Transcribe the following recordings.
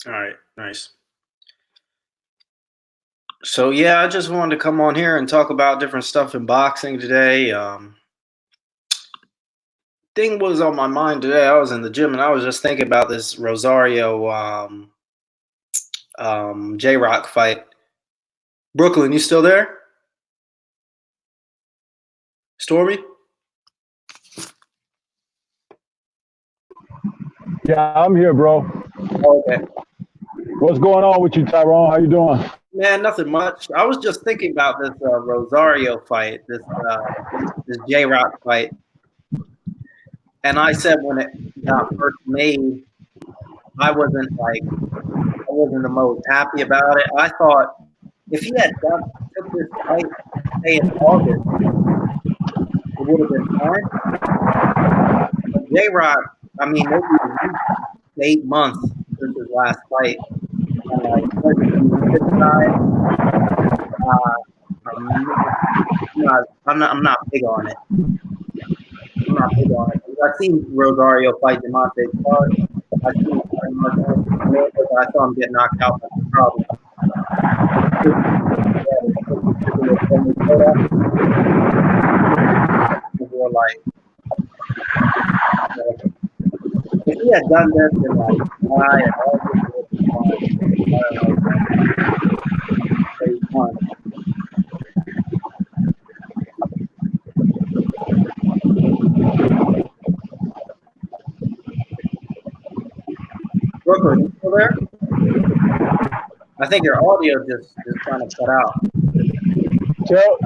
All right, nice. So yeah, I just wanted to come on here and talk about different stuff in boxing today. Thing was on my mind today. I was in the gym and I was just thinking about this Rosario J Rock fight. Brooklyn, you still there? Stormy? Yeah, I'm here, bro. Okay. What's going on with you, Tyrone? How you doing? Man, nothing much. I was just thinking about this Rosario fight, this J Rock fight, and I said when it got first made, I wasn't the most happy about it. I thought if he had took this fight, say in August, it would have been fine. But J Rock, I mean, maybe at least 8 months since his last fight, and like especially on this side, uh, I'm not big on it. I'm not big on it. I've seen Rosario fight Demonte Clark. I've seen him fight Martin Lopez. I saw him get knocked out by the problem. More like if he had done this in like July and August, it would be fine. I don't know, phase one. Brooklyn, you still there? I think your audio just kind of cut out.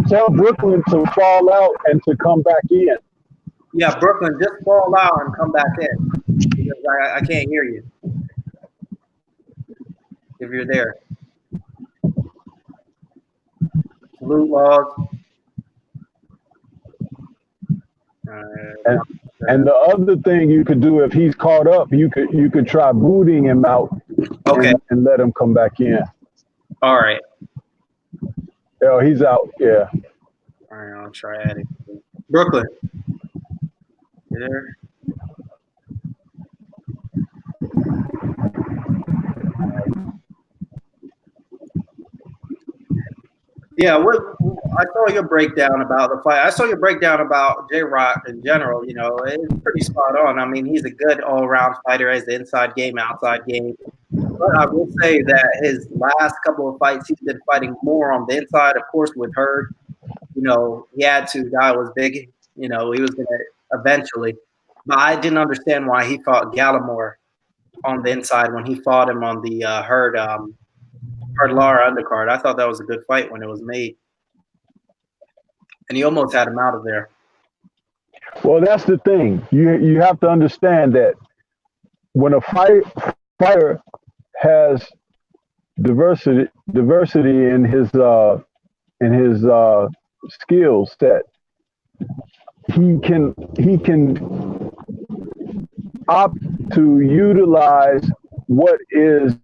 Tell Brooklyn to fall out and to come back in. Yeah, Brooklyn, just fall out and come back in because I can't hear you if you're there. Salute laws. And and the other thing you could do if he's caught up, you could try booting him out Okay. and let him come back in. All right. Oh, he's out. Yeah. All right. I'll try adding. Brooklyn, you there? Yeah, I saw your breakdown about the fight. I saw your breakdown about J Rock in general. You know, it's pretty spot on. I mean, he's a good all around fighter, has the inside game, outside game. But I will say that his last couple of fights, he's been fighting more on the inside. Of course, with Hurd, you know, he had to. Guy was big. You know, he was going to eventually. But I didn't understand why he fought Gallimore on the inside when he fought him on the Hurd Lara undercard. I thought that was a good fight when it was made. And he almost had him out of there. Well, that's the thing. You have to understand that when a fighter has diversity in his skill set, he can opt to utilize what is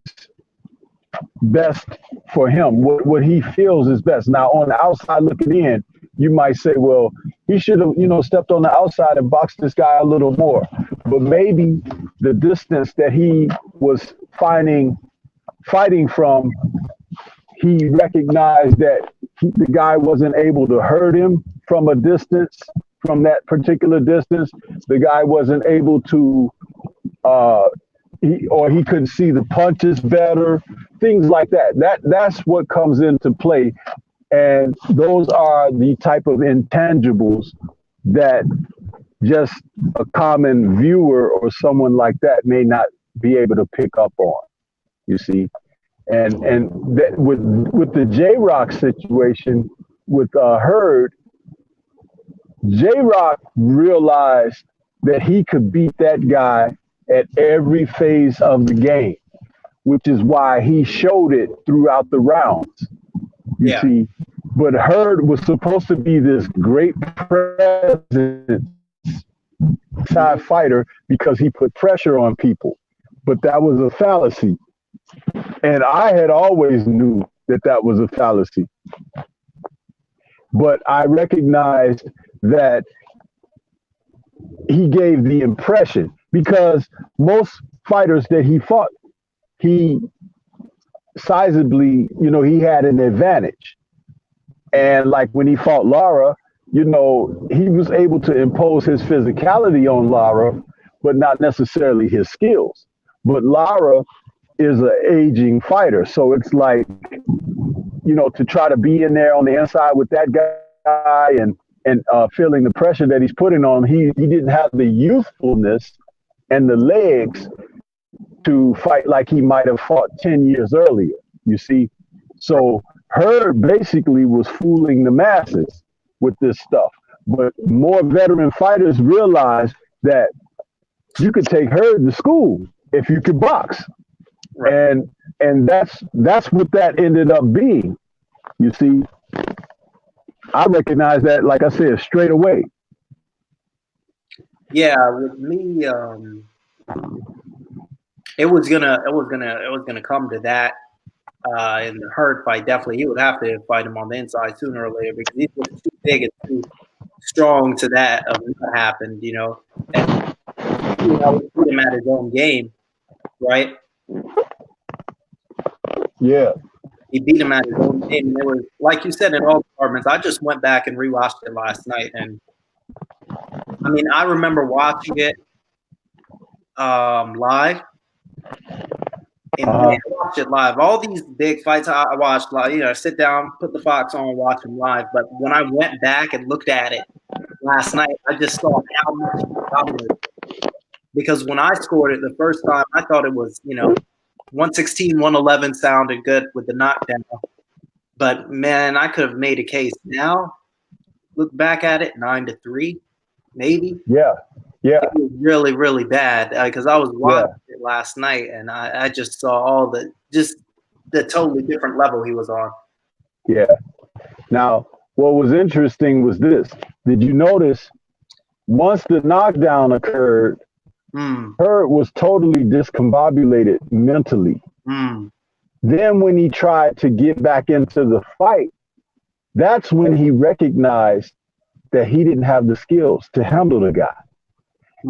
best for him, what he feels is best. Now, on the outside looking in, you might say, well, he should have, stepped on the outside and boxed this guy a little more. But maybe the distance that he was fighting from, he recognized that the guy wasn't able to hurt him from a distance, from that particular distance. The guy wasn't able to, he couldn't see the punches better, things like that. That's what comes into play. And those are the type of intangibles that just a common viewer or someone like that may not be able to pick up on, you see. And that with the J-Rock situation with Hurd, J-Rock realized that he could beat that guy at every phase of the game, which is why he showed it throughout the rounds. You see, but Hurd was supposed to be this great presence side fighter because he put pressure on people, but that was a fallacy. And I had always knew that was a fallacy. But I recognized that he gave the impression because most fighters that he fought he sizably, he had an advantage. And like when he fought Lara, he was able to impose his physicality on Lara, but not necessarily his skills. But Lara is an aging fighter. So it's like, to try to be in there on the inside with that guy and feeling the pressure that he's putting on him, he didn't have the youthfulness and the legs to fight like he might have fought 10 years earlier, you see? So Hurd basically was fooling the masses with this stuff. But more veteran fighters realized that you could take Hurd to school if you could box. Right. And that's what that ended up being. You see, I recognize that, like I said, straight away. Yeah, with me, it was gonna come to that in the Hurd fight. Definitely, he would have to fight him on the inside sooner or later because he was too big and too strong to that of what happened. And put him at his own game, right? Yeah. He beat him at his own game. And it was, like you said, in all departments. I just went back and rewatched it last night, and I mean, I remember watching it live. And I watched it live. All these big fights I watched live. Sit down, put the Fox on, watch them live. But when I went back and looked at it last night, I just saw how much he dominated. Because when I scored it the first time, I thought it was, 116, 111 sounded good with the knockdown. But man, I could have made a case. Now, look back at it, 9-3, maybe. Yeah. Yeah. It was really, really bad because I was watching it last night and I just saw all the totally different level he was on. Yeah. Now, what was interesting was this. Did you notice once the knockdown occurred, Hurd was totally discombobulated mentally. Then when he tried to get back into the fight, that's when he recognized that he didn't have the skills to handle the guy.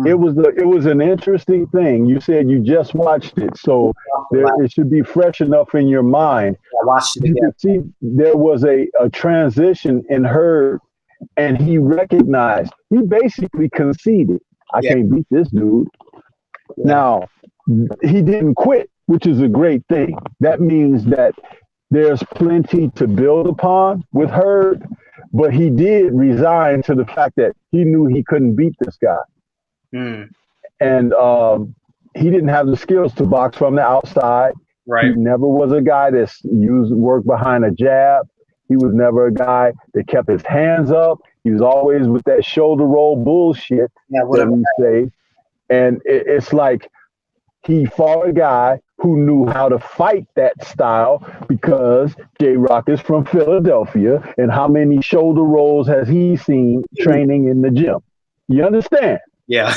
It was an interesting thing. You said you just watched it, so it should be fresh enough in your mind. I watched it again. You could see there was a transition in Hurd, and he recognized, he basically conceded, I can't beat this dude. Yeah. Now, he didn't quit, which is a great thing. That means that there's plenty to build upon with Hurd, but he did resign to the fact that he knew he couldn't beat this guy. And he didn't have the skills to box from the outside. Right. He never was a guy that worked behind a jab. He was never a guy that kept his hands up. He was always with that shoulder roll bullshit that we say. And it's like he fought a guy who knew how to fight that style because J-Rock is from Philadelphia. And how many shoulder rolls has he seen training in the gym? You understand? Yeah.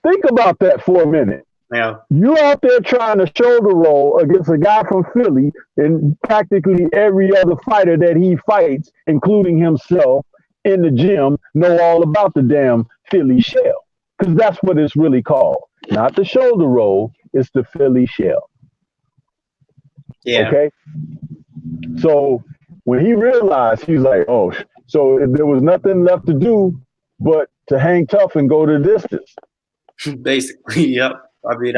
Think about that for a minute. Yeah. You're out there trying to shoulder roll against a guy from Philly, and practically every other fighter that he fights, including himself, in the gym, know all about the damn Philly shell. Because that's what it's really called. Not the shoulder roll, it's the Philly shell. Yeah. Okay? So when he realized, he's like, oh, so there was nothing left to do but to hang tough and go the distance. Basically, yep. I mean,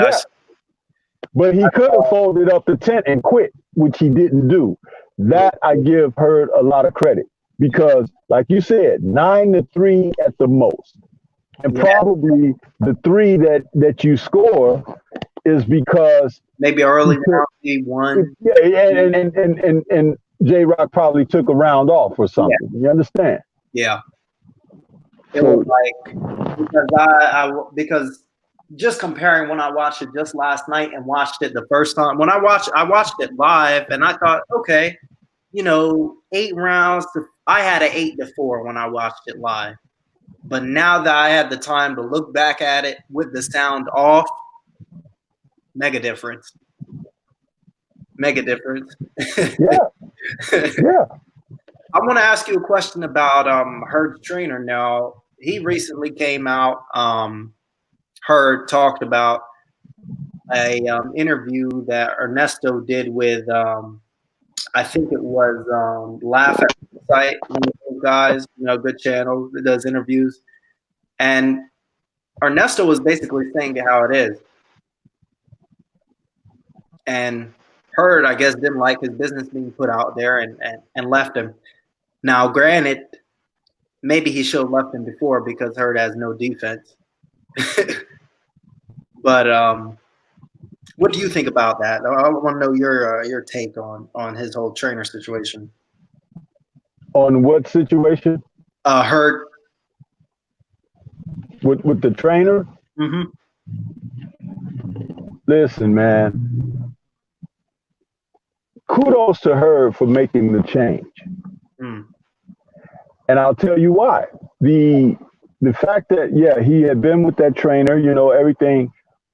but he could have folded up the tent and quit, which he didn't do. That I give Hurd a lot of credit because, like you said, 9-3 at the most. And probably the 3 that you score is because maybe early round he won. Yeah, and J-Rock probably took a round off or something. Yeah. You understand? Yeah. It was like because just comparing when I watched it just last night and watched it the first time. When I watched it live and I thought, okay, 8 rounds. I had an 8-4 when I watched it live. But now that I had the time to look back at it with the sound off, mega difference. Mega difference. Yeah. Yeah. I want to ask you a question about Hurd's trainer now. He recently came out, Hurd talked about a interview that Ernesto did with I think it was Laugh at the Site, one of those guys, good channel that does interviews, and Ernesto was basically saying how it is, and Hurd, I guess, didn't like his business being put out there and left him. Now, granted, maybe he should have left him before because Hurd has no defense. But what do you think about that? I want to know your take on his whole trainer situation. On what situation? Hurd. With the trainer? Mm-hmm. Listen, man. Kudos to Hurd for making the change. Mm. And I'll tell you why. The fact that, yeah, he had been with that trainer, everything,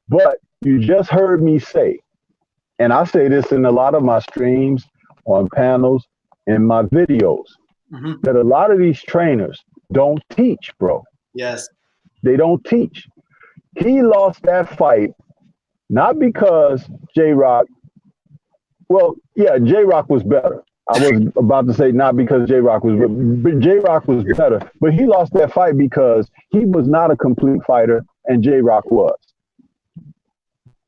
but you just heard me say, and I say this in a lot of my streams, on panels, in my videos, that a lot of these trainers don't teach, bro. Yes. They don't teach. He lost that fight not because J-Rock, well, yeah, J-Rock was better. I was about to say not because J-Rock was, but J-Rock was better. But he lost that fight because he was not a complete fighter and J-Rock was.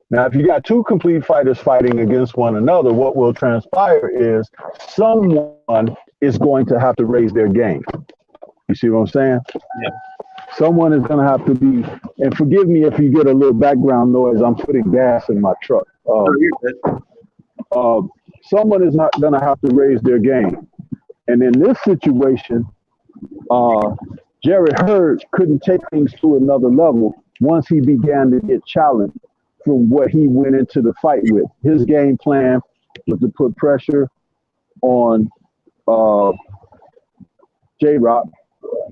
Now, if you got two complete fighters fighting against one another, what will transpire is someone is going to have to raise their game. You see what I'm saying? Yeah. Someone is going to have to be, and forgive me if you get a little background noise, I'm putting gas in my truck. Someone is not going to have to raise their game. And in this situation, Jarrett Hurd couldn't take things to another level once he began to get challenged from what he went into the fight with. His game plan was to put pressure on J-Rock,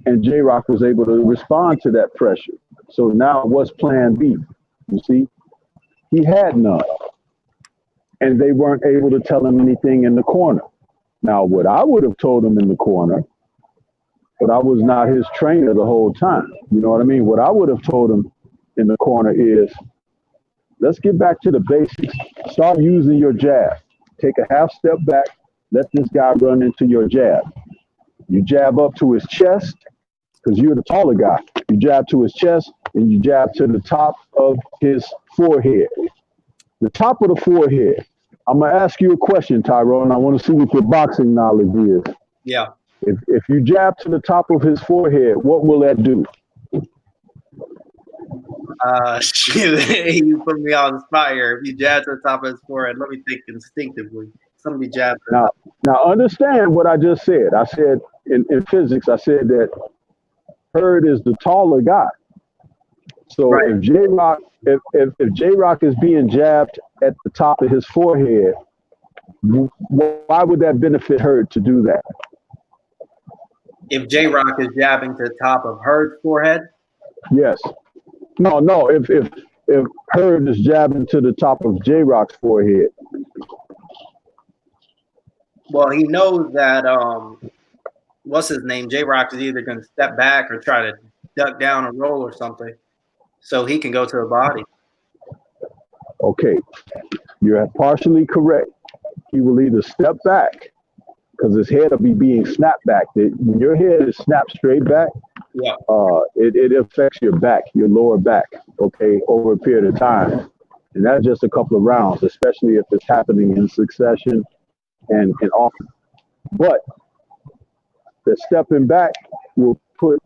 and J-Rock was able to respond to that pressure. So now what's plan B? You see, he had none. And they weren't able to tell him anything in the corner. Now, what I would have told him in the corner, but I was not his trainer the whole time. You know what I mean? What I would have told him in the corner is, let's get back to the basics. Start using your jab. Take a half step back. Let this guy run into your jab. You jab up to his chest, because you're the taller guy. You jab to his chest, and you jab to the top of his forehead. The top of the forehead. I'm going to ask you a question, Tyrone. I want to see what your boxing knowledge is. Yeah. If you jab to the top of his forehead, what will that do? You put me on the spot here. If you jab to the top of his forehead, let me think instinctively. Somebody jab. Now understand what I just said. I said in physics, I said that Hurd is the taller guy. So right. If J-Rock, if J-Rock is being jabbed at the top of his forehead, why would that benefit Hurd to do that? If J-Rock is jabbing to the top of Hurd's forehead? Yes. No. If Hurd is jabbing to the top of J-Rock's forehead. Well, he knows that what's his name? J-Rock is either going to step back or try to duck down or roll or something, so he can go to the body. Okay, you're partially correct. He will either step back because his head will be being snapped back. When your head is snapped straight back, yeah, it affects your back, your lower back, okay, over a period of time. And that's just a couple of rounds, especially if it's happening in succession and often. But the stepping back will put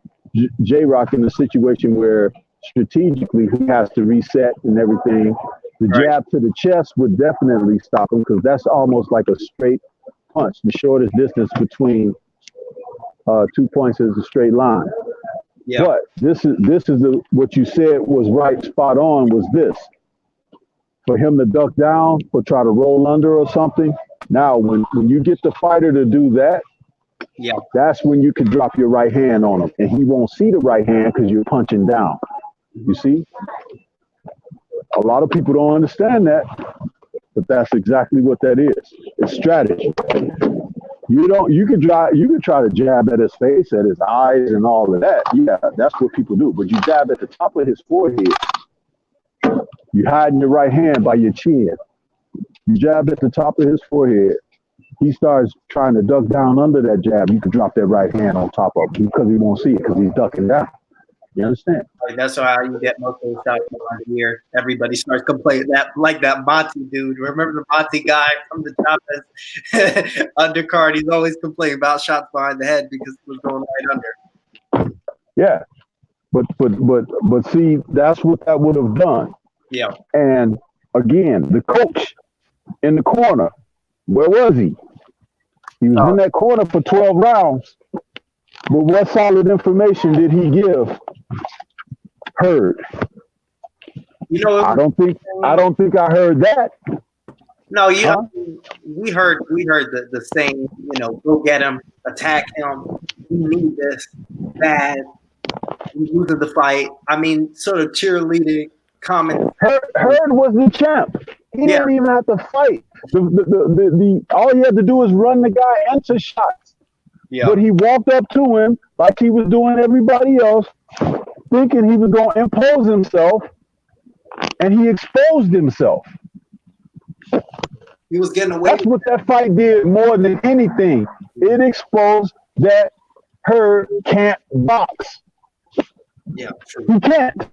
J-Rock in a situation where strategically he has to reset and everything. The jab to the chest would definitely stop him because that's almost like a straight punch. The shortest distance between 2 points is a straight line. Yeah. But this is what you said was right, spot on, was this. For him to duck down or try to roll under or something. Now, when you get the fighter to do that, yeah, that's when you can drop your right hand on him. And he won't see the right hand because you're punching down. You see? A lot of people don't understand that, but that's exactly what that is. It's strategy. You could try to jab at his face, at his eyes and all of that. Yeah, that's what people do. But you jab at the top of his forehead, You hiding your right hand by your chin. You jab at the top of his forehead. He starts trying to duck down under that jab. You can drop that right hand on top of him because he won't see it because he's ducking down. You understand? Like that's how you get most of the shots behind the ear. Everybody starts complaining that, like that Monty dude. Remember the Monty guy from the Chavez undercard? He's always complaining about shots behind the head because it was going right under. Yeah, but see, that's what that would have done. Yeah. And again, the coach in the corner, where was he? He was in that corner for 12 rounds. But what solid information did he give Hurd? You know, I don't think I heard that. No, we heard the same, you know, go get him, attack him. We need this bad. We losing the fight. I mean, sort of cheerleading comment. Hurd was the champ. He didn't even have to fight. The all he had to do was run the guy into shots. Yeah. But he walked up to him like he was doing everybody else, thinking he was going to impose himself, and he exposed himself. He was getting away. That's what that fight did more than anything. It exposed that Hurd can't box. Yeah, true. He can't.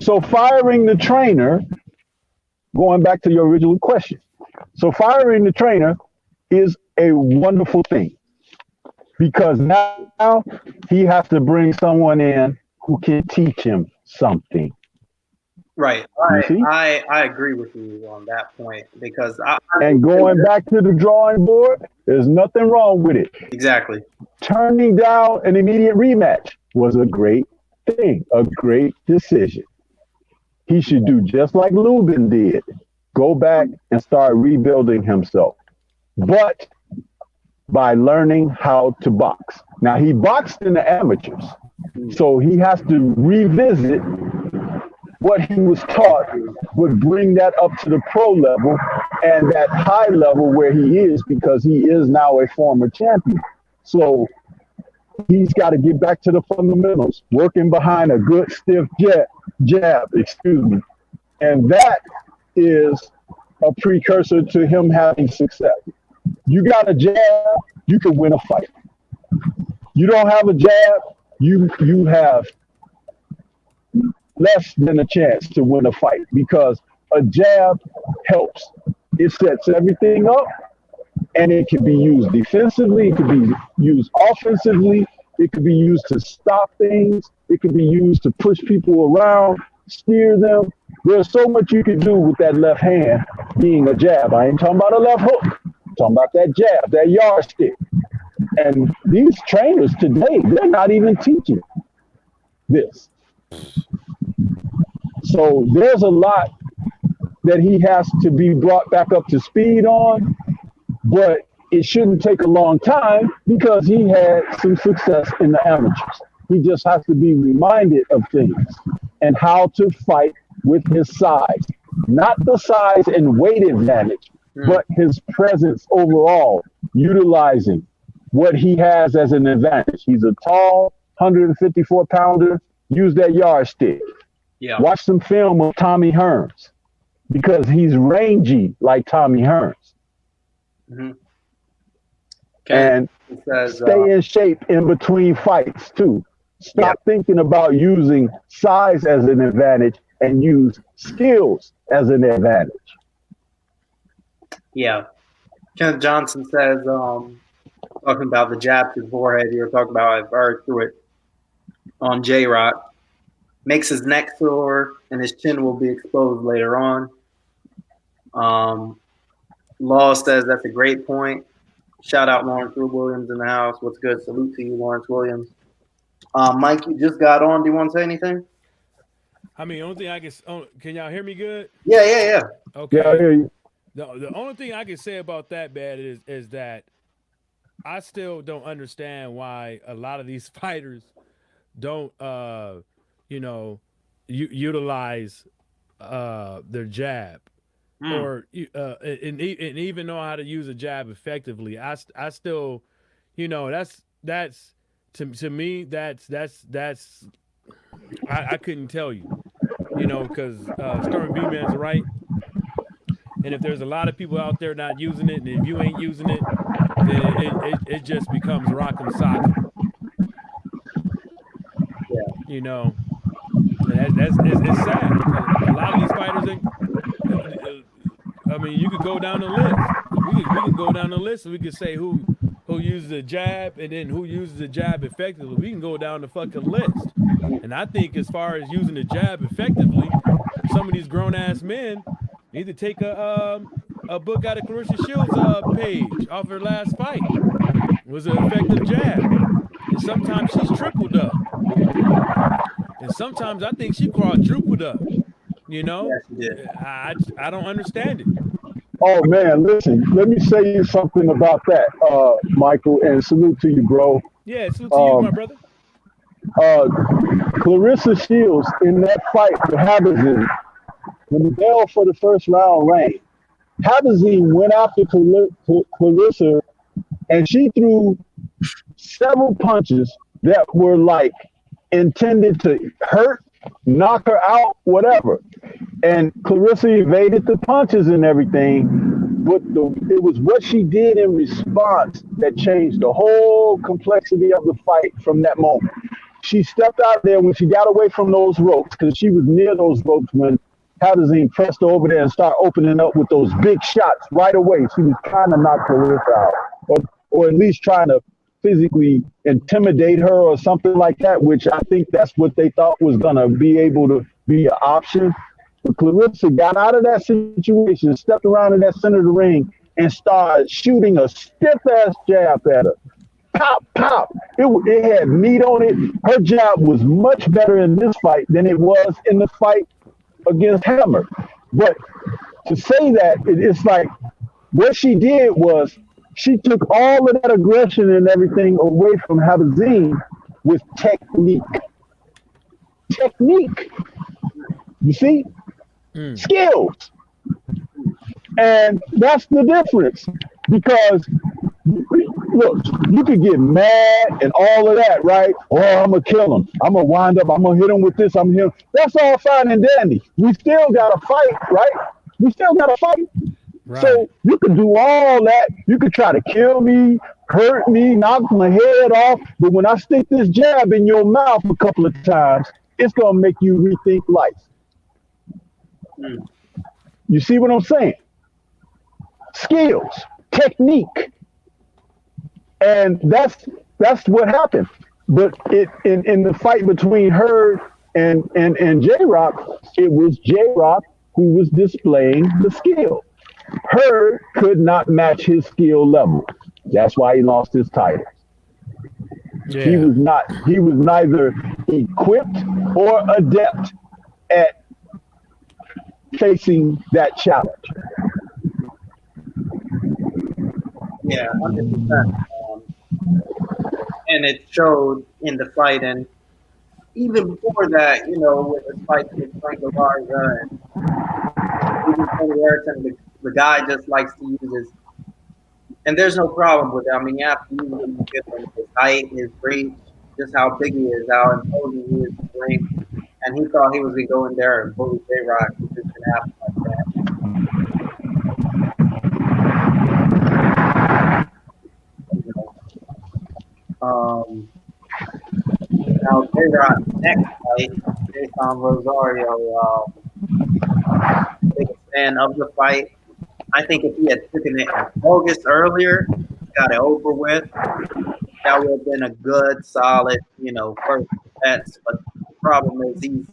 So firing the trainer, going back to your original question, so firing the trainer is a wonderful thing because now he has to bring someone in who can teach him something. Right. I agree with you on that point because and going back to the drawing board, there's nothing wrong with it. Exactly. Turning down an immediate rematch was a great thing, a great decision. He should do just like Lubin did. Go back and start rebuilding himself. But by learning how to box. Now, he boxed in the amateurs, so he has to revisit what he was taught, would bring that up to the pro level and that high level where he is because he is now a former champion. So he's got to get back to the fundamentals, working behind a good stiff jab, and that is a precursor to him having success. You got a jab, you can win a fight. You don't have a jab, you have less than a chance to win a fight because a jab helps. It sets everything up, and it can be used defensively, it can be used offensively, it can be used to stop things, it can be used to push people around, steer them. There's so much you can do with that left hand being a jab. I ain't talking about a left hook. I'm talking about that jab, that yardstick. And these trainers today, they're not even teaching this. So there's a lot that he has to be brought back up to speed on, but it shouldn't take a long time because he had some success in the amateurs. He just has to be reminded of things and how to fight with his size, not the size and weight advantage, but his presence overall, utilizing what he has as an advantage. He's a tall 154 pounder. Use that yardstick. Yeah. Watch some film of Tommy Hearns because he's rangy like Tommy Hearns. Mm-hmm. And stay in shape in between fights too. Stop thinking about using size as an advantage and use skills as an advantage. Yeah. Kenneth Johnson says, talking about the jab to the forehead, you were talking about I've heard through it on J-Rock. Makes his neck sore and his chin will be exposed later on. Law says that's a great point. Shout out Lawrence Williams in the house. What's good? Salute to you, Lawrence Williams. Mike, you just got on. Do you want to say anything? I mean, only thing I can y'all hear me good? Yeah. Okay. Yeah, I hear you. The only thing I can say about that, Bad, is that I still don't understand why a lot of these fighters don't, utilize their jab or and even know how to use a jab effectively. I still, that's to me that's I couldn't tell you. you know, because Stormy B-Man's right. And if there's a lot of people out there not using it, and if you ain't using it, then it just becomes rock'em sock'em. Yeah. You know, and it's sad. A lot of these fighters, I mean, you could go down the list. We could go down the list and we could say who uses the jab and then who uses the jab effectively. We can go down the fucking list. And I think as far as using the jab effectively, some of these grown ass men need to take a book out of Clarissa Shields' page off her last fight. It was an effective jab. And sometimes she's tripled up. And sometimes I think she quadrupled up. You know? Yes, I don't understand it. Oh man, listen, let me say you something about that, Michael, and salute to you, bro. Yeah, salute to you, my brother. Clarissa Shields in that fight with Habazin, when the bell for the first round rang, Habazin went after Clarissa and she threw several punches that were like intended to hurt, knock her out, whatever. And Clarissa evaded the punches and everything, but it was what she did in response that changed the whole complexity of the fight from that moment. She stepped out there when she got away from those ropes, because she was near those ropes when Habazin pressed her over there and started opening up with those big shots right away. She was trying to knock Clarissa out, or at least trying to physically intimidate her or something like that, which I think that's what they thought was going to be able to be an option. But Clarissa got out of that situation, stepped around in that center of the ring, and started shooting a stiff-ass jab at her. Pop, pop. It had meat on it. Her jab was much better in this fight than it was in the fight against Hammer. But to say that, it's like what she did was she took all of that aggression and everything away from Habazin with technique. Technique. You see? Skills. And that's the difference. Because, look, you could get mad and all of that, right? Oh, I'm going to kill him. I'm going to wind up. I'm going to hit him with this. I'm him. That's all fine and dandy. We still got to fight, right? We still got to fight. Right. So you can do all that. You could try to kill me, hurt me, knock my head off. But when I stick this jab in your mouth a couple of times, it's going to make you rethink life. You see what I'm saying? Skills, technique. And that's what happened. But in the fight between her and J-Rock, it was J-Rock who was displaying the skill. Her could not match his skill level. That's why he lost his title. Yeah. He was neither equipped or adept at facing that challenge. Yeah, 100%. And it showed in the fight, and even before that, you know, with the fight with Frank Garza and even Tony Harrison, the guy just likes to use his, and there's no problem with it. I mean, you have to use him with his height, his reach, just how big he is, how imposing he is in the ring. And he thought he was going to go in there and bully J-Rock. It just didn't happen like that. Now J-Rock's next fight, Jason Rosario, biggest fan of the fight. I think if he had taken it in August earlier, got it over with, that would have been a good, solid, you know, first defense. But the problem is he's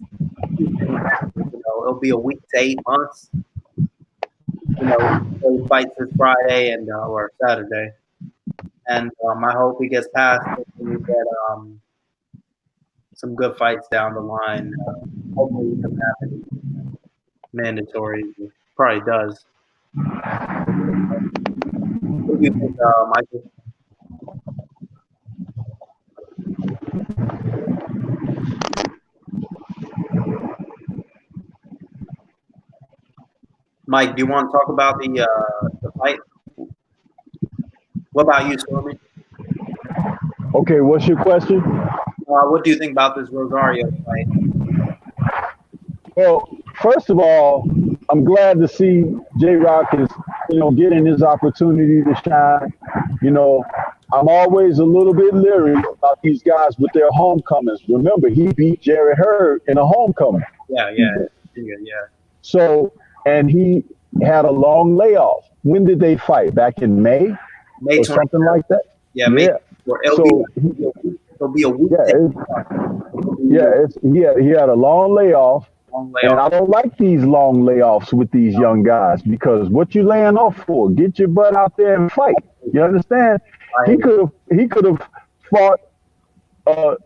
you know, it'll be a week to 8 months. You know, so he fights this Friday and or Saturday. And I hope he gets past it and we get some good fights down the line. Hopefully he doesn't have any mandatories. He probably does. What do you think, Michael? Mike, do you want to talk about the fight? What about you, Stormy? Okay, what's your question? What do you think about this Rosario fight? Well, first of all, I'm glad to see J Rock is, getting his opportunity to shine. You know, I'm always a little bit leery about these guys with their homecomings. Remember, he beat Jerry Hurd in a homecoming. Yeah. So, and he had a long layoff. When did they fight? Back in May May or 20th. something like that? Yeah, May. Yeah. So, It'll be a week. he had a long layoff. And I don't like these long layoffs with these young guys because what you laying off for? Get your butt out there and fight. You understand? He could have fought a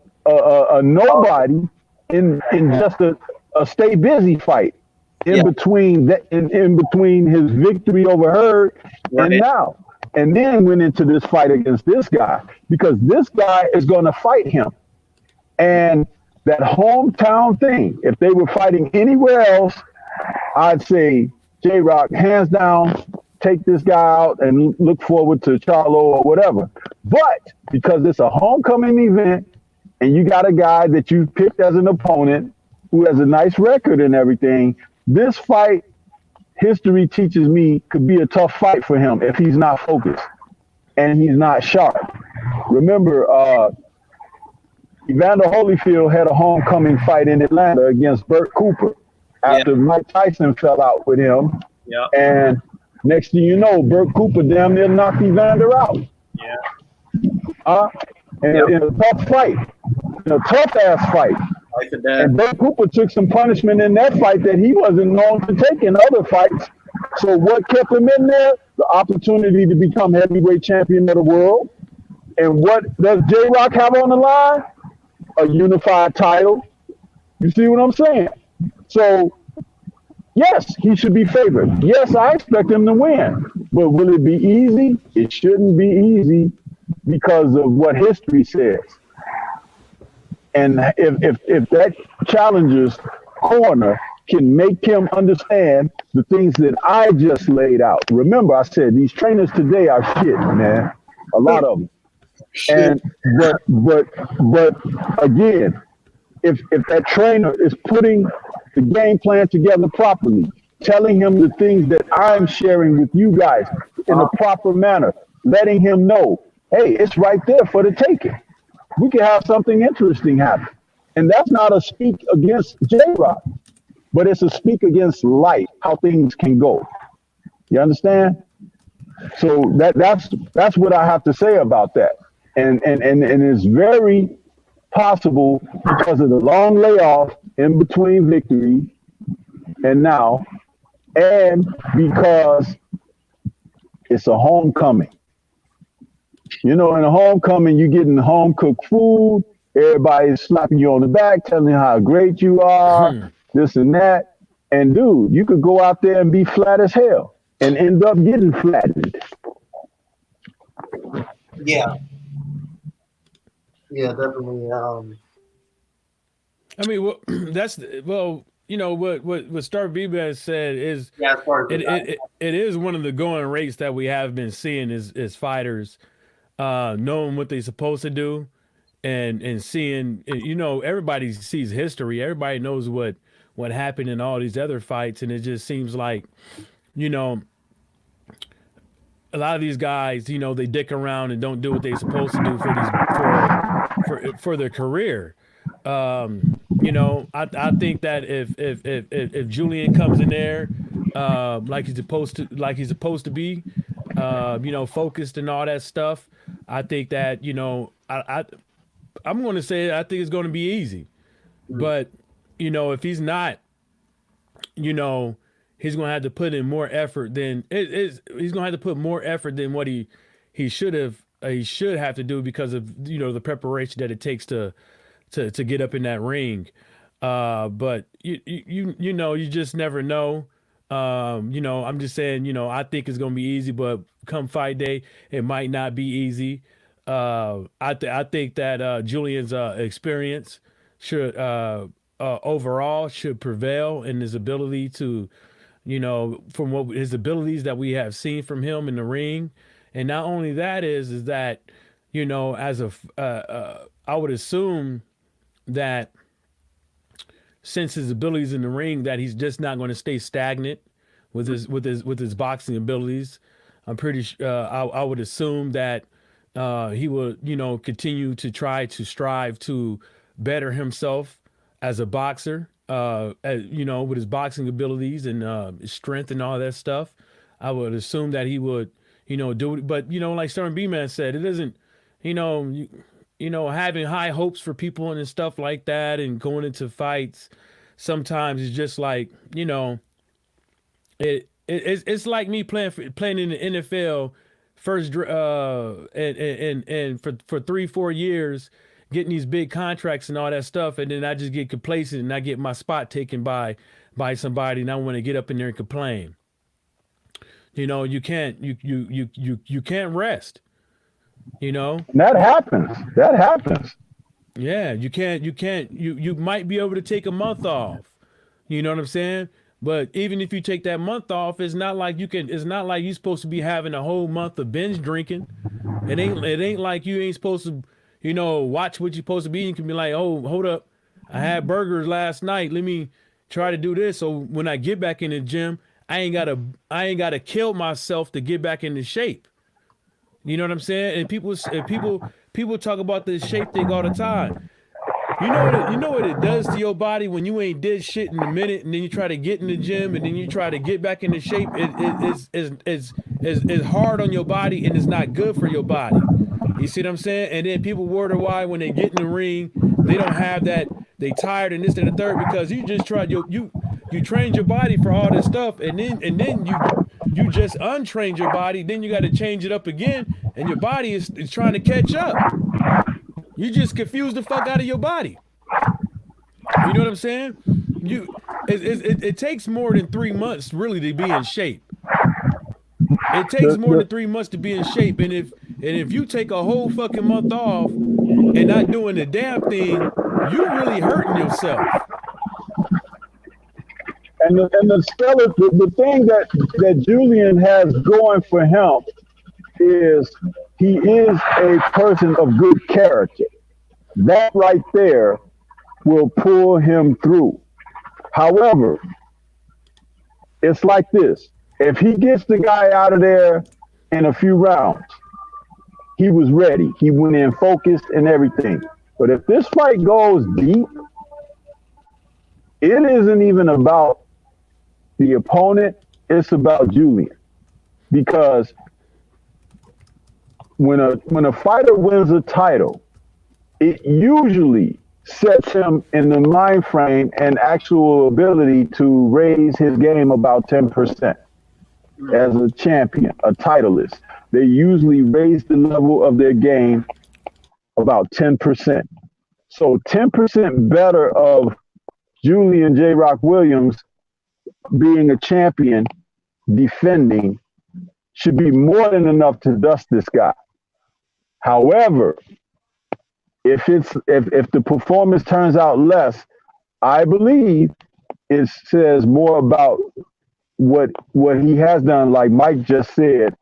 nobody in just a stay busy fight in between his victory over Hurd and now. And then went into this fight against this guy because this guy is going to fight him. And that hometown thing, if they were fighting anywhere else, I'd say, J Rock, hands down, take this guy out and look forward to Charlo or whatever. But because it's a homecoming event and you got a guy that you picked as an opponent who has a nice record and everything, this fight, history teaches me, could be a tough fight for him if he's not focused and he's not sharp. Remember, Evander Holyfield had a homecoming fight in Atlanta against Burt Cooper after Mike Tyson fell out with him. Yeah. And next thing you know, Burt Cooper damn near knocked Evander out. Yeah. In a tough fight, in a tough-ass fight. And Burt Cooper took some punishment in that fight that he wasn't known to take in other fights. So what kept him in there? The opportunity to become heavyweight champion of the world. And what does J Rock have on the line? A unified title. You see what I'm saying? So, yes, he should be favored. Yes, I expect him to win. But will it be easy? It shouldn't be easy because of what history says. And if that challenger's corner can make him understand the things that I just laid out. Remember, I said these trainers today are shit, man. A lot of them. And but again, if that trainer is putting the game plan together properly, telling him the things that I'm sharing with you guys in a proper manner, letting him know, hey, it's right there for the taking. We can have something interesting happen. And that's not a speak against J-Rock, but it's a speak against life, how things can go. You understand? So that's what I have to say about that. And it's very possible because of the long layoff in between victory and now, and because it's a homecoming. You know, in a homecoming, you're getting home cooked food. Everybody's slapping you on the back, telling you how great you are, this and that. And dude, you could go out there and be flat as hell and end up getting flattened. Yeah, definitely. I mean, you know what Stark Vivas said is As far as it is one of the going rates that we have been seeing is fighters knowing what they're supposed to do and seeing, you know, everybody sees history, everybody knows what happened in all these other fights, and it just seems like, you know, a lot of these guys, you know, they dick around and don't do what they're supposed to do for their career. You know, I think that if Julian comes in there like he's supposed to be, you know, focused and all that stuff, I think that, you know, I'm going to say I think it's going to be easy, but you know, if he's not, you know, he's going to have to put in more effort than he's going to have to put more effort than what he should have to do because of, you know, the preparation that it takes to get up in that ring. But you know, you just never know. You know, I'm just saying, you know, I think it's going to be easy, but come fight day, it might not be easy. I think that Julian's experience should overall should prevail in his ability to, you know, from what his abilities that we have seen from him in the ring. And not only that is that, you know, as I would assume that sense his abilities in the ring that he's just not going to stay stagnant with his boxing abilities. I'm pretty I would assume that he will, continue to try to strive to better himself as a boxer, with his boxing abilities and his strength and all that stuff. I would assume that he would, do it. But, like Stern B Man said, it isn't, having high hopes for people and stuff like that and going into fights. Sometimes it's just like, it's like me playing in the NFL first and for 3-4 years, getting these big contracts and all that stuff, and then I just get complacent and I get my spot taken by somebody, and I want to get up in there and complain. You can't rest. That happens. Yeah, you can't. You might be able to take a month off. You know what I'm saying? But even if you take that month off, it's not like you're supposed to be having a whole month of binge drinking. It ain't like you ain't supposed to, watch what you're supposed to be. You can be like, oh, hold up, I had burgers last night. Let me try to do this. So when I get back in the gym, I ain't gotta kill myself to get back into shape. You know what I'm saying? And people talk about this shape thing all the time. You know what it does to your body when you ain't did shit in a minute, and then you try to get in the gym, and then you try to get back into shape. It's hard on your body, and it's not good for your body. You see what I'm saying? And then people wonder why when they get in the ring, they don't have that. They tired and this and the third, because you just tried you trained your body for all this stuff, and then you just untrained your body. Then you got to change it up again, and your body is trying to catch up. You just confuse the fuck out of your body. You know what I'm saying? It takes more than 3 months really to be in shape. It takes more than 3 months to be in shape. And if you take a whole fucking month off and not doing the damn thing, you really hurting yourself. And the thing that Julian has going for him is he is a person of good character. That right there will pull him through. However, it's like this. If he gets the guy out of there in a few rounds, he was ready. He went in focused and everything. But if this fight goes deep, it isn't even about the opponent. It's about Julian. Because when a fighter wins a title, it usually sets him in the mind frame and actual ability to raise his game about 10%. As a champion, a titleist, they usually raise the level of their game about 10%. So 10% better of Julian J. Rock Williams being a champion, defending, should be more than enough to dust this guy. However, if the performance turns out less, I believe it says more about what he has done, like Mike just said,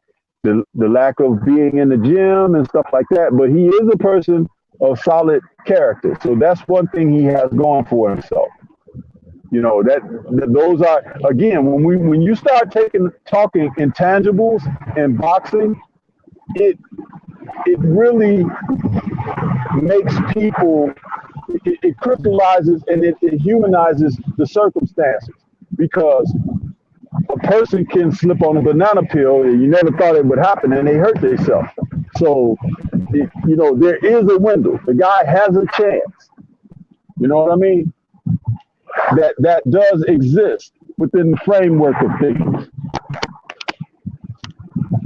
the lack of being in the gym and stuff like that. But he is a person of solid character, so that's one thing he has going for himself. That those are, again, when you start talking intangibles in boxing, it really makes people, it crystallizes and it humanizes the circumstances, because a person can slip on a banana peel and you never thought it would happen and they hurt themselves. So, there is a window. The guy has a chance. You know what I mean? That does exist within the framework of things.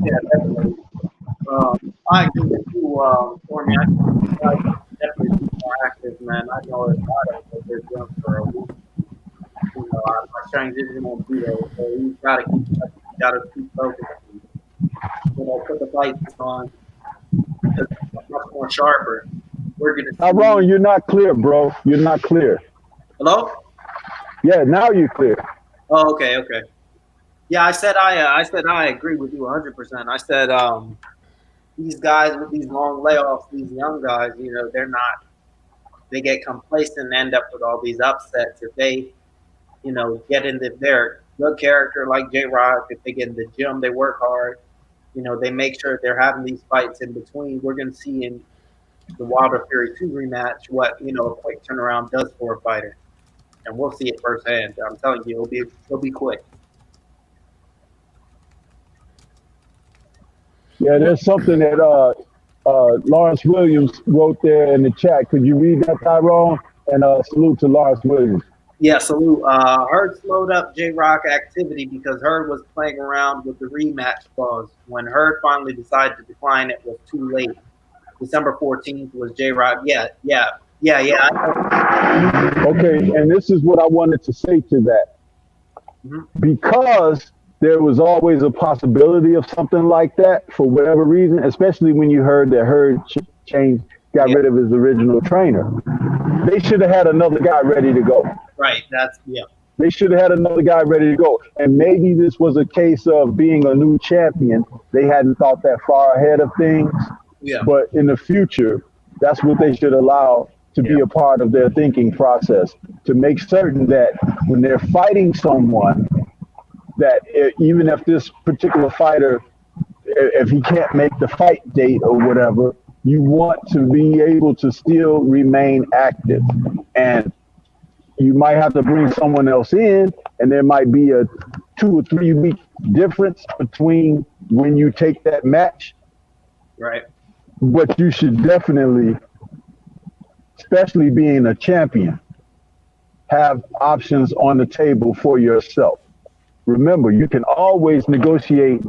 Yeah, definitely. I agree with you, for me. I definitely be more active, man. I know it's hard because they're young for a week. My transition won't be there, so you gotta keep focused. Put the lights on. Much more sharper. We're gonna. Tyrone, you're not clear, bro. You're not clear. Hello? Yeah, now you're clear. Oh, okay. Yeah, I said I agree with you 100%. I said these guys with these long layoffs, these young guys, they're not they get complacent and end up with all these upsets. If they, get into their good character like J-Rock, if they get in the gym, they work hard, they make sure they're having these fights in between. We're going to see in the Wilder Fury 2 rematch what, a quick turnaround does for a fighter. And we'll see it firsthand. I'm telling you, it'll be quick. Yeah, there's something that Lawrence Williams wrote there in the chat. Could you read that, Tyrone? And salute to Lawrence Williams. Yeah, salute. Hurd slowed up J-Rock activity because Hurd was playing around with the rematch clause. When Hurd finally decided to decline, it was too late. December 14th was J-Rock. Yeah. Okay, and this is what I wanted to say to that. Mm-hmm. Because there was always a possibility of something like that for whatever reason, especially when you heard that Hurd got rid of his original trainer. They should have had another guy ready to go. Right, They should have had another guy ready to go. And maybe this was a case of being a new champion. They hadn't thought that far ahead of things. Yeah. But in the future, that's what they should allow to be a part of their thinking process, to make certain that when they're fighting someone, that even if this particular fighter, if he can't make the fight date or whatever, you want to be able to still remain active. And you might have to bring someone else in, and there might be a 2 or 3 week difference between when you take that match. Right. But you should definitely, especially being a champion, have options on the table for yourself. Remember, you can always negotiate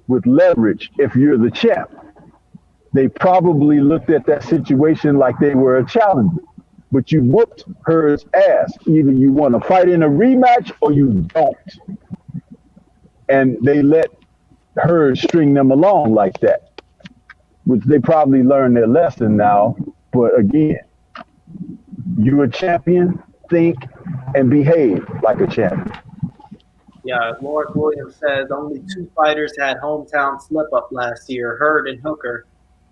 with leverage if you're the champ. They probably looked at that situation like they were a challenger, but you whooped Hurd's ass. Either you want to fight in a rematch or you don't. And they let Hurd string them along like that, which they probably learned their lesson now. But again, you're a champion, think and behave like a champion. Yeah, Lawrence Williams says only 2 fighters had hometown slip-up last year, Hurd and Hooker.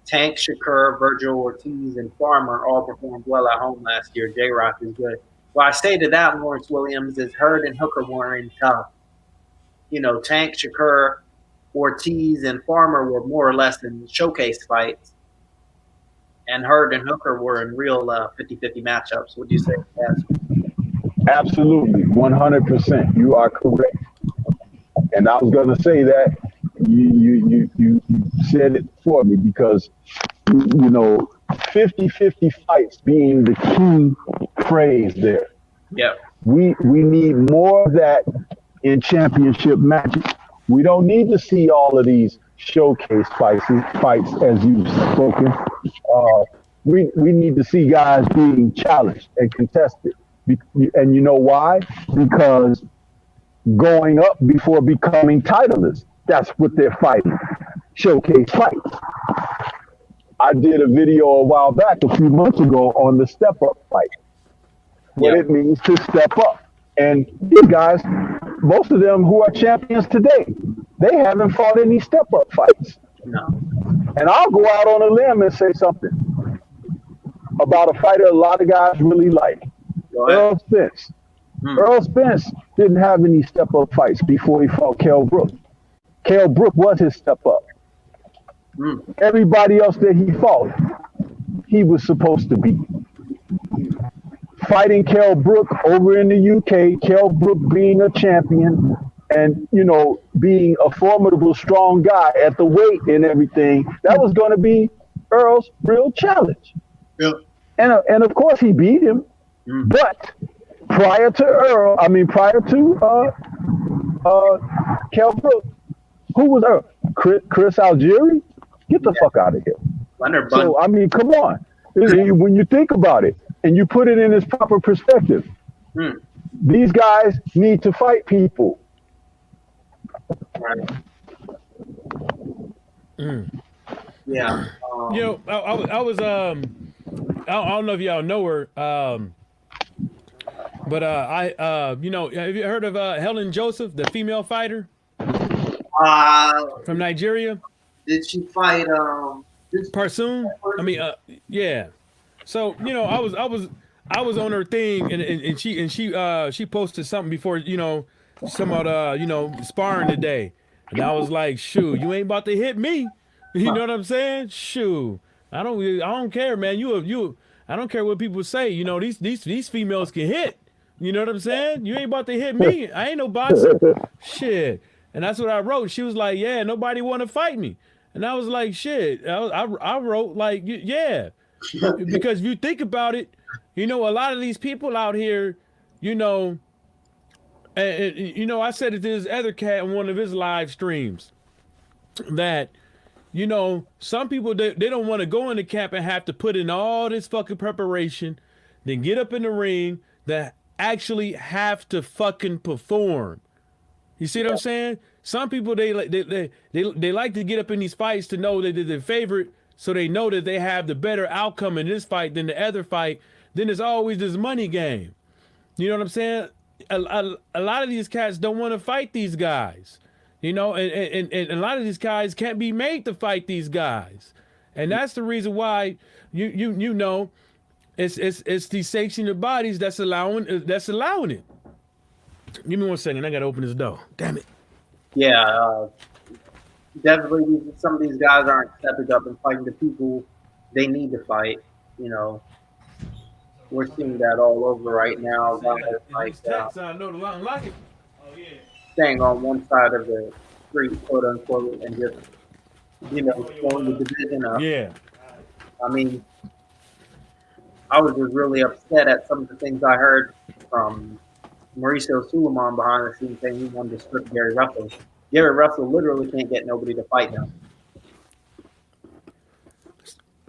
Tank, Shakur, Virgil Ortiz, and Farmer all performed well at home last year. J-Rock is good. What I say to that, Lawrence Williams, is Hurd and Hooker weren't tough. Tank, Shakur, Ortiz, and Farmer were more or less in showcase fights. And Hurd and Hooker were in real 50-50 matchups. What do you say? Yes. Absolutely, 100%. You are correct. And I was going to say that you said it for me, because 50-50 fights being the key phrase there. Yeah. We need more of that in championship matches. We don't need to see all of these showcase fights as you've spoken. We need to see guys being challenged and contested. And you know why? Because going up before becoming titleists, that's what they're fighting. Showcase fights. I did a video a while back, a few months ago, on the step-up fight. What it means to step up. And these guys, most of them who are champions today, they haven't fought any step-up fights. No. And I'll go out on a limb and say something about a fighter a lot of guys really like. Earl Spence. Earl Spence didn't have any step-up fights before he fought Kell Brook. Kell Brook was his step-up. Everybody else that he fought, he was supposed to beat. Fighting Kell Brook over in the UK, Kell Brook being a champion and, being a formidable, strong guy at the weight and everything, that was going to be Earl's real challenge. Yeah. And of course he beat him. But prior to Kell Brook, who was Earl? Chris Algieri? Get the fuck out of here. So, come on. When you think about it and you put it in its proper perspective, these guys need to fight people. Right. Yeah. I was I don't know if y'all know her, but have you heard of Helen Joseph, the female fighter from Nigeria? Did she fight? Parsoon? Yeah. So I was on her thing, and she posted something before, some about sparring today, and I was like, shoot, you ain't about to hit me. You know what I'm saying? Shoot, I don't care, man. I don't care what people say. These females can hit. You know what I'm saying? You ain't about to hit me. I ain't no boxer. Shit. And that's what I wrote. She was like, yeah, nobody want to fight me. And I was like, shit. I wrote like, yeah. Because if you think about it, a lot of these people out here, and I said it to this other cat in one of his live streams that, some people, they don't want to go in the camp and have to put in all this fucking preparation, then get up in the ring, that actually have to fucking perform. You see what I'm saying? Some people, they like to get up in these fights to know that they're the favorite, so they know that they have the better outcome in this fight than the other fight. Then there's always this money game. You know what I'm saying? A lot of these cats don't want to fight these guys. And a lot of these guys can't be made to fight these guys. And that's the reason why it's these sanctioned bodies that's allowing it. Give me 1 second. I gotta open this door. Damn it. Yeah, definitely. Some of these guys aren't stepping up and fighting the people they need to fight. We're seeing that all over right now. Guys like I know the line like it. Oh yeah. Staying on one side of the street, quote unquote, and just throwing the division up. Yeah. I mean, I was just really upset at some of the things I heard from Mauricio Suleiman behind the scenes saying he wanted to strip Gary Russell. Gary Russell literally can't get nobody to fight him.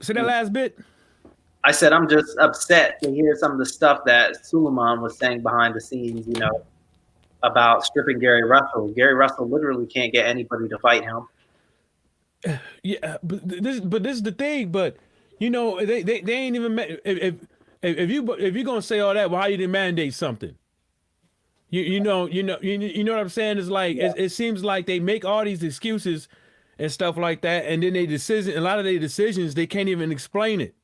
See that last bit? I said I'm just upset to hear some of the stuff that Suleiman was saying behind the scenes, about stripping Gary Russell. Gary Russell literally can't get anybody to fight him. Yeah, but this is the thing. But they ain't even if you're gonna say all that, well, how you didn't mandate something? You know what I'm saying? It's like it seems like they make all these excuses and stuff like that, and then a lot of their decisions, they can't even explain it.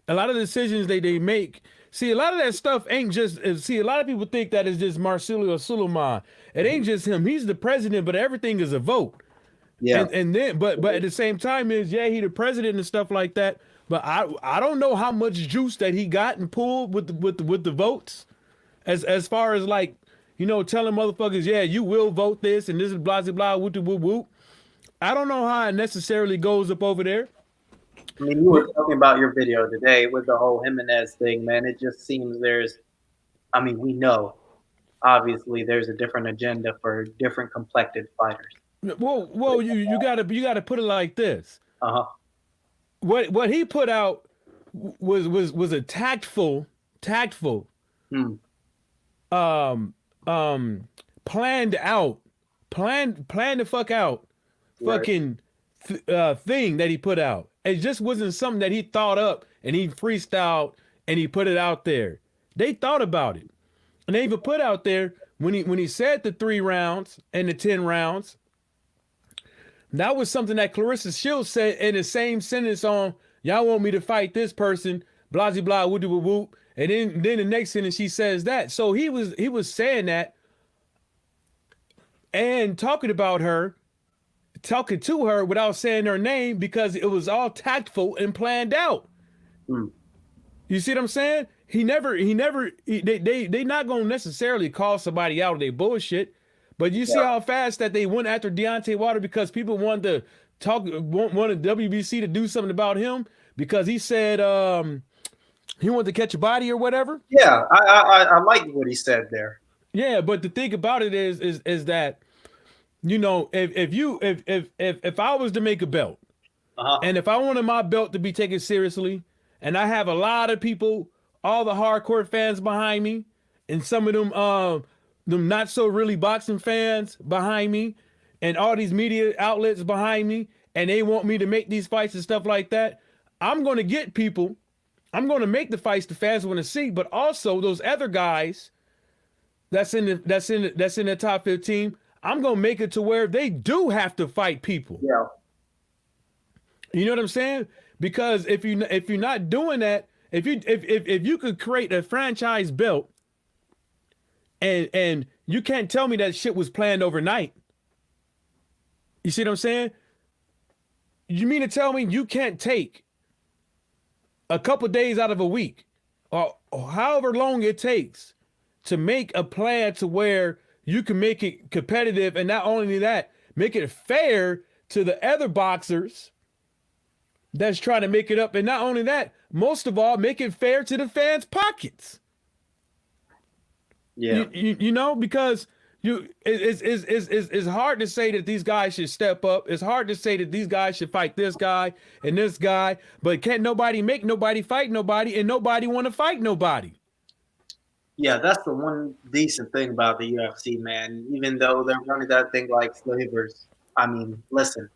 A lot of the decisions they make. See, a lot of that stuff ain't just. See, a lot of people think that it's just Mauricio Suleiman. It ain't just him. He's the president, but everything is a vote. Yeah. And then, but at the same time, he the president and stuff like that. But I don't know how much juice that he got and pulled with the votes, as far as like telling motherfuckers, yeah, you will vote this and this is blah blah blah whoop whoop whoop. I don't know how it necessarily goes up over there. I mean, you were talking about your video today with the whole Jimenez thing, man. It just seems we know, obviously, there's a different agenda for different complected fighters. Well, you gotta put it like this. What he put out was a tactful, planned the fuck out, fucking thing that he put out. It just wasn't something that he thought up and he freestyled and he put it out there. They thought about it, and they even put out there when he said the 3 rounds and the 10 rounds. That was something that Clarissa Shields said in the same sentence on, y'all want me to fight this person, blah, blah, blah, whoop, whoop, whoop. And then the next sentence she says that. So he was saying that and talking to her without saying her name because it was all tactful and planned out. You see what I'm saying? They not going to necessarily call somebody out of their bullshit. But you see how fast that they went after Deontay Wilder because people wanted WBC to do something about him because he said he wanted to catch a body or whatever. Yeah, I like what he said there. Yeah, but the thing about it is that if I was to make a belt, and if I wanted my belt to be taken seriously, and I have a lot of people, all the hardcore fans behind me, and some of them not so really boxing fans behind me, and all these media outlets behind me, and they want me to make these fights and stuff like that, I'm going to get people. I'm going to make the fights the fans want to see, but also those other guys that's in the top 15, I'm going to make it to where they do have to fight people. Yeah. You know what I'm saying? Because if you're not doing that, if you could create a franchise belt, and you can't tell me that shit was planned overnight. You see what I'm saying? You mean to tell me you can't take a couple days out of a week, or however long it takes, to make a plan to where you can make it competitive, and not only that, make it fair to the other boxers that's trying to make it up, and not only that, most of all, make it fair to the fans' pockets. Yeah. You know, because it's hard to say that these guys should step up. It's hard to say that these guys should fight this guy and this guy, but can't nobody make nobody fight nobody, and nobody want to fight nobody. Yeah, that's the one decent thing about the UFC, man. Even though they're running that thing like slavers. I mean, listen,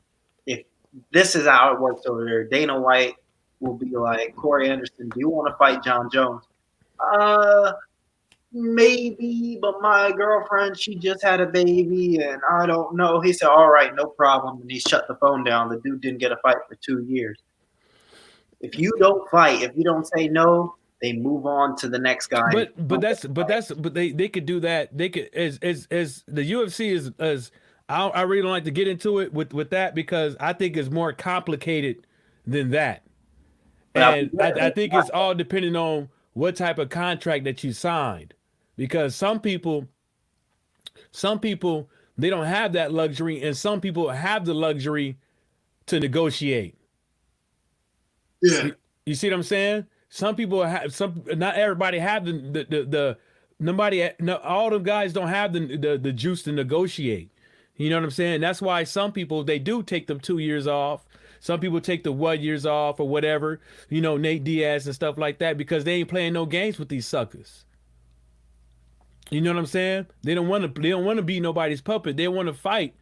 if this is how it works over there, Dana White will be like, Corey Anderson, do you want to fight John Jones? Maybe, but my girlfriend, she just had a baby, and I don't know. He said, all right, no problem. And he shut the phone down. The dude didn't get a fight for 2 years. If you don't fight, if you don't say no, they move on to the next guy. But they could do that. They could, as the UFC is I really don't like to get into it with that, because I think it's more complicated than that. And I think it's all depending on what type of contract that you signed. Because some people, they don't have that luxury, and some people have the luxury to negotiate. Yeah. You see what I'm saying? Some people have not everybody have all the guys don't have the juice to negotiate. You know what I'm saying? That's why some people, they do take them 2 years off. Some people take the 1 years off or whatever, you know, Nate Diaz and stuff like that, because they ain't playing no games with these suckers. You know what I'm saying? They don't want to be nobody's puppet. They want to fight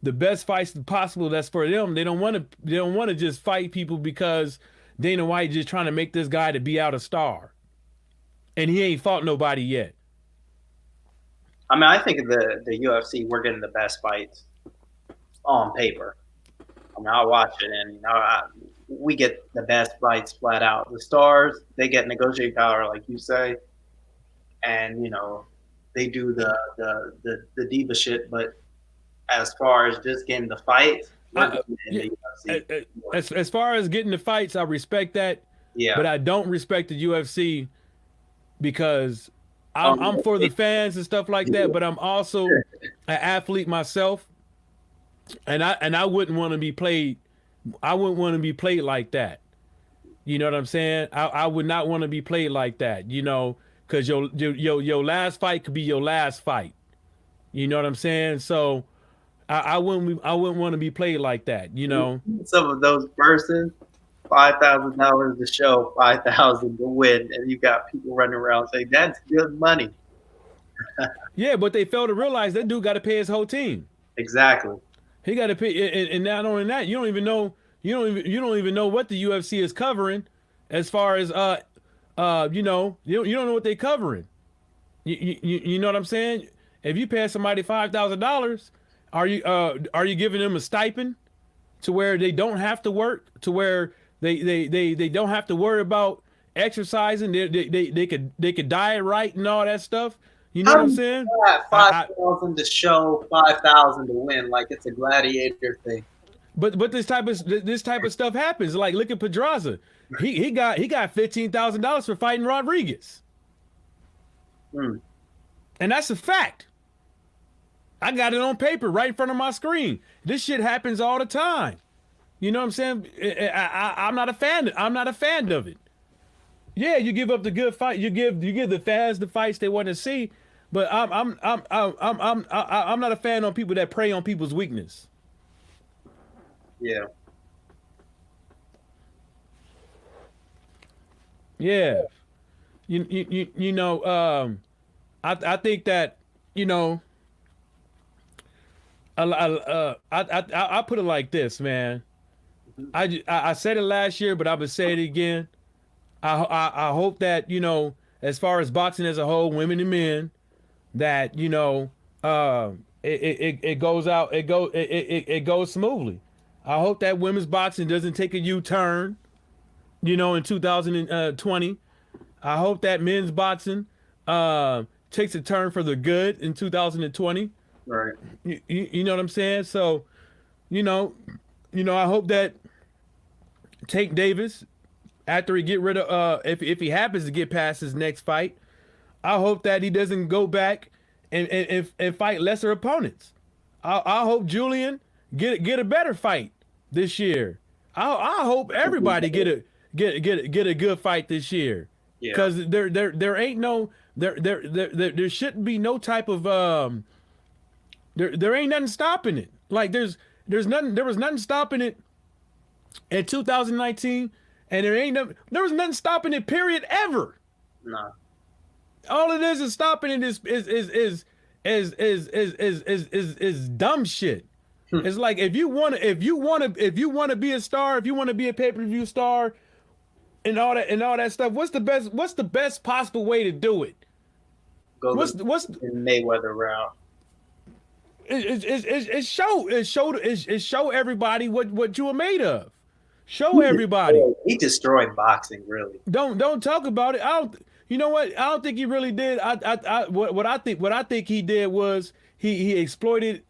the best fights possible that's for them. They don't want to just fight people because Dana White just trying to make this guy to be out a star. And he ain't fought nobody yet. I mean, I think the UFC, we're getting the best fights on paper. I mean, I'll watch it, and we get the best fights flat out. The stars, they get negotiating power, like you say, and you know, they do the diva shit. But as far as just getting the fights, the UFC. As far as getting the fights, I respect that. Yeah. But I don't respect the UFC because I'm for the fans and stuff like that. But I'm also an athlete myself. And I wouldn't want to be played. I wouldn't want to be played like that. You know what I'm saying? I would not want to be played like that. You know, because your last fight could be your last fight. You know what I'm saying? So I wouldn't want to be played like that. You know. Some of those persons, $5,000 to show, $5,000 to win, and you got people running around saying that's good money. Yeah, but they fail to realize that dude got to pay his whole team. Exactly. He got to pay, and not only that, you don't even know what the UFC is covering, as far as you don't know what they're covering. You know what I'm saying? If you pay somebody $5,000, are you giving them a stipend to where they don't have to work, to where they don't have to worry about exercising, they could diet right and all that stuff? You know what I'm saying? $5,000 to show, $5,000 to win, like it's a gladiator thing. But this type of stuff happens. Like, look at Pedraza. He got $15,000 for fighting Rodriguez. And that's a fact. I got it on paper right in front of my screen. This shit happens all the time. You know what I'm saying? I'm not a fan. I'm not a fan of it. Yeah, you give up the good fight. You give the fans the fights they want to see. But I'm not a fan of people that prey on people's weakness. Yeah. Yeah. You know, I think that, you know, I put it like this, man. I said it last year, but I would say it again. I hope that, you know, as far as boxing as a whole, women and men, that, you know, it goes smoothly. I hope that women's boxing doesn't take a U-turn. you know, in 2020. I hope that men's boxing takes a turn for the good in 2020. Right. You know what I'm saying? So, you know, I hope that Tank Davis, after he get rid of if he happens to get past his next fight, I hope that he doesn't go back and fight lesser opponents. I hope Julian get a better fight this year. I hope everybody get a good fight this year. Yeah. Because there ain't no there shouldn't be no type of there ain't nothing stopping it. Like there was nothing stopping it in 2019, and there was nothing stopping it, period, ever. No. All it is stopping it is dumb shit. It's like if you want to be a star, if you want to be a pay-per-view star and all that stuff, what's the best possible way to do it? Go What's the Mayweather route. It show everybody what you are made of. Show everybody. He destroyed boxing, really. Don't talk about it. You know what? I don't think he really did. What I think he did was he exploited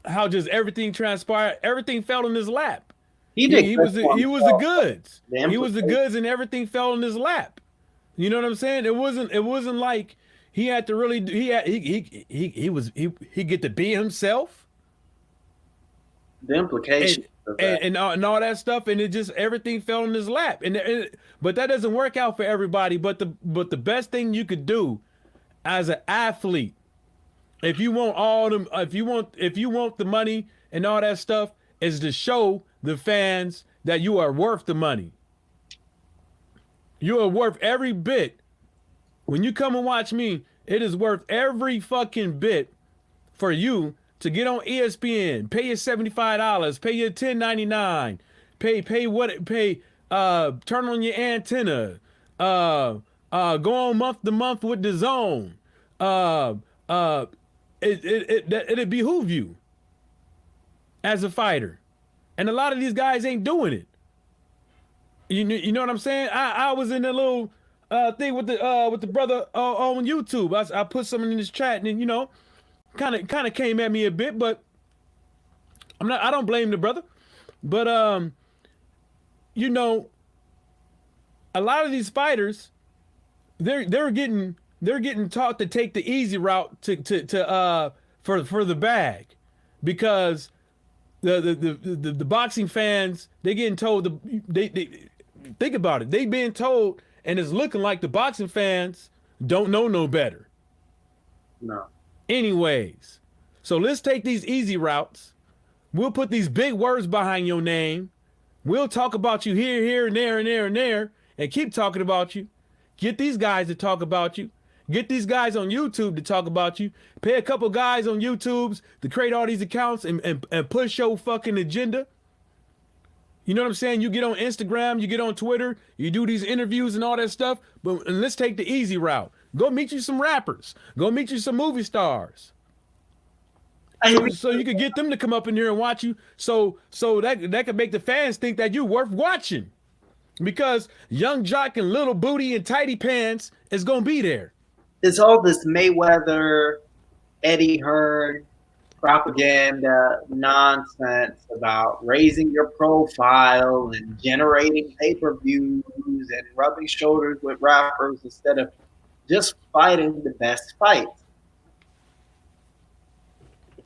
how just everything transpired. Everything fell in his lap. He was the goods. He was the goods, and everything fell in his lap. You know what I'm saying? It wasn't like he had to really. He get to be himself. The implication and all that stuff, and it just everything fell in his lap. But that doesn't work out for everybody. But the best thing you could do as an athlete, if you want the money and all that stuff, is to show the fans that you are worth the money. You are worth every bit. When you come and watch me, it is worth every fucking bit for you to get on ESPN, pay your $75, pay your $10.99, turn on your antenna, go on month to month with the zone. It behoove you as a fighter. And a lot of these guys ain't doing it. You know what I'm saying? I was in a little thing with the brother on YouTube. I put something in this chat, and you know, kind of came at me a bit, but I don't blame the brother. But you know, a lot of these fighters, they're getting taught to take the easy route for the bag, because the boxing fans, they getting told they think about it. They being told, and it's looking like the boxing fans don't know no better. No. Anyways, so let's take these easy routes. We'll put these big words behind your name. We'll talk about you here, and there, and keep talking about you. Get these guys to talk about you. Get these guys on YouTube to talk about you. Pay a couple guys on YouTubes to create all these accounts and push your fucking agenda. You know what I'm saying? You get on Instagram, you get on Twitter, you do these interviews and all that stuff, and let's take the easy route. Go meet you some rappers. Go meet you some movie stars. So you could get them to come up in here and watch you. So that could make the fans think that you're worth watching. Because Young Jock and Little Booty and Tidy Pants is going to be there. It's all this Mayweather, Eddie Hearn propaganda nonsense about raising your profile and generating pay-per-views and rubbing shoulders with rappers instead of just fighting the best fights.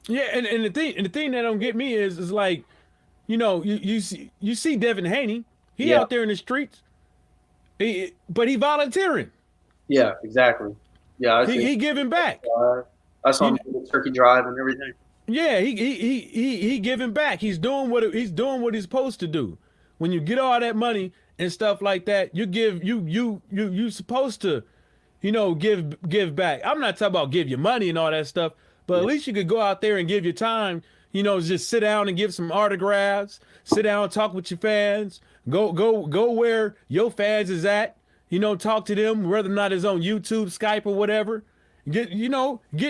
Yeah, and the thing that don't get me is like, you know, you see Devin Haney, he out there in the streets, but he volunteering. Yeah, exactly. Yeah, he giving back. I saw him do the turkey drive and everything. Yeah, he giving back. He's doing what he's supposed to do. When you get all that money and stuff like that, you supposed to, you know, give back. I'm not talking about give your money and all that stuff, but at least you could go out there and give your time. You know, just sit down and give some autographs. Sit down and talk with your fans. Go where your fans is at. You know, talk to them, whether or not it's on YouTube, Skype, or whatever. Get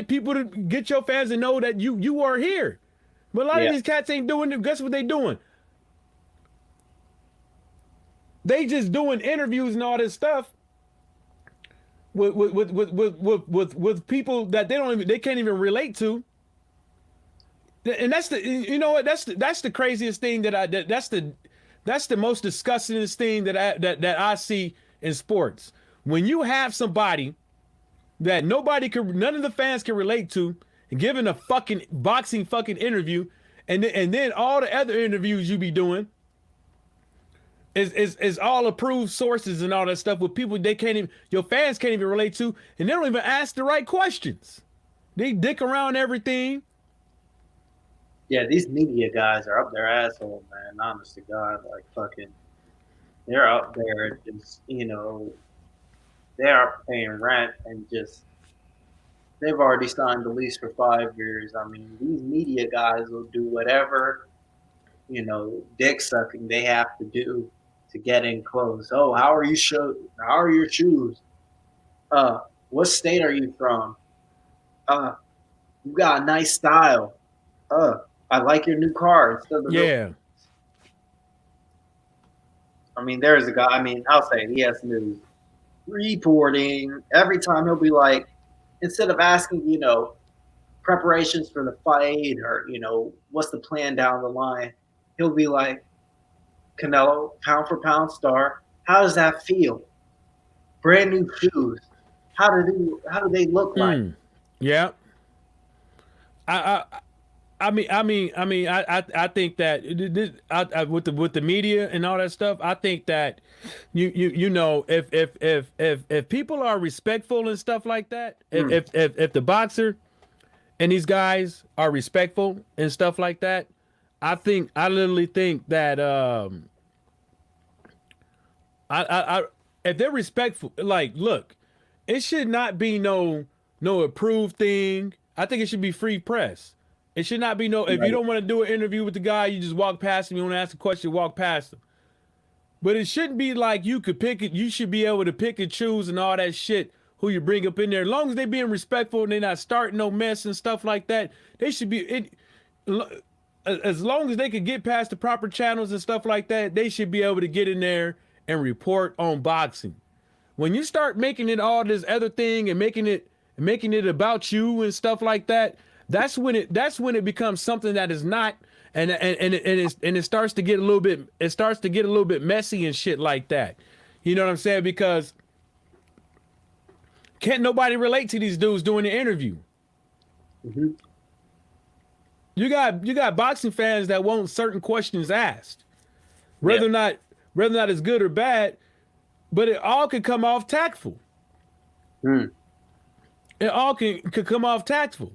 people to get your fans to know that you are here. But a lot of these cats ain't doing it. Guess what they doing? They just doing interviews and all this stuff with people that they can't even relate to. And that's the craziest thing that's the most disgusting thing that I see in sports. When you have somebody that none of the fans can relate to, and giving a fucking boxing fucking interview, and then all the other interviews you be doing is all approved sources and all that stuff with people your fans can't even relate to, and they don't even ask the right questions. They dick around everything. Yeah, these media guys are up their asshole, man. Honest to God, like fucking, they're up there just, they are paying rent and just, they've already signed the lease for 5 years. I mean, these media guys will do whatever, dick sucking they have to do to get in close. Oh, how are your shoes? What state are you from? You got a nice style. I like your new car. Yeah. I mean, there's a guy, I'll say ES News reporting. Every time he'll be like, instead of asking, preparations for the fight or, what's the plan down the line, he'll be like, Canelo, pound for pound star. How does that feel? Brand new shoes. How do they look like? Yeah. I think that with the media and all that stuff, I think that if people are respectful and stuff like that, if the boxer and these guys are respectful and stuff like that, I literally think that if they're respectful, like, look, it should not be no approved thing. I think it should be free press. It should not be if you don't want to do an interview with the guy, you just walk past him. You want to ask a question, walk past him. But it shouldn't be like you could pick it. You should be able to pick and choose and all that shit who you bring up in there. As long as they being respectful and they're not starting no mess and stuff like that, they should be as long as they could get past the proper channels and stuff like that, they should be able to get in there and report on boxing. When you start making it all this other thing and making it about you and stuff like that, that's when it becomes something that is not, and it starts to get a little bit messy and shit like that. You know what I'm saying? Because can't nobody relate to these dudes doing the interview. Mm-hmm. You got boxing fans that want certain questions asked, whether or not it's good or bad, but it all could come off tactful. It all could come off tactful.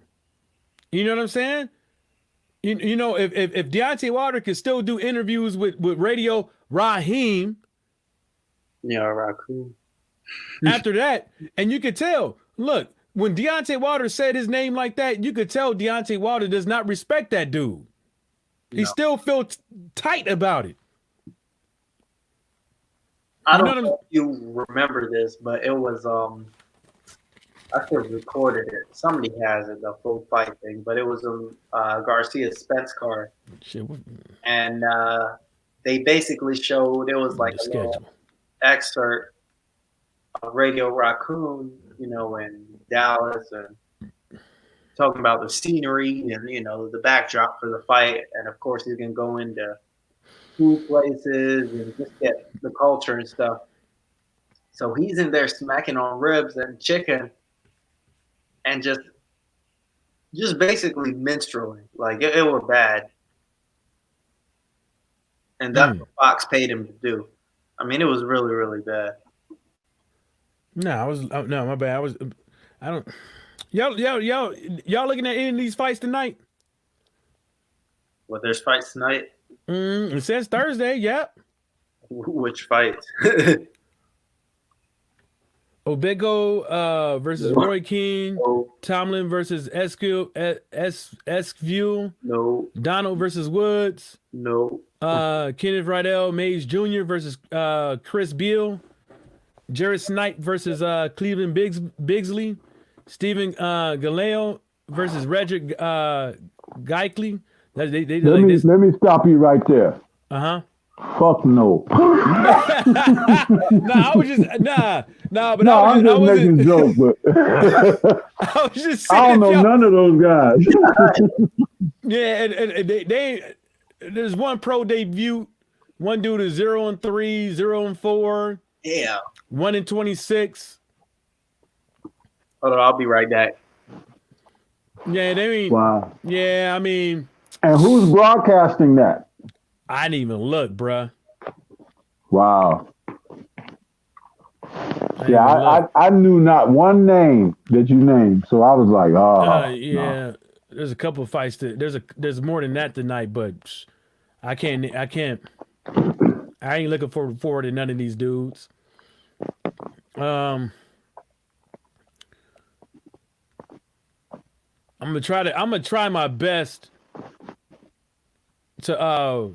You know what I'm saying? If Deontay Wilder could still do interviews with Radio Raheem. Yeah, Raheem. After that, and you could tell, look, when Deontay Wilder said his name like that, you could tell Deontay Wilder does not respect that dude. No. He still felt tight about it. I don't know if you remember this, but it was I should have recorded it. Somebody has it, the full fight thing, but it was a Garcia Spence card. And they basically showed, it was like a little excerpt of Radio Raccoon, in Dallas, and talking about the scenery and, the backdrop for the fight. And of course, he's going to go into food places and just get the culture and stuff. So he's in there smacking on ribs and chicken and just basically minstrelling. Like, it was bad. And that's what Fox paid him to do. I mean, it was really, really bad. No, my bad. Y'all looking at any of these fights tonight? Well, there's fights tonight? It says Thursday, yep. Which fights? Obego versus Roy King. No. Tomlin versus Esquivel. No. Donald versus Woods. No. Kenneth Rydell Mays Jr. versus Chris Beal. Jared Snipe versus Cleveland Bigsley. Stephen Galeo versus Redrick Geichley. They Let like me this. let me stop you right there. Uh-huh. Fuck no. Nah, I was just but No, I'm I just making a wasn't joke, but I was just I saying don't if know y'all none of those guys. yeah, and they there's one pro debut, one dude is 0-3, 0-4, Yeah. 1-26. Hold on, I'll be right back. Yeah, they mean Wow. yeah, I mean, And who's broadcasting that? I didn't even look, bruh. Wow. I didn't Yeah, even look. I knew not one name that you named, so I was like, oh, no. Yeah, there's a couple of fights that there's more than that tonight, but I can't I ain't looking forward to none of these dudes. Um, I'm gonna try my best to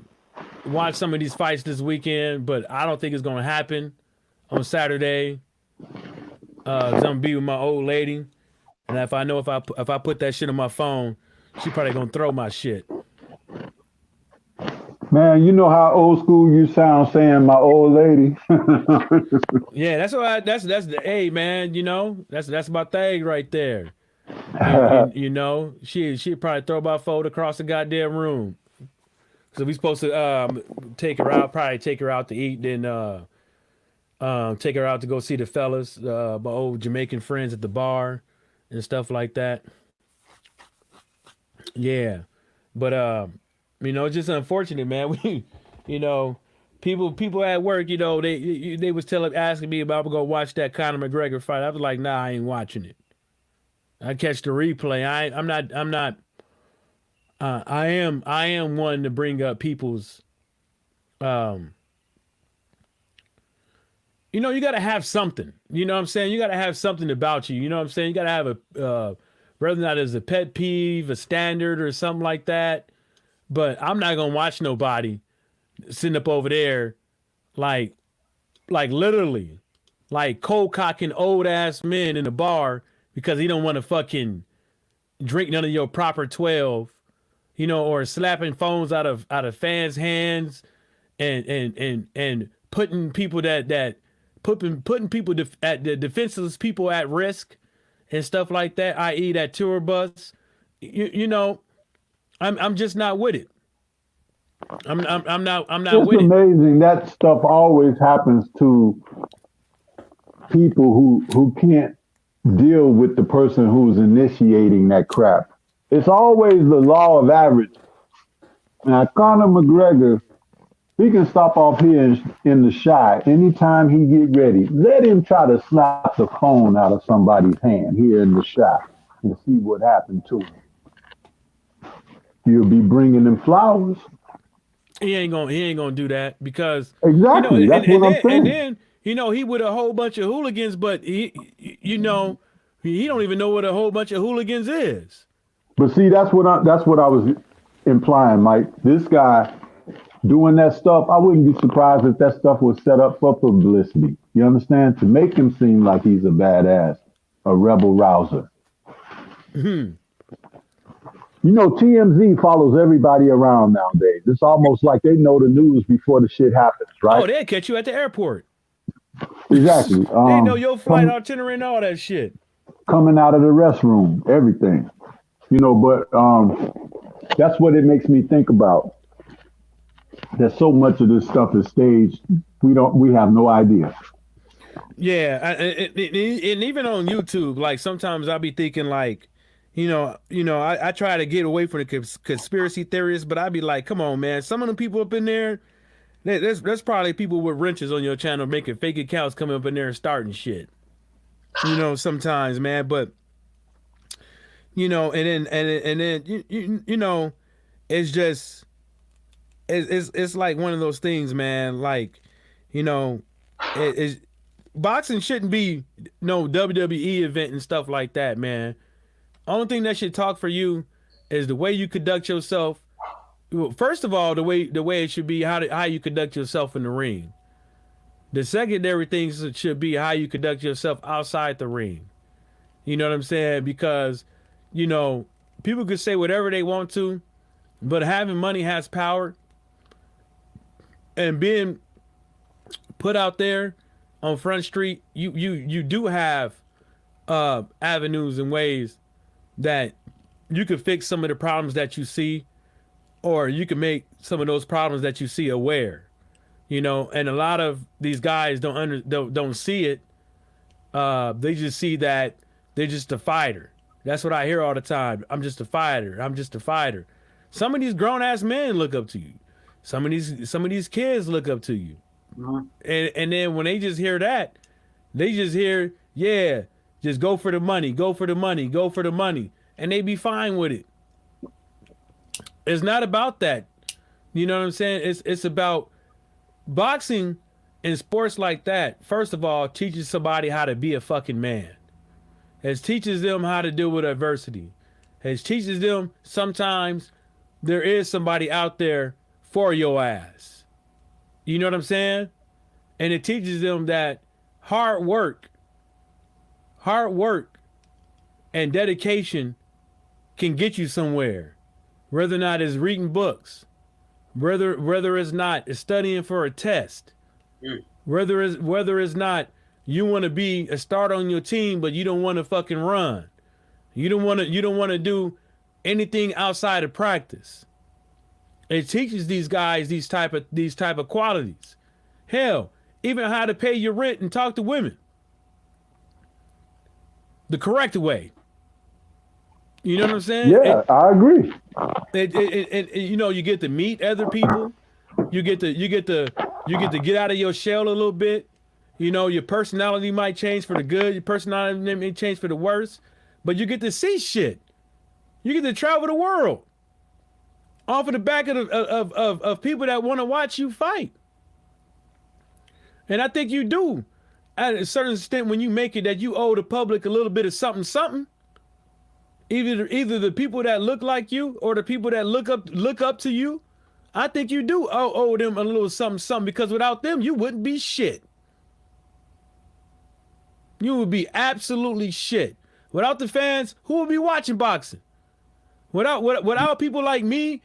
watch some of these fights this weekend, but I don't think it's gonna happen on Saturday. Cause I'm gonna be with my old lady, and if I put that shit on my phone, she probably gonna throw my shit. Man, you know how old school you sound saying my old lady. Yeah, that's what that's the hey man, that's my thing right there. You know, she probably throw my phone across the goddamn room. So we supposed to take her out, probably take her out to eat, then take her out to go see the fellas, my old Jamaican friends at the bar and stuff like that. Yeah, but it's just unfortunate, man. We, you know, people at work, they was asking me about I'm gonna watch that Conor McGregor fight. I was like, nah, I ain't watching it. I catch the replay. I'm not. I am one to bring up people's. Um, you got to have something. You know what I'm saying? You got to have something about you. You know what I'm saying? You got to have whether or not it's a pet peeve, a standard, or something like that. But I'm not gonna watch nobody sitting up over there, like, literally, like cold cocking old ass men in the bar because he don't want to fucking drink none of your proper 12, or slapping phones out of fans' hands and putting people putting people at the defenseless people at risk and stuff like that, i.e. that tour bus. You know, I'm just not with it. I'm not It's with it. amazing that stuff always happens to people who can't deal with the person who's initiating that crap. It's always the law of average. Now, Conor McGregor, he can stop off here in the shy anytime he get ready. Let him try to snap the phone out of somebody's hand here in the shy and see what happened to him. You'll be bringing them flowers. He ain't gonna do that because Exactly. That's what I'm and saying. then he with a whole bunch of hooligans, but he don't even know what a whole bunch of hooligans is. But see, that's what I was implying, Mike. This guy doing that stuff, I wouldn't be surprised if that stuff was set up for publicity. You understand? To make him seem like he's a badass, a rebel rouser. TMZ follows everybody around nowadays. It's almost like they know the news before the shit happens, right? Oh, they'll catch you at the airport. Exactly. They know your flight itinerary and all that shit. Coming out of the restroom, everything. But that's what it makes me think about. That so much of this stuff is staged. We have no idea. Yeah, and even on YouTube, like sometimes I'll be thinking like, I try to get away from the conspiracy theorists, but I'd be like, come on, man, some of the people up in there, there's probably people with wrenches on your channel making fake accounts coming up in there and starting shit. Sometimes, man, but and then it's just it's like one of those things, man. Like, it's boxing shouldn't be no WWE event and stuff like that, man. Only thing that should talk for you is the way you conduct yourself. Well, first of all, the way it should be how you conduct yourself in the ring. The secondary things should be how you conduct yourself outside the ring. You know what I'm saying? Because, people could say whatever they want to, but having money has power, and being put out there on Front Street, you do have avenues and ways that you can fix some of the problems that you see, or you can make some of those problems that you see aware. And a lot of these guys don't see it. They just see that they're just a fighter. That's what I hear all the time. I'm just a fighter. I'm just a fighter. Some of these grown ass men look up to you. Some of these kids look up to you. Mhm. And then when they just hear that, they just hear, yeah, just go for the money, go for the money, go for the money. And they be fine with it. It's not about that. You know what I'm saying? It's about boxing and sports like that. First of all, teaches somebody how to be a fucking man. It teaches them how to deal with adversity. It teaches them sometimes there is somebody out there for your ass. You know what I'm saying? And it teaches them that hard work and dedication can get you somewhere. Whether or not it's reading books, whether it's not it's studying for a test, whether it's not you want to be a starter on your team, but you don't want to fucking run. You don't want to do anything outside of practice. It teaches these guys these type of qualities. Hell, even how to pay your rent and talk to women the correct way. You know what I'm saying? Yeah, I agree. You get to meet other people. You get to get out of your shell a little bit. Your personality might change for the good. Your personality may change for the worse. But you get to see shit. You get to travel the world off of the back of people that want to watch you fight. And I think you do, at a certain extent, when you make it, that you owe the public a little bit of something. Either the people that look like you or the people that look up to you. I think you do owe them a little something, because without them, you wouldn't be shit. You would be absolutely shit. Without the fans, who would be watching boxing? Without people like me,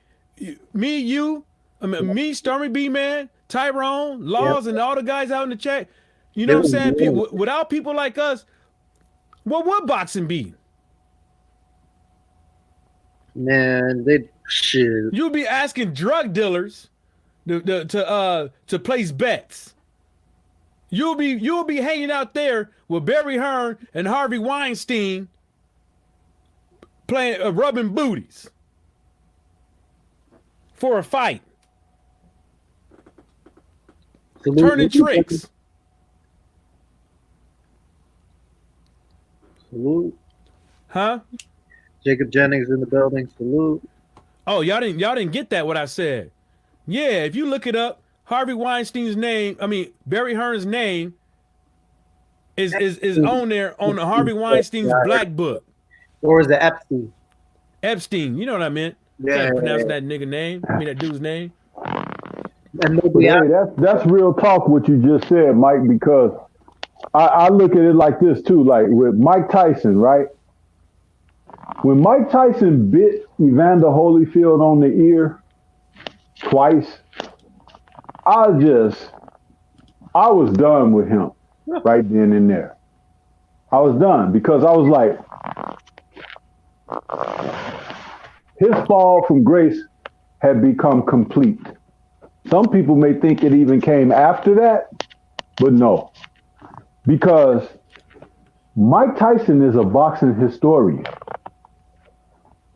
Stormy B Man, Tyrone, Laws, and all the guys out in the chat. You know what I'm saying? Without people like us, what would boxing be? Man, they shit. You'll be asking drug dealers to place bets. You'll be hanging out there with Barry Hearn and Harvey Weinstein playing rubbing booties for a fight. Turning tricks. Salute. Huh? Jacob Jennings in the building. Salute. Oh, y'all didn't get that what I said. Yeah, if you look it up, Harvey Weinstein's name, Barry Hearn's name is on there on the Harvey Weinstein's Black Book. Or is it Epstein? Epstein, you know what I meant. Yeah. Pronounce that nigga name. That dude's name. And Hey, that's real talk what you just said, Mike, because I look at it like this too, like with Mike Tyson, right? When Mike Tyson bit Evander Holyfield on the ear twice, I was done with him right then and there. I was done because I was like, his fall from grace had become complete. Some people may think it even came after that, but no. Because Mike Tyson is a boxing historian.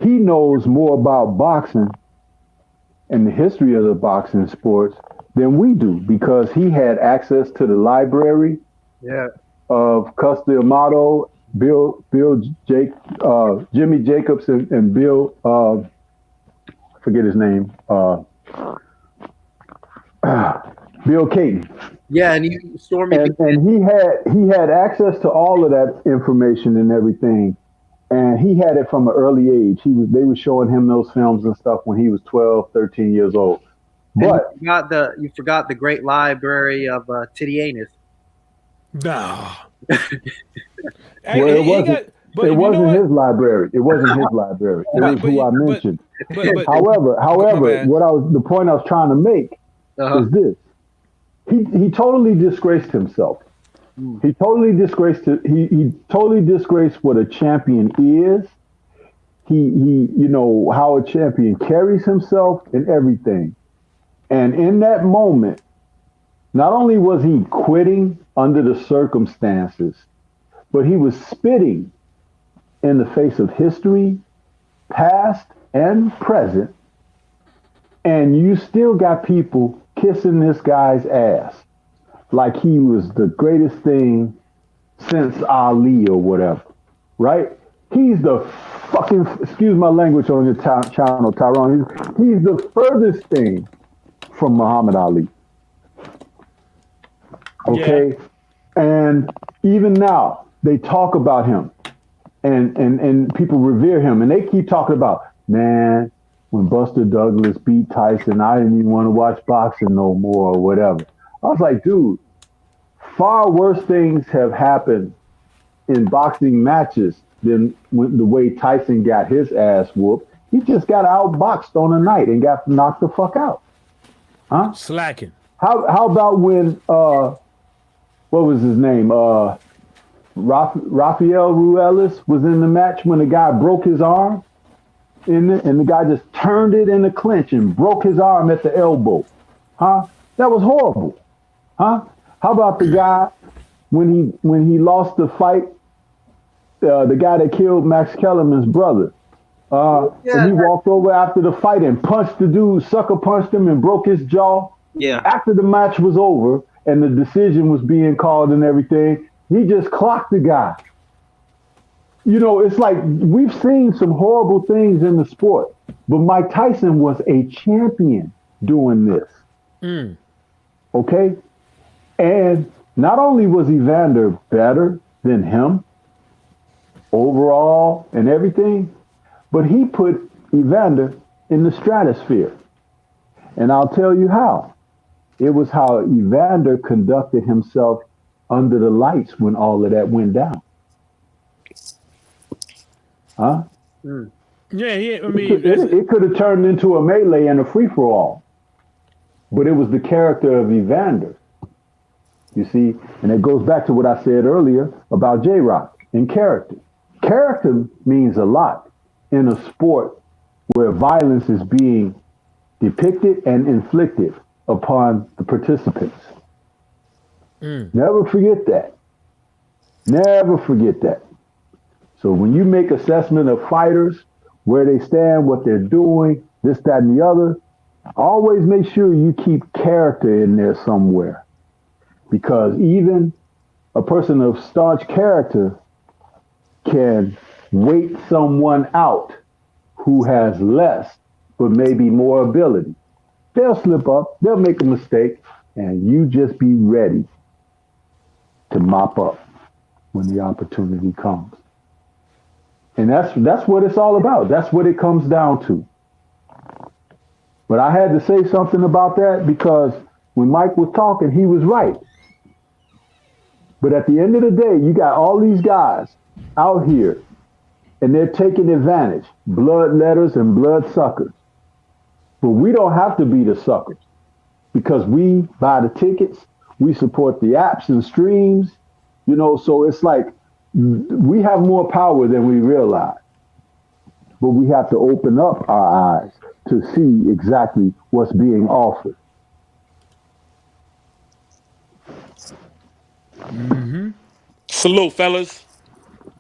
He knows more about boxing and the history of the boxing sports than we do, because he had access to the library of Cus D'Amato, Jimmy Jacobs, and Bill, I forget his name, Bill Caton. Yeah, and Stormy. And he had access to all of that information and everything. And he had it from an early age. They were showing him those films and stuff when he was 12, 13 years old. But you forgot the great library of Titianus. Nah. But It you know wasn't what? his library. It wasn't his library. It was who I mentioned. But However, bad. the point I was trying to make is this: he totally disgraced himself. He totally disgraced it. He totally disgraced what a champion is. He how a champion carries himself and everything. And in that moment, not only was he quitting under the circumstances, but he was spitting in the face of history, past and present, and you still got people kissing this guy's ass like he was the greatest thing since Ali or whatever, right? He's the fucking, excuse my language on your channel, Tyrone. He's the furthest thing from Muhammad Ali. Okay? Yeah. And even now, they talk about him and people revere him. And they keep talking about, man, when Buster Douglas beat Tyson, I didn't even want to watch boxing no more or whatever. I was like, dude, far worse things have happened in boxing matches than the way Tyson got his ass whooped. He just got outboxed on a night and got knocked the fuck out. Huh? Slacking. How about when, what was his name? Rafael Ruelas was in the match when the guy broke his arm and the guy just turned it in the clinch and broke his arm at the elbow. Huh? That was horrible. Huh? How about the guy when he lost the fight, the guy that killed Max Kellerman's brother? And he walked over after the fight and punched the dude, sucker punched him and broke his jaw. Yeah. After the match was over and the decision was being called and everything, he just clocked the guy. It's like we've seen some horrible things in the sport, but Mike Tyson was a champion doing this. Okay? And not only was Evander better than him overall and everything, but he put Evander in the stratosphere. And I'll tell you how. It was how Evander conducted himself under the lights when all of that went down. Huh? Yeah, it could have turned into a melee and a free-for-all. But it was the character of Evander. You see? And it goes back to what I said earlier about J-Rock and character. Character means a lot in a sport where violence is being depicted and inflicted upon the participants. Never forget that. Never forget that. So when you make assessment of fighters, where they stand, what they're doing, this, that, and the other, always make sure you keep character in there somewhere. Because even a person of staunch character can wait someone out who has less, but maybe more ability. They'll slip up, they'll make a mistake, and you just be ready to mop up when the opportunity comes. And that's what it's all about. That's what it comes down to. But I had to say something about that because when Mike was talking, he was right. But at the end of the day, you got all these guys out here and they're taking advantage, bloodletters and bloodsuckers. But we don't have to be the suckers because we buy the tickets, we support the apps and streams, so it's like we have more power than we realize. But we have to open up our eyes to see exactly what's being offered. Salute, fellas.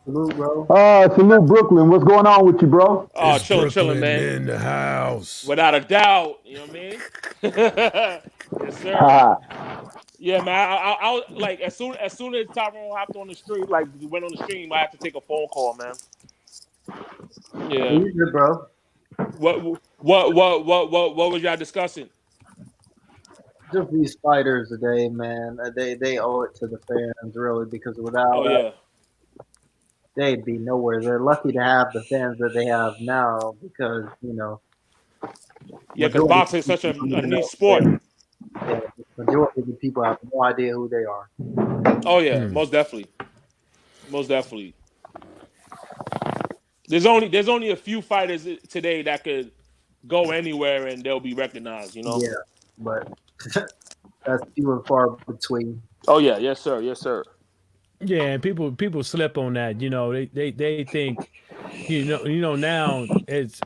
Salute, bro. Salute, Brooklyn. What's going on with you, bro? Oh, chilling, man. In the house. Without a doubt. You know what I mean? Yes, sir. Yeah, man. I was like, as soon as Tyrone hopped on the street, like we went on the stream, I had to take a phone call, man. Yeah. You good, bro. What was y'all discussing? Just these fighters today, man. They owe it to the fans, really, because without they'd be nowhere. They're lucky to have the fans that they have now because, Yeah, because boxing is such a neat sport. Yeah, the majority of the people have no idea who they are. Oh, yeah, most definitely. Most definitely. There's only a few fighters today that could go anywhere and they'll be recognized. You know. Yeah, but that's few and far between. Oh yeah, yes sir, yes sir. Yeah, and people slip on that. You know, they think, now it's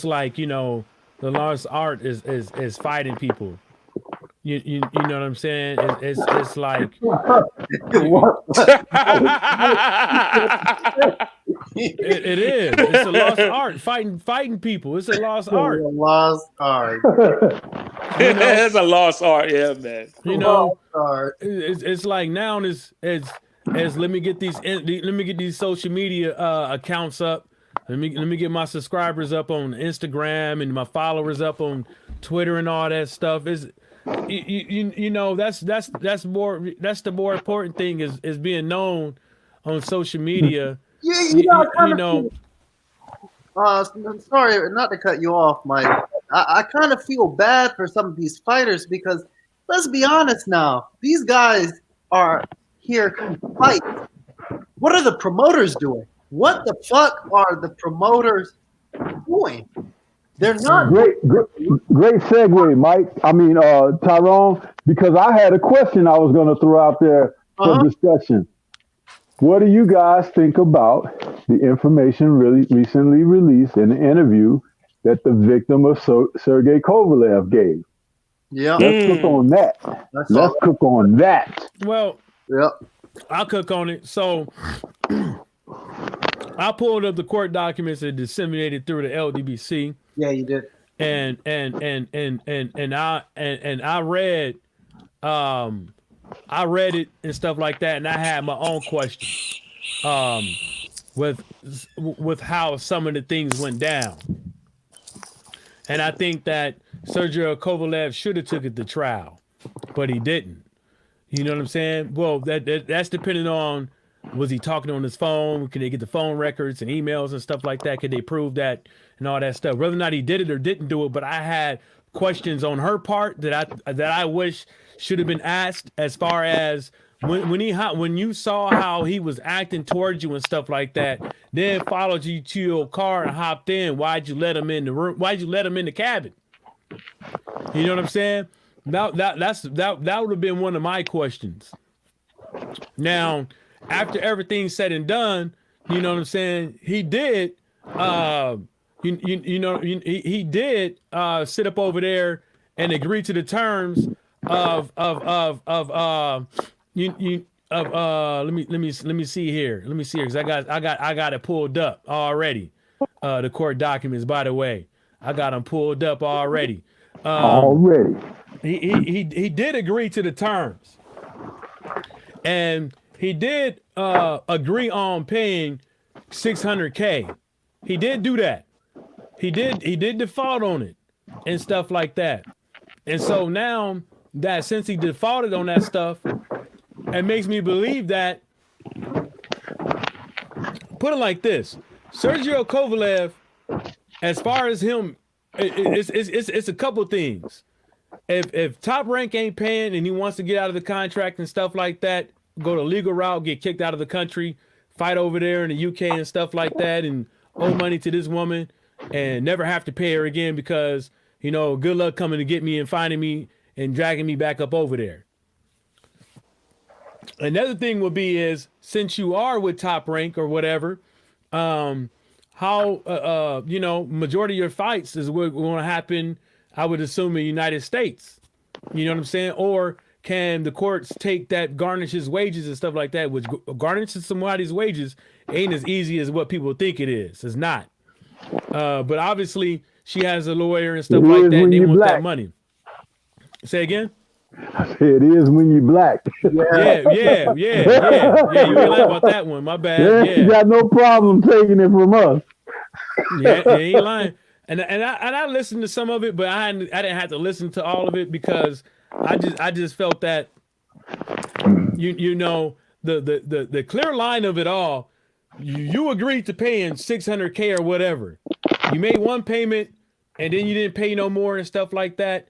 like the lost art is fighting people. You know what I'm saying? It's like it is. It's a lost art. Fighting people. It's a lost art. Lost art. It's a lost art, yeah, man. Lost art. It's like now it's let me get these social media accounts up. Let me get my subscribers up on Instagram and my followers up on Twitter and all that stuff. Is that's the more important thing is being known on social media. Yeah, sorry, not to cut you off, Mike. I kind of feel bad for some of these fighters because let's be honest now, these guys are here to fight. What are the promoters doing? What the fuck are the promoters doing? They're not. Great segue, Mike. I mean, Tyrone, because I had a question I was going to throw out there for discussion. What do you guys think about the information really recently released in an interview that the victim of Sergey Kovalev gave? Yeah. Let's cook on that. Let's cook on that. Well, yeah. I'll cook on it. So I pulled up the court documents that disseminated through the LDBC. Yeah, you did. And I read it and stuff like that, and I had my own questions with how some of the things went down. And I think that Sergio Kovalev should have took it to trial, but he didn't. You know what I'm saying? Well, that's depending on, was he talking on his phone? Can they get the phone records and emails and stuff like that? Can they prove that and all that stuff? Whether or not he did it or didn't do it, but I had questions on her part that I wish should have been asked, as far as when you saw how he was acting towards you and stuff like that, then followed you to your car and hopped in. Why'd you let him in the room? Why'd you let him in the cabin? You know what I'm saying? That would have been one of my questions. Now, after everything's said and done, you know what I'm saying? He did, he did sit up over there and agree to the terms of let me see here because I got it pulled up already. The court documents, by the way, I got them pulled up already. He did agree to the terms, and he did agree on paying $600K. He did do that. He did default on it and stuff like that. And so now that since he defaulted on that stuff, it makes me believe that, put it like this, Sergio Kovalev, as far as him, it's a couple things. If Top Rank ain't paying and he wants to get out of the contract and stuff like that, go the legal route, get kicked out of the country, fight over there in the UK and stuff like that, and owe money to this woman and never have to pay her again because, good luck coming to get me and finding me and dragging me back up over there. Another thing would be is, since you are with Top Rank or whatever, how majority of your fights is going to happen, I would assume, in the United States. You know what I'm saying? Or can the courts take that, garnish his wages and stuff like that, which garnishing somebody's wages ain't as easy as what people think it is. It's not. But obviously she has a lawyer and stuff like that. They want that money. Say again? It is when you black. Yeah. You ain't lying about that one. My bad. You got no problem taking it from us. Yeah, you ain't lying. And I listened to some of it, but I didn't have to listen to all of it because I just felt that the clear line of it all. You agreed to paying $600K or whatever. You made one payment and then you didn't pay no more and stuff like that.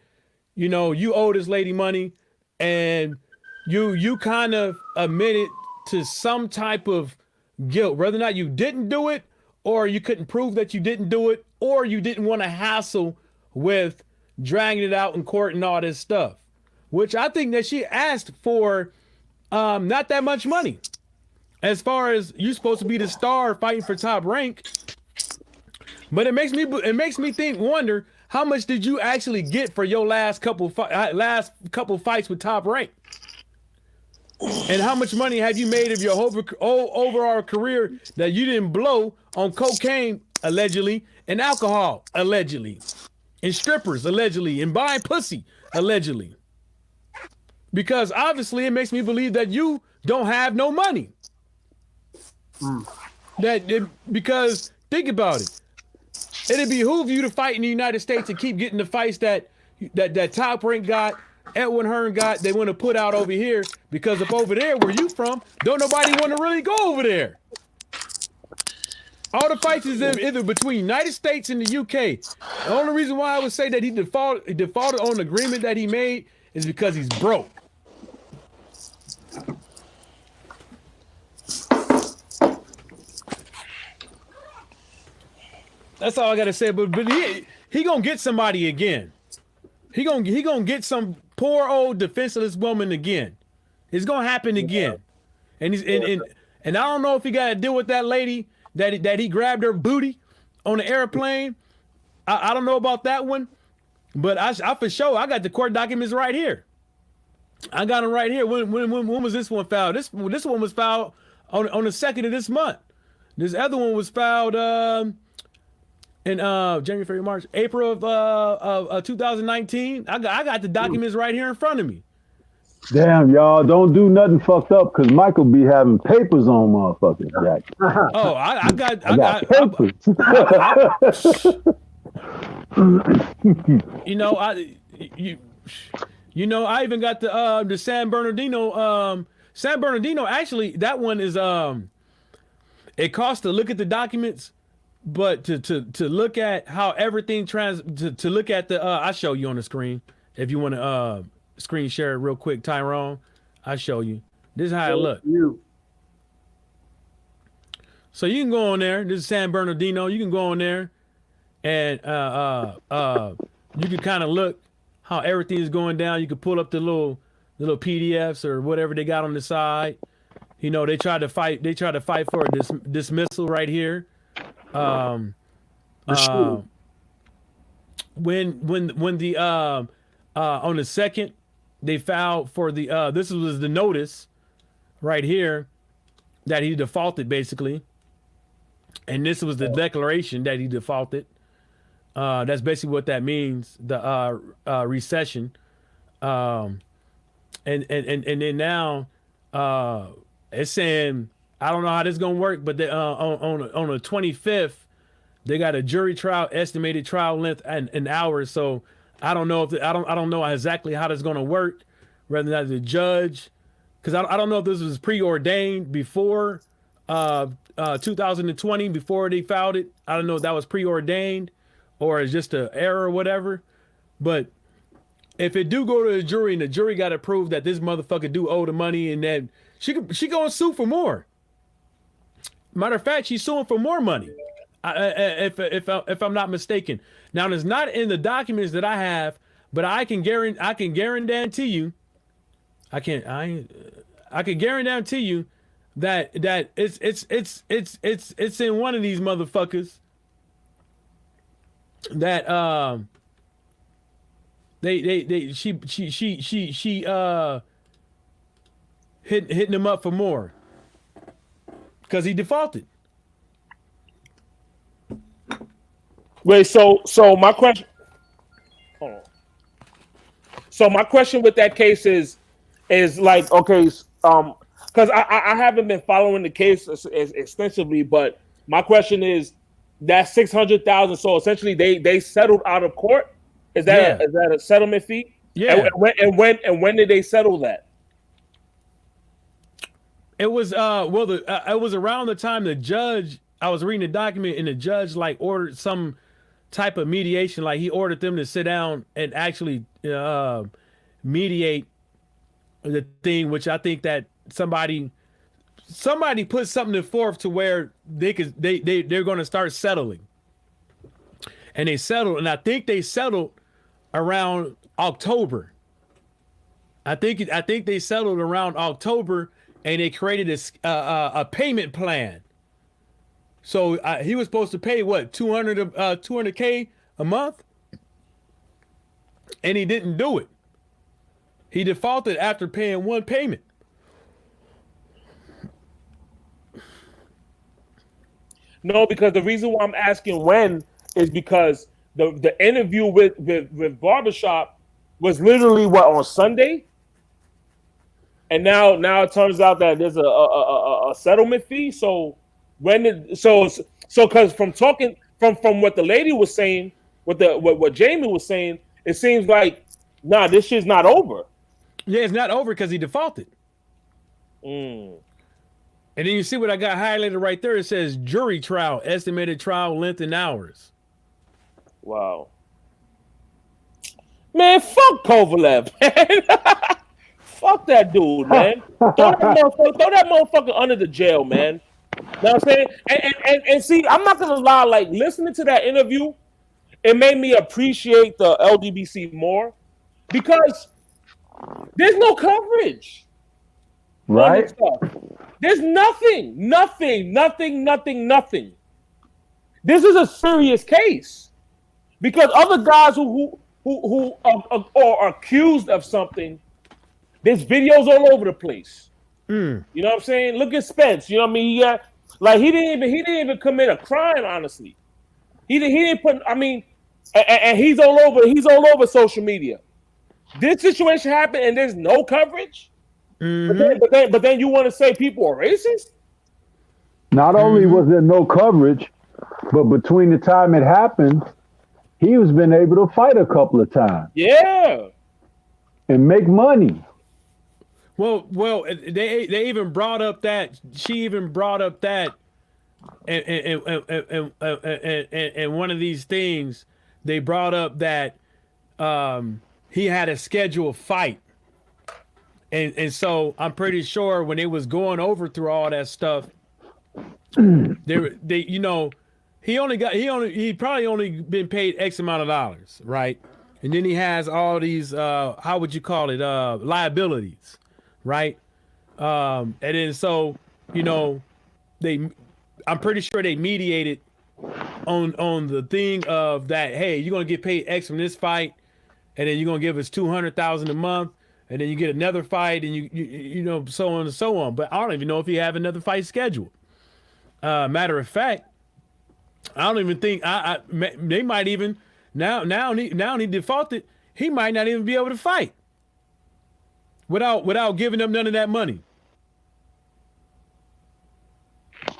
You owe this lady money, and you kind of admitted to some type of guilt, whether or not you didn't do it, or you couldn't prove that you didn't do it, or you didn't want to hassle with dragging it out in court and all this stuff. Which I think that she asked for not that much money. As far as you're supposed to be the star fighting for Top Rank, but it makes me wonder, how much did you actually get for your last couple fights with Top Rank? And how much money have you made of your whole overall career that you didn't blow on cocaine, allegedly, and alcohol, allegedly, and strippers, allegedly, and buying pussy, allegedly? Because obviously it makes me believe that you don't have no money. Because think about it. It'd behoove you to fight in the United States and keep getting the fights that Top Rank got, Edwin Hearn got, they want to put out over here, because up over there where you from, don't nobody want to really go over there. All the fights is either between United States and the UK. The only reason why I would say that he defaulted on the agreement that he made is because he's broke. That's all I gotta say. But he gonna get somebody again. He gonna get some poor old defenseless woman again. It's gonna happen again. And I don't know if he got to deal with that lady that he grabbed her booty on the airplane. I don't know about that one, but I for sure I got the court documents right here. I got them right here. When was this one filed? This one was filed on the 2nd of this month. This other one was filed in January, February, March, April of 2019. I got the documents right here in front of me. Damn, y'all, don't do nothing fucked up, because Michael be having papers on motherfuckers, Jack. Oh, I got papers. I even got the San Bernardino. San Bernardino, actually, that one is it costs to look at the documents, but to look at how everything to look at the I'll show you on the screen if you want to screen share it real quick, Tyrone. I'll show you. This is how it look. So you can go on there. This is San Bernardino. You can go on there and you can kind of look how everything is going down. You can pull up the little PDFs or whatever they got on the side. You know, they try to fight for a dismissal right here. When the on the 2nd, they filed for the this was the notice right here that he defaulted, basically, and this was the declaration that he defaulted. That's basically what that means, the recession. And then now it's saying, I don't know how this is gonna work, but on the 25th, they got a jury trial, estimated trial length an hour. So I don't know I don't know exactly how that's gonna work. Whether or not the judge, because I don't know if this was preordained before 2020, before they filed it. I don't know if that was preordained or it's just an error or whatever. But if it do go to the jury and the jury got to prove that this motherfucker do owe the money, and then she gonna sue for more. Matter of fact, she's suing for more money, if I'm not mistaken. Now, it's not in the documents that I have, but I can guarantee you, I can guarantee you that it's in one of these motherfuckers that she hitting him up for more because he defaulted. Wait, so my question. Hold on. So my question with that case is like, okay, because I haven't been following the case as extensively, but my question is that $600,000. So essentially, they settled out of court. Is that a settlement fee? Yeah. And when did they settle that? It was it was around the time the judge. I was reading the document, and the judge like ordered some type of mediation. Like he ordered them to sit down and actually mediate the thing, which I think that somebody put something forth to where they're going to start settling, and they settled, and I think they settled around October. I think they settled around October, and they created a payment plan. So he was supposed to pay what, 200K a month, and he didn't do it. He defaulted after paying one payment. No, because the reason why I'm asking when is because the interview with Barbershop was literally on Sunday, and now it turns out that there's a settlement fee. So because from what the lady was saying, what Jamie was saying, it seems like this shit's not over. Yeah, it's not over because he defaulted. Mm. And then you see what I got highlighted right there. It says jury trial, estimated trial length in hours. Wow. Man, fuck Kovalev, man. Fuck that dude, man. Throw that motherfucker under the jail, man. You know what I'm saying? And see, I'm not gonna lie, like listening to that interview, it made me appreciate the LDBC more because there's no coverage. Right? There's nothing. This is a serious case because other guys who are accused of something, there's videos all over the place. You know what I'm saying? Look at Spence. You know what I mean? He didn't even commit a crime. Honestly, he didn't put. I mean, and he's all over social media. This situation happened and there's no coverage. But then you want to say people are racist? Not only was there no coverage, but between the time it happened, he was been able to fight a couple of times. Yeah. And make money. Well, they even brought up that she even brought up that, and one of these things they brought up that he had a scheduled fight. And so I'm pretty sure when they was going over through all that stuff, he probably only been paid X amount of dollars, right? And then he has all these how would you call it, liabilities, right? And then so I'm pretty sure they mediated on the thing of that. Hey, you're gonna get paid X from this fight, and then you're gonna give us $200,000 a month. And then you get another fight, and you so on and so on. But I don't even know if you have another fight scheduled. Matter of fact, I don't even think they might even now he defaulted. He might not even be able to fight without giving them none of that money.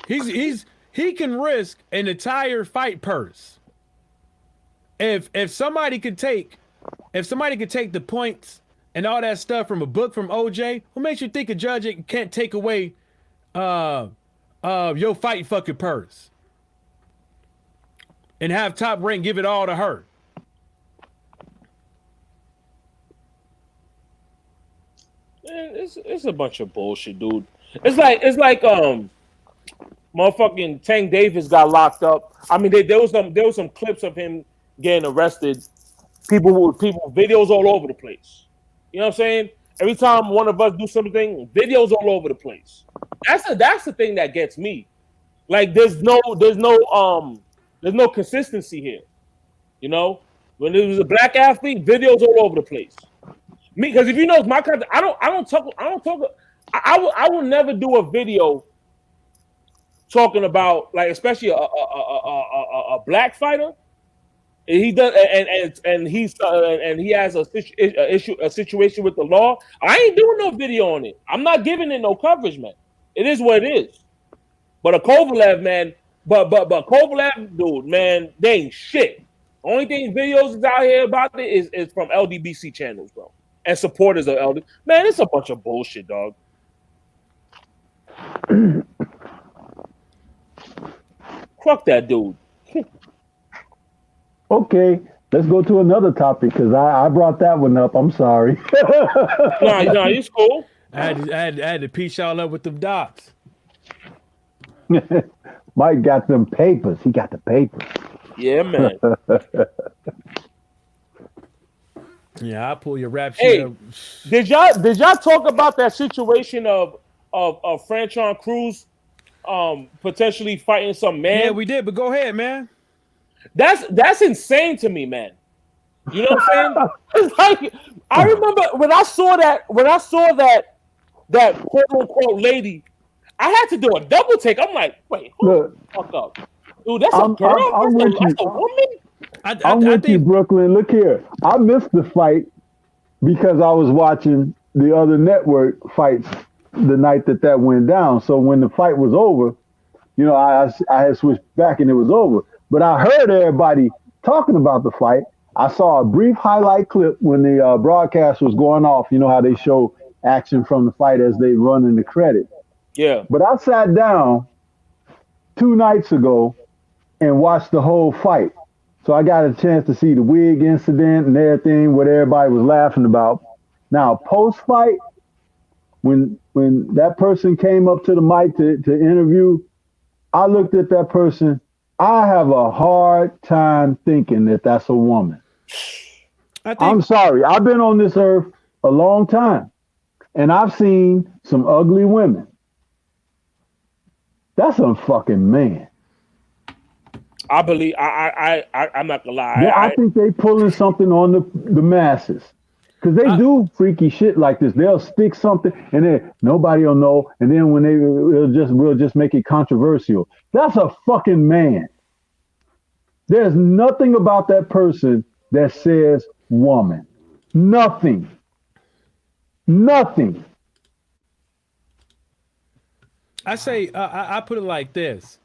He can risk an entire fight purse if somebody could take the points and all that stuff from a book from OJ. What makes you think a judge can't take away your fight fucking purse and have Top Rank give it all to her? Man, it's a bunch of bullshit, dude. It's like motherfucking Tank Davis got locked up. I mean, there was some clips of him getting arrested. People videos all over the place. You know what I'm saying? Every time one of us do something, videos all over the place. That's the thing that gets me. Like there's no consistency here. You know, when there was a black athlete, videos all over the place. Me, because if you know my country, I will never do a video talking about, like, especially a black fighter. And he does, and he has a situation with the law. I ain't doing no video on it. I'm not giving it no coverage, man. It is what it is. But a Kovalev, man, but Kovalev, dude, man, they ain't shit. Only thing videos is out here about it is from LDBC channels, bro, and supporters of LD. Man, it's a bunch of bullshit, dog. Fuck that dude. Okay, let's go to another topic because I brought that one up. I'm sorry. No, he's cool. I had to piece y'all up with them dots. Mike got them papers. He got the papers. Yeah, man. Yeah, I'll pull your rap shit Hey, up. did y'all talk about that situation of Franchon Cruz potentially fighting some man? Yeah, we did, but go ahead, man. That's insane to me, man. You know what I'm saying? It's like, I remember when I saw that quote unquote lady, I had to do a double take. I'm like, wait, hold the fuck up. Dude, that's a girl? That's a woman? I'm with you, Brooklyn. Look here. I missed the fight because I was watching the other network fights the night that went down. So when the fight was over, you know, I had switched back and it was over. But I heard everybody talking about the fight. I saw a brief highlight clip when the broadcast was going off. You know how they show action from the fight as they run in the credit. Yeah. But I sat down 2 nights ago and watched the whole fight. So I got a chance to see the wig incident and everything, what everybody was laughing about. Now, post-fight, when that person came up to the mic to interview, I looked at that person. I have a hard time thinking that that's a woman. I'm sorry. I've been on this earth a long time, and I've seen some ugly women. That's a fucking man. I believe I'm not gonna lie. Yeah, I think they pulling something on the masses. Because they do freaky shit like this. They'll stick something and then nobody will know. And then when we'll just make it controversial. That's a fucking man. There's nothing about that person that says woman. Nothing. Nothing. I say, I put it like this.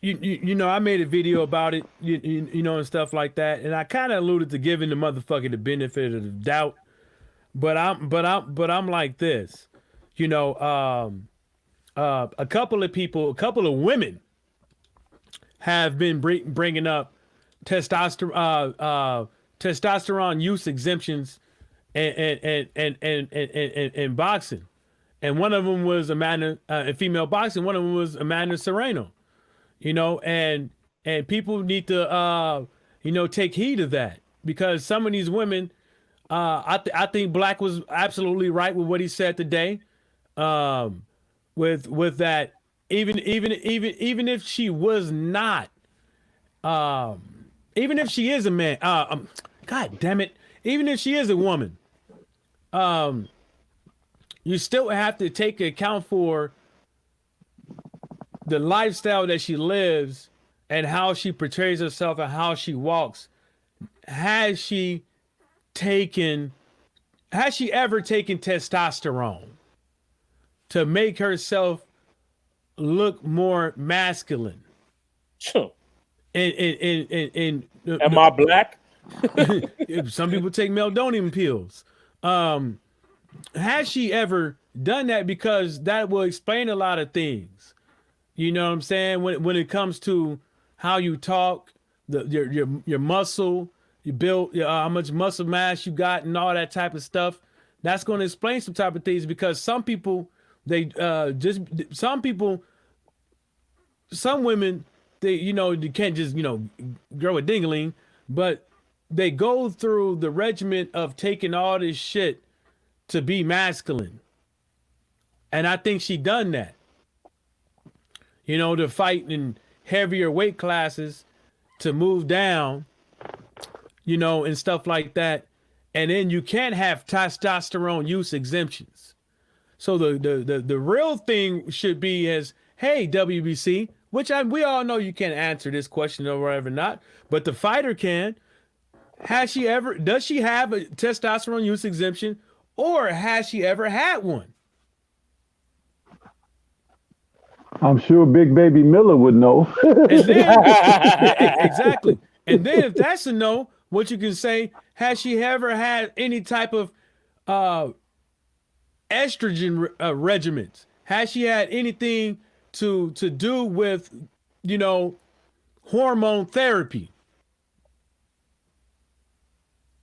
You know, I made a video about it, you know, and stuff like that, and I kind of alluded to giving the motherfucker the benefit of the doubt, but I'm like this, you know, a couple of women have been bringing up testosterone use exemptions and boxing, and one of them was in female boxing, one of them was Amanda Serrano. You know, and people need to, you know, take heed of that because some of these women, I think Black was absolutely right with what he said today, with that. Even if she was not, even if she is a man, God damn it, even if she is a woman, you still have to take account for the lifestyle that she lives and how she portrays herself and how she walks. Has she ever taken testosterone to make herself look more masculine? Sure. And am I Black? Some people take meldonium pills. Has she ever done that? Because that will explain a lot of things. You know what I'm saying? When it comes to how you talk, your muscle, you build, how much muscle mass you got, and all that type of stuff, that's going to explain some type of things. Because some people, some women, you can't just grow a dingling, but they go through the regimen of taking all this shit to be masculine, and I think she done that. You know, to fight in heavier weight classes, to move down, you know, and stuff like that. And then you can't have testosterone use exemptions. So the real thing should be is, hey, WBC, which we all know you can't answer this question or whatever not, but the fighter can. Does she have a testosterone use exemption, or has she ever had one? I'm sure Big Baby Miller would know. And then, exactly. And then if that's a no, what you can say, has she ever had any type of estrogen regimens? Has she had anything to do with, hormone therapy?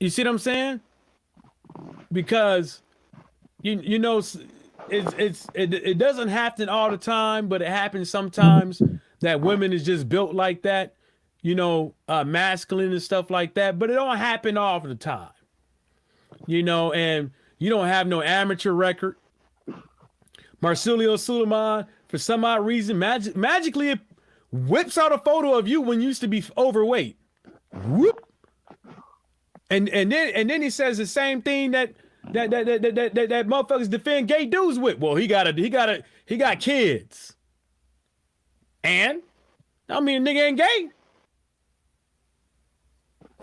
You see what I'm saying? Because you know it doesn't happen all the time, but it happens sometimes that women is just built like that, masculine and stuff like that. But it don't happen all the time, and you don't have no amateur record. Marsilio Suleiman, for some odd reason, magically it whips out a photo of you when you used to be overweight. Whoop. And then he says the same thing that motherfuckers defend gay dudes with. Well, he got kids. And I mean, nigga ain't gay.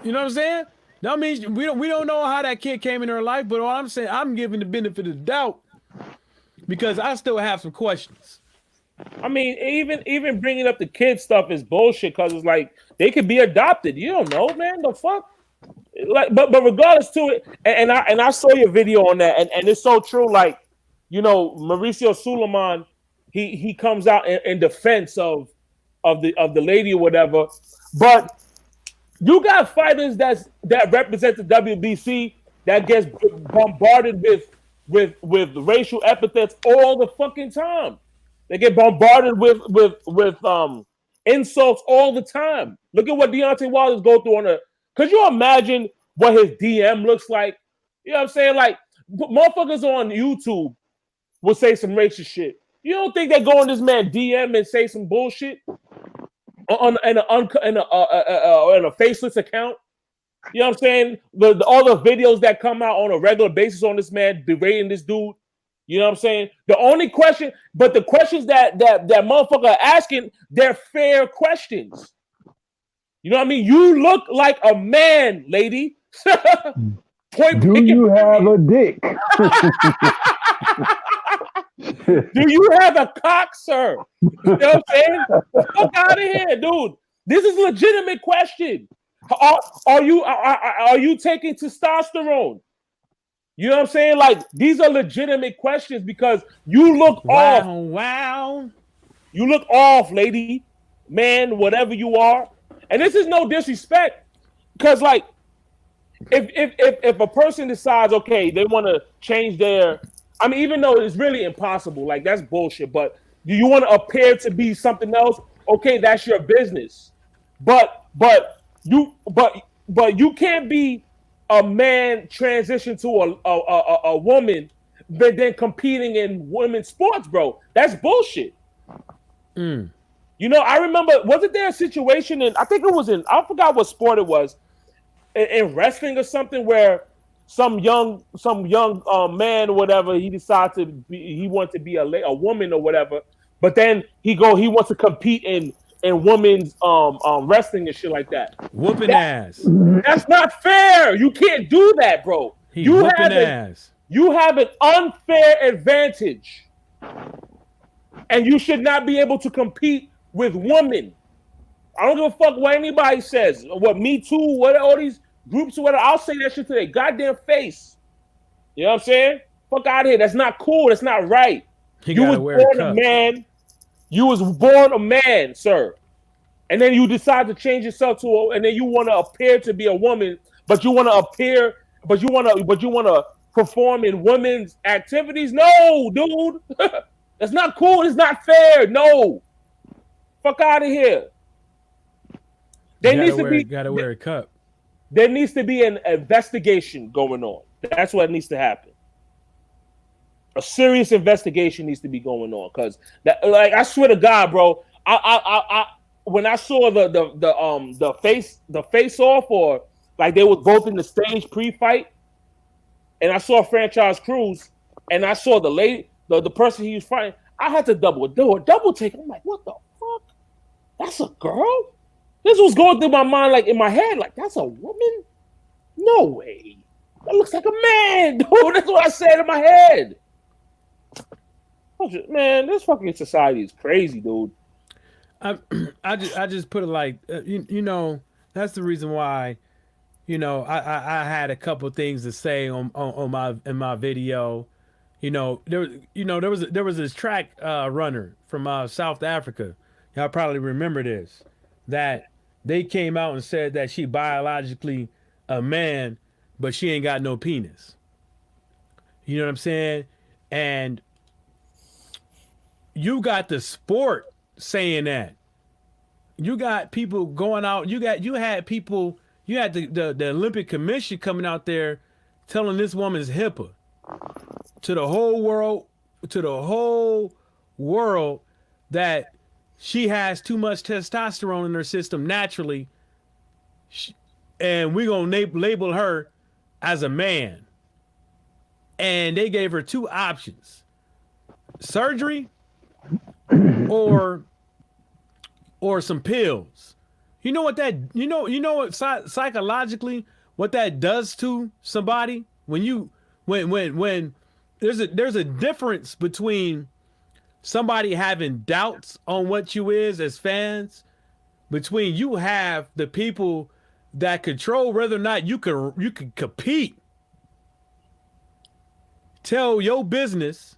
You know what I'm saying? That means we don't know how that kid came in her life, but all I'm saying, I'm giving the benefit of the doubt because I still have some questions. I mean, even bringing up the kid stuff is bullshit because it's like they could be adopted. You don't know, man. The fuck. Like, but regardless to it, and I saw your video on that, and it's so true. Like, Mauricio Suleiman, he comes out in defense of the lady or whatever. But you got fighters that represent the WBC that gets bombarded with racial epithets all the fucking time. They get bombarded with insults all the time. Look at what Deontay Wilder's go through on a. Could you imagine what his DM looks like? You know what I'm saying? Like, motherfuckers on YouTube will say some racist shit. You don't think they go on this man DM and say some bullshit in a faceless account? You know what I'm saying? All the videos that come out on a regular basis on this man berating this dude. You know what I'm saying? The only question, but the questions that motherfucker are asking, they're fair questions. You know what I mean? You look like a man, lady. Do you have a dick? Do you have a cock, sir? You know what I'm saying? Fuck out of here, dude. This is a legitimate question. Are you taking testosterone? You know what I'm saying? Like, these are legitimate questions because you look off. Wow. You look off, lady, man, whatever you are. And this is no disrespect, because like, if a person decides, okay, they want to change their, I mean, even though it's really impossible, like that's bullshit. But do you want to appear to be something else? Okay, that's your business. But you can't be a man transition to a woman, but then competing in women's sports, bro. That's bullshit. I remember, wasn't there a situation I forgot what sport it was, in wrestling or something, where some young man or whatever, he decided he wanted to be a woman or whatever, but then he wants to compete in women's wrestling and shit like that. Whooping ass. That's not fair. You can't do that, bro. You have an unfair advantage, and you should not be able to compete with women. I don't give a fuck what anybody says. What Me Too, what all these groups or whatever. I'll say that shit to their goddamn face. You know what I'm saying? Fuck out of here. That's not cool. That's not right. You was born a man. You was born a man, sir. And then you decide to change yourself and then you want to appear to be a woman, but you want to perform in women's activities. No, dude. That's not cool. It's not fair. No. Fuck out of here. Gotta wear a cup. There needs to be an investigation going on. That's what needs to happen. A serious investigation needs to be going on, because I swear to God, bro. I when I saw the face off, or like they were both in the stage pre-fight, and I saw Franchise Cruz, and I saw the lady, the person he was fighting, I had to double take. I'm like, what the fuck? That's a girl? This was going through my mind, like in my head, like that's a woman? No way. That looks like a man, dude. That's what I said in my head. Man, this fucking society is crazy, dude. I just put it like, that's the reason why, I had a couple things to say in my video. There was this track runner from South Africa. Y'all probably remember this, that they came out and said that she biologically a man, but she ain't got no penis. You know what I'm saying? And you got the sport saying that. You got people going out. You had people. You had the Olympic Commission coming out there telling this woman's HIPAA to the whole world that she has too much testosterone in her system naturally, and we're gonna label her as a man. And they gave her two options: surgery or some pills. You know what what psychologically what that does to somebody when there's a difference between somebody having doubts on what you is as fans, between you have the people that control whether or not you can compete, tell your business,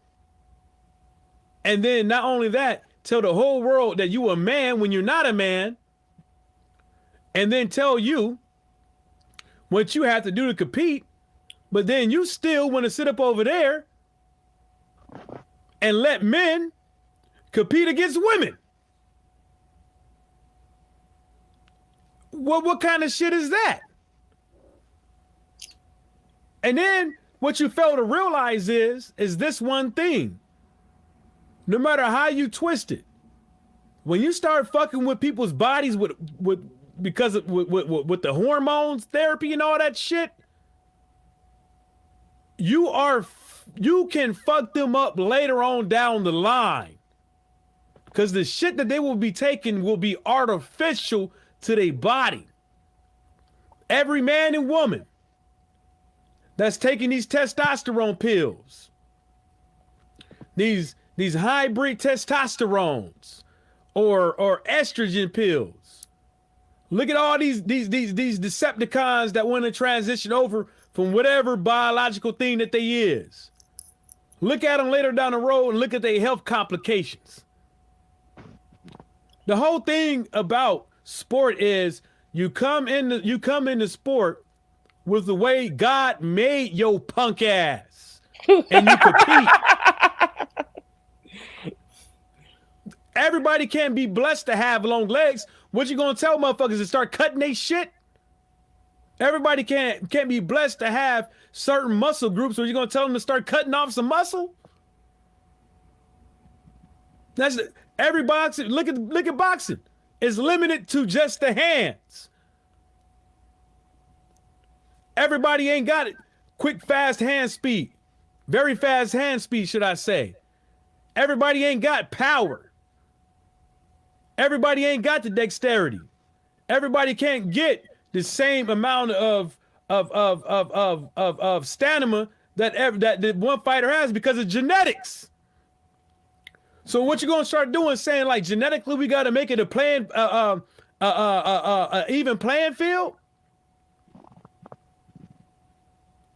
and then not only that, tell the whole world that you a man when you're not a man, and then tell you what you have to do to compete, but then you still want to sit up over there and let men compete against women. What kind of shit is that? And then what you fail to realize is this one thing. No matter how you twist it, when you start fucking with people's bodies with the hormones therapy and all that shit, you can fuck them up later on down the line, because the shit that they will be taking will be artificial to their body. Every man and woman that's taking these testosterone pills, these hybrid testosterones or estrogen pills. Look at all these Decepticons that want to transition over from whatever biological thing that they is. Look at them later down the road and look at their health complications. The whole thing about sport is you come into sport with the way God made your punk ass, and you compete. Everybody can't be blessed to have long legs. What you gonna tell motherfuckers to start cutting they shit? Everybody can't be blessed to have certain muscle groups. Or you gonna tell them to start cutting off some muscle? That's every boxing. Look at boxing. It's limited to just the hands. Everybody ain't got it. Quick, fast hand speed. Very fast hand speed, should I say. Everybody ain't got power. Everybody ain't got the dexterity. Everybody can't get the same amount of stamina that one fighter has because of genetics. So what you're gonna start doing, saying like genetically we got to make it a even playing field?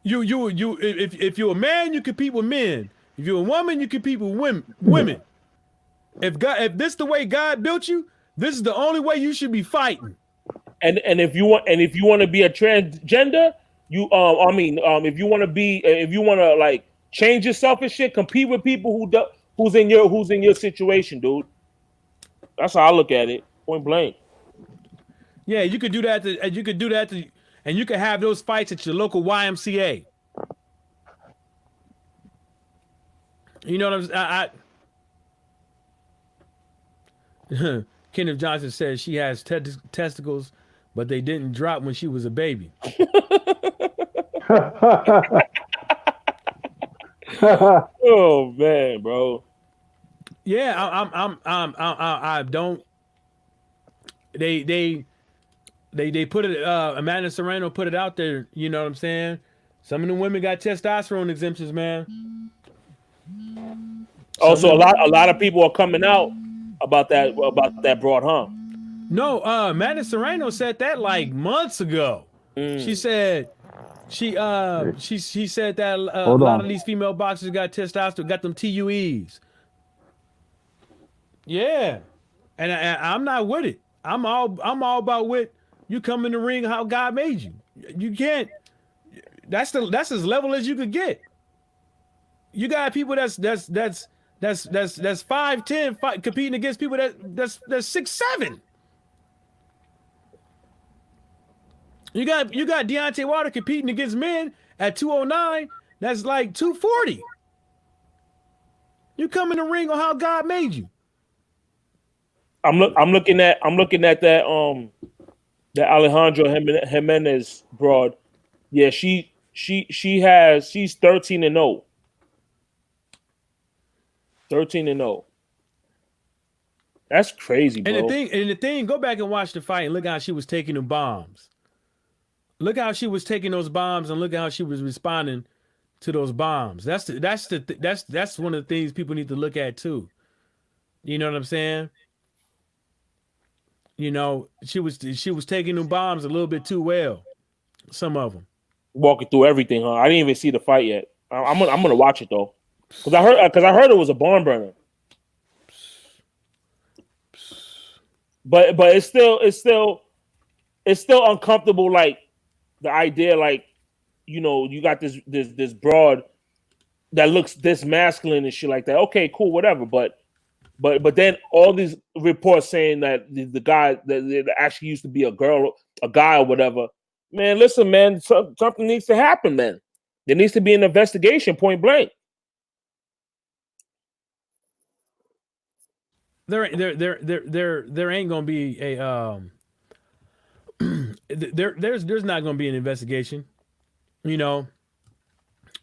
If you're a man, you compete with men. If you're a woman, you compete with women. If this is the way God built you, this is the only way you should be fighting. And if you want to be a transgender, if you want to like change yourself and shit, compete with people who's in your situation, dude. That's how I look at it, point blank. Yeah, you could do that. And you could have those fights at your local YMCA. You know what I'm saying? Kenneth Johnson says she has testicles, but they didn't drop when she was a baby. Oh man, bro. Yeah, I don't. They put it. Amanda Serrano put it out there. You know what I'm saying? Some of the women got testosterone exemptions, man. Also, a lot of people are coming out about that broad, huh? No, Amanda Serrano said that like months ago. She said she said that a lot of these female boxers got testosterone, got them TUEs. Yeah, and I'm not with it. I'm all about with you come in the ring how God made you. You can't. That's as level as you could get. You got people that's 5'10" competing against people that's 6'7". You got Deontay Wilder competing against men at 209. That's like 240. You come in the ring on how God made you. I'm looking at that Alejandro Jimenez broad. Yeah, she's 13-0. 13-0. That's crazy, bro. And the thing, go back and watch the fight and look how she was taking the bombs. Look how she was taking those bombs and look how she was responding to those bombs. That's one of the things people need to look at too. You know what I'm saying? You know, she was taking them bombs a little bit too well. Some of them. Walking through everything, huh? I didn't even see the fight yet. I'm gonna watch it though, because I heard it was a barn burner. But it's still uncomfortable. Like the idea, like, you know, you got this broad that looks this masculine and shit like that. Okay, cool, whatever. But then all these reports saying that the guy that actually used to be a guy or whatever. Man, listen, man, something needs to happen, man. There needs to be an investigation, point blank. There ain't gonna be a there's not gonna be an investigation, you know,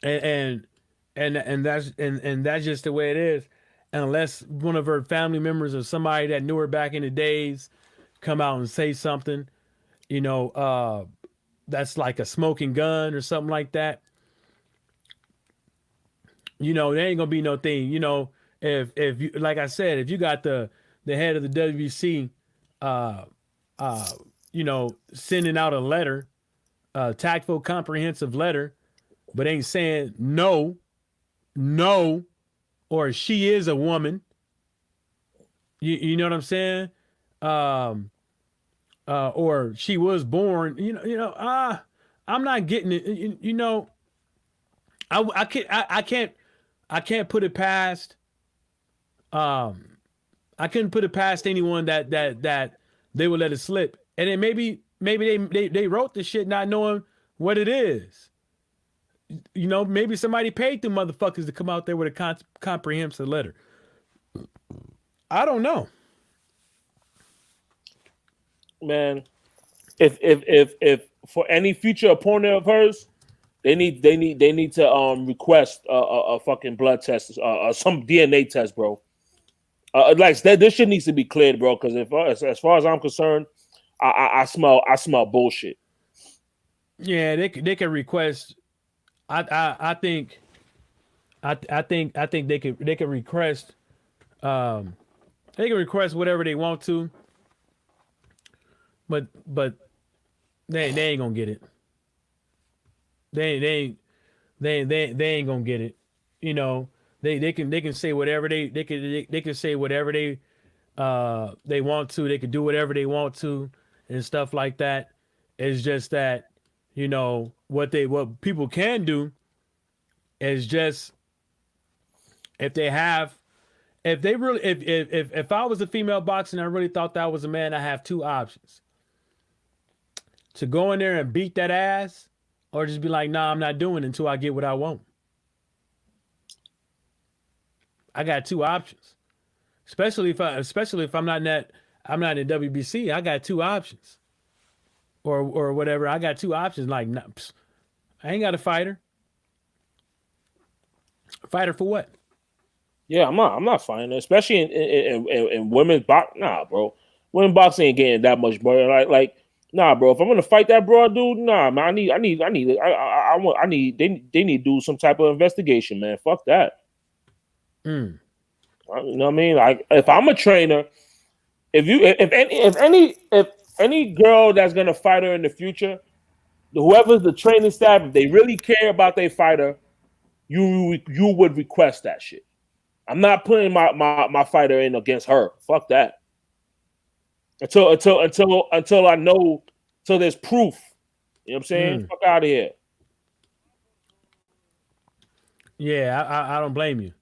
and that's just the way it is, unless one of her family members or somebody that knew her back in the days come out and say something, you know, that's like a smoking gun or something like that. You know, there ain't gonna be no thing. You know, if you, like I said, if you got the head of the WBC, you know, sending out a letter, a tactful, comprehensive letter, but ain't saying no, or she is a woman. You know what I'm saying? Or she was born. I'm not getting it. You know, I can't put it past. I couldn't put it past anyone that they would let it slip. And then maybe they wrote the shit not knowing what it is. You know, maybe somebody paid them motherfuckers to come out there with a comprehensive letter. I don't know. Man, if for any future opponent of hers, they need to request a fucking blood test, some DNA test, bro. Like this shit needs to be cleared, bro. Because as far as I'm concerned, I smell bullshit. Yeah, they can request. I think they can request. They can request whatever they want to. But they ain't gonna get it. They ain't gonna get it. You know, they can say whatever they can say whatever they want to. They can do whatever they want to and stuff like that. It's just that, you know, what people can do is just if I was a female boxer and I really thought that I was a man, I have two options. To go in there and beat that ass, or just be like, nah, I'm not doing it until I get what I want. I got two options. Especially if I'm not in WBC, I got two options. Or whatever. I got two options. Like, nah, I ain't got a fighter. Fighter for what? Yeah, I'm not fighting, especially in women's boxing. Nah, bro. Women's boxing ain't getting that much, bro. Like. Nah, bro. If I'm gonna fight that broad dude, nah, man. They need to do some type of investigation, man. Fuck that. You know what I mean? Like, if I'm a trainer, if any girl that's gonna fight her in the future, whoever's the training staff, if they really care about their fighter, you would request that shit. I'm not putting my fighter in against her. Fuck that. Until I know, till there's proof. You know what I'm saying? Fuck out of here. Yeah, I don't blame you.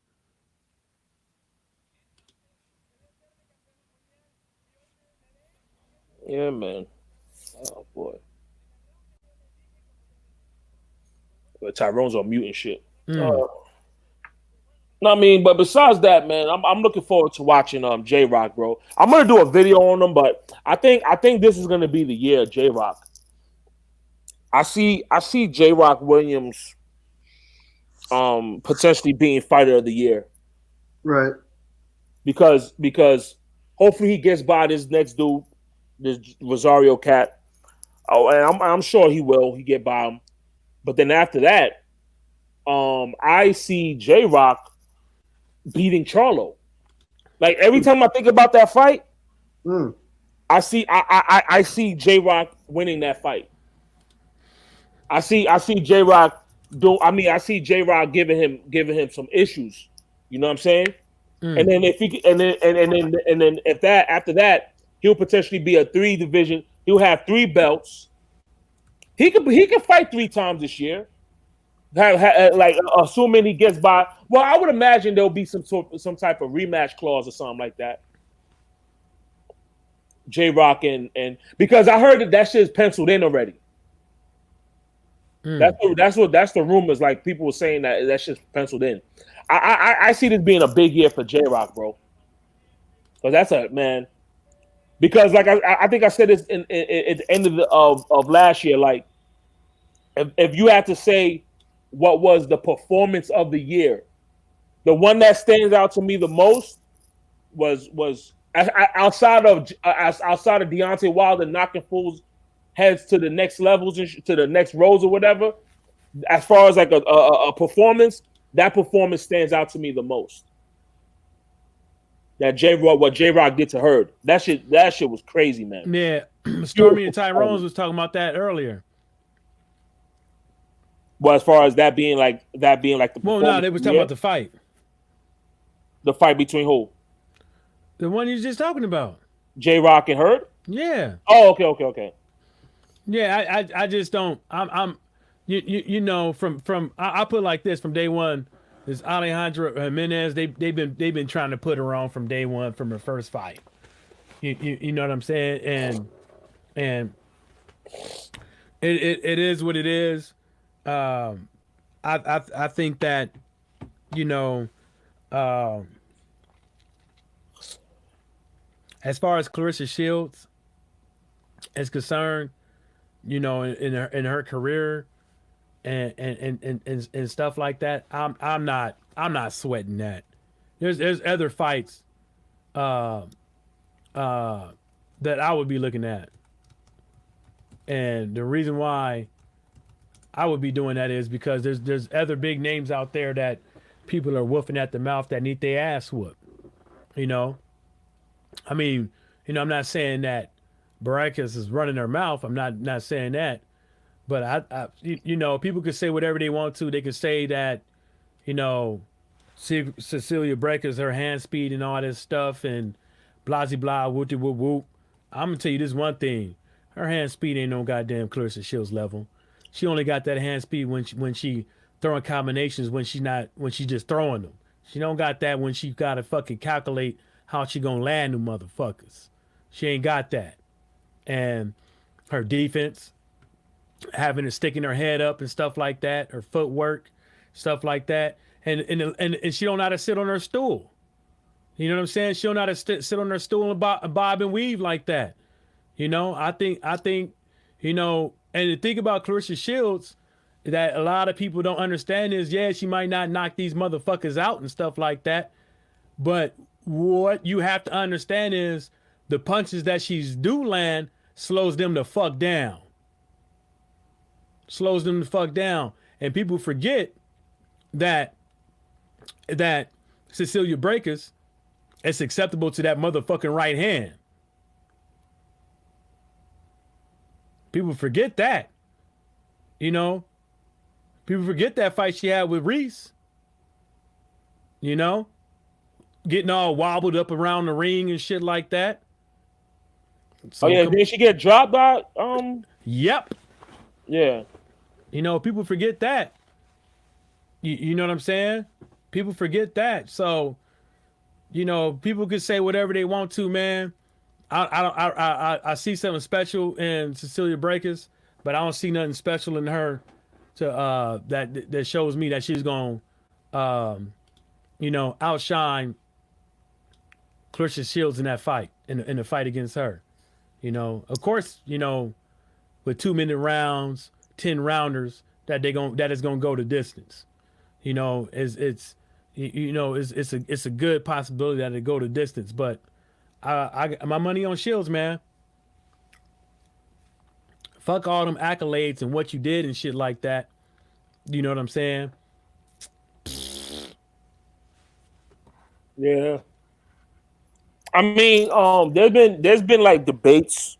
Yeah, man. Oh boy. But Tyrone's on mute and shit. Mm. No, I mean, but besides that, man, I'm looking forward to watching J Rock, bro. I'm gonna do a video on him, but I think this is gonna be the year of J Rock. I see J Rock Williams potentially being fighter of the year Right. because hopefully he gets by this next dude, this Rosario cat. Oh, and I'm sure he will. He get by him, but then after that, I see J Rock beating Charlo. Like every time I think about that fight, Mm. I see J Rock winning that fight. I see J Rock do. I mean, I see J Rock giving him some issues. You know what I'm saying? Mm. And then if he and then if that after that he'll potentially be a 3 division. He'll have 3 belts. He could fight 3 times this year. Like assuming he gets by. Well, I would imagine there'll be some type of rematch clause or something like that. J Rock and because I heard that shit is penciled in already. Mm. That's the rumors. Like people were saying that shit's penciled in. I see this being a big year for J Rock, bro. Because that's a man. Because like I think I said this at the end of last year. Like if you had to say what was the performance of the year, the one that stands out to me the most was outside of Deontay Wilder knocking fools heads to the next levels and to the next rows or whatever. As far as like a performance, that performance stands out to me the most. That what J Rock did to Hurd. That shit was crazy, man. Yeah, Stormy and Tyrone's was talking about that earlier. Well, as far as that being like the Well, no, they was talking about the fight. The fight between who? The one you just talking about. J Rock and Hurd? Yeah. Oh, okay. Yeah, I just don't. I'm you know from I put it like this from day one. This Alejandra Jimenez, they've been trying to put her on from day one from her first fight. You know what I'm saying? And it is what it is. I think that as far as Clarissa Shields is concerned, in her career and stuff like that, I'm not sweating that. There's other fights that I would be looking at, and the reason why I would be doing that is because there's other big names out there that people are woofing at the mouth that need their ass whooped. I mean, I'm not saying that Baracus is running her mouth. I'm not saying that. But people could say whatever they want to. They could say that, Cecilia Brækhus, her hand speed and all this stuff and blah, blah, whoop, whoop, whoop. I'm going to tell you this one thing. Her hand speed ain't no goddamn Clarissa Shields level. She only got that hand speed when she throwing combinations when she just throwing them. She don't got that when she got to fucking calculate how she going to land them motherfuckers. She ain't got that. And her defense, having her sticking her head up and stuff like that, her footwork, stuff like that, and she don't know how to sit on her stool. You know what I'm saying? She don't know how to sit on her stool and bob and weave like that. I think, and the thing about Clarissa Shields that a lot of people don't understand is, yeah, she might not knock these motherfuckers out and stuff like that, but what you have to understand is the punches that she's do land slows them the fuck down. Slows them the fuck down. And people forget that Cecilia Brækhus is acceptable to that motherfucking right hand. People forget that. People forget that fight she had with Reese. Getting all wobbled up around the ring and shit like that. So, did she get dropped by Yep. Yeah. People forget that. You know what I'm saying? People forget that. So, people could say whatever they want to, man. I see something special in Cecilia Brækhus, but I don't see nothing special in her to that shows me that she's going outshine Claressa Shields in that fight, in the fight against her. Of course, with 2-minute rounds, 10 rounders, that is gonna go the distance. It's a good possibility that it go the distance, but I my money on Shields, man. Fuck all them accolades and what you did and shit like that. You know what I'm saying? Yeah. I mean, there's been like debates.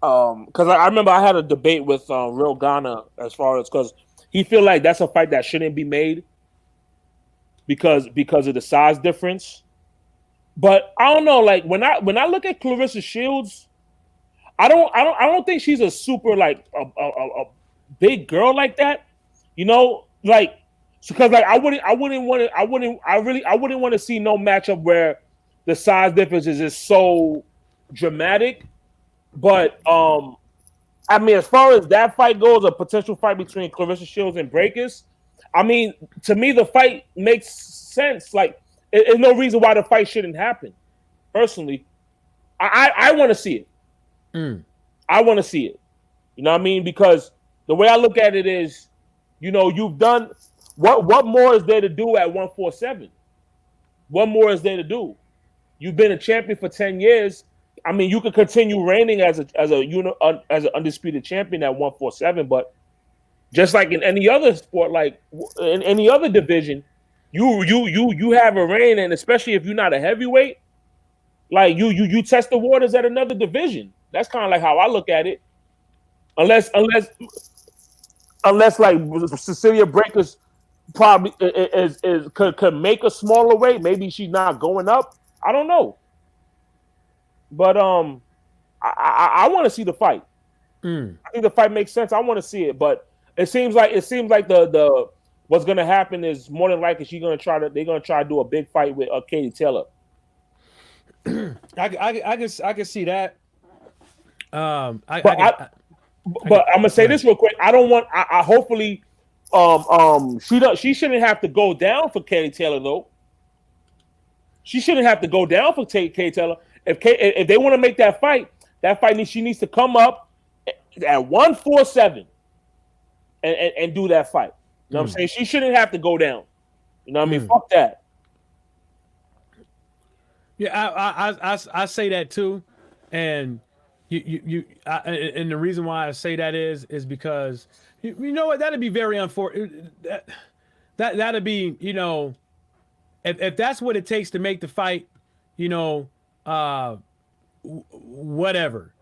Because I remember I had a debate with Real Ghana as far as because he feel like that's a fight that shouldn't be made because of the size difference. But I don't know. Like when I look at Claressa Shields, I don't think she's a super like a big girl like that. Like because like I wouldn't want to see no matchup where the size difference is just so dramatic. But I mean, as far as that fight goes, a potential fight between Claressa Shields and Brækhus, I mean, to me the fight makes sense. Like, there's no reason why the fight shouldn't happen. Personally, I want to see it. I want to see it. You know what I mean? Because the way I look at it is, you've done what more is there to do at 147? What more is there to do? You've been a champion for 10 years. I mean, you could continue reigning as an undisputed champion at 147, but just like in any other sport, like in any other division, you have a reign, and especially if you're not a heavyweight, like you test the waters at another division. That's kind of like how I look at it. Unless like Cecilia Brækhus probably could make a smaller weight, maybe she's not going up. I don't know. But I want to see the fight. I think the fight makes sense. I want to see it, but it seems like the what's gonna happen is more than likely they're gonna try to do a big fight with Katie Taylor. I can see that. But I'm gonna say this real quick. I don't want. I hopefully she shouldn't have to go down for Katie Taylor though. She shouldn't have to go down for Katie Taylor. If they want to make that fight she needs to come up at 147 and do that fight. You know what I'm saying? She shouldn't have to go down. You know what I mean? Fuck that. Yeah, I say that too, and and the reason why I say that is because you know what, that'd be very unfortunate. That'd be if that's what it takes to make the fight, whatever,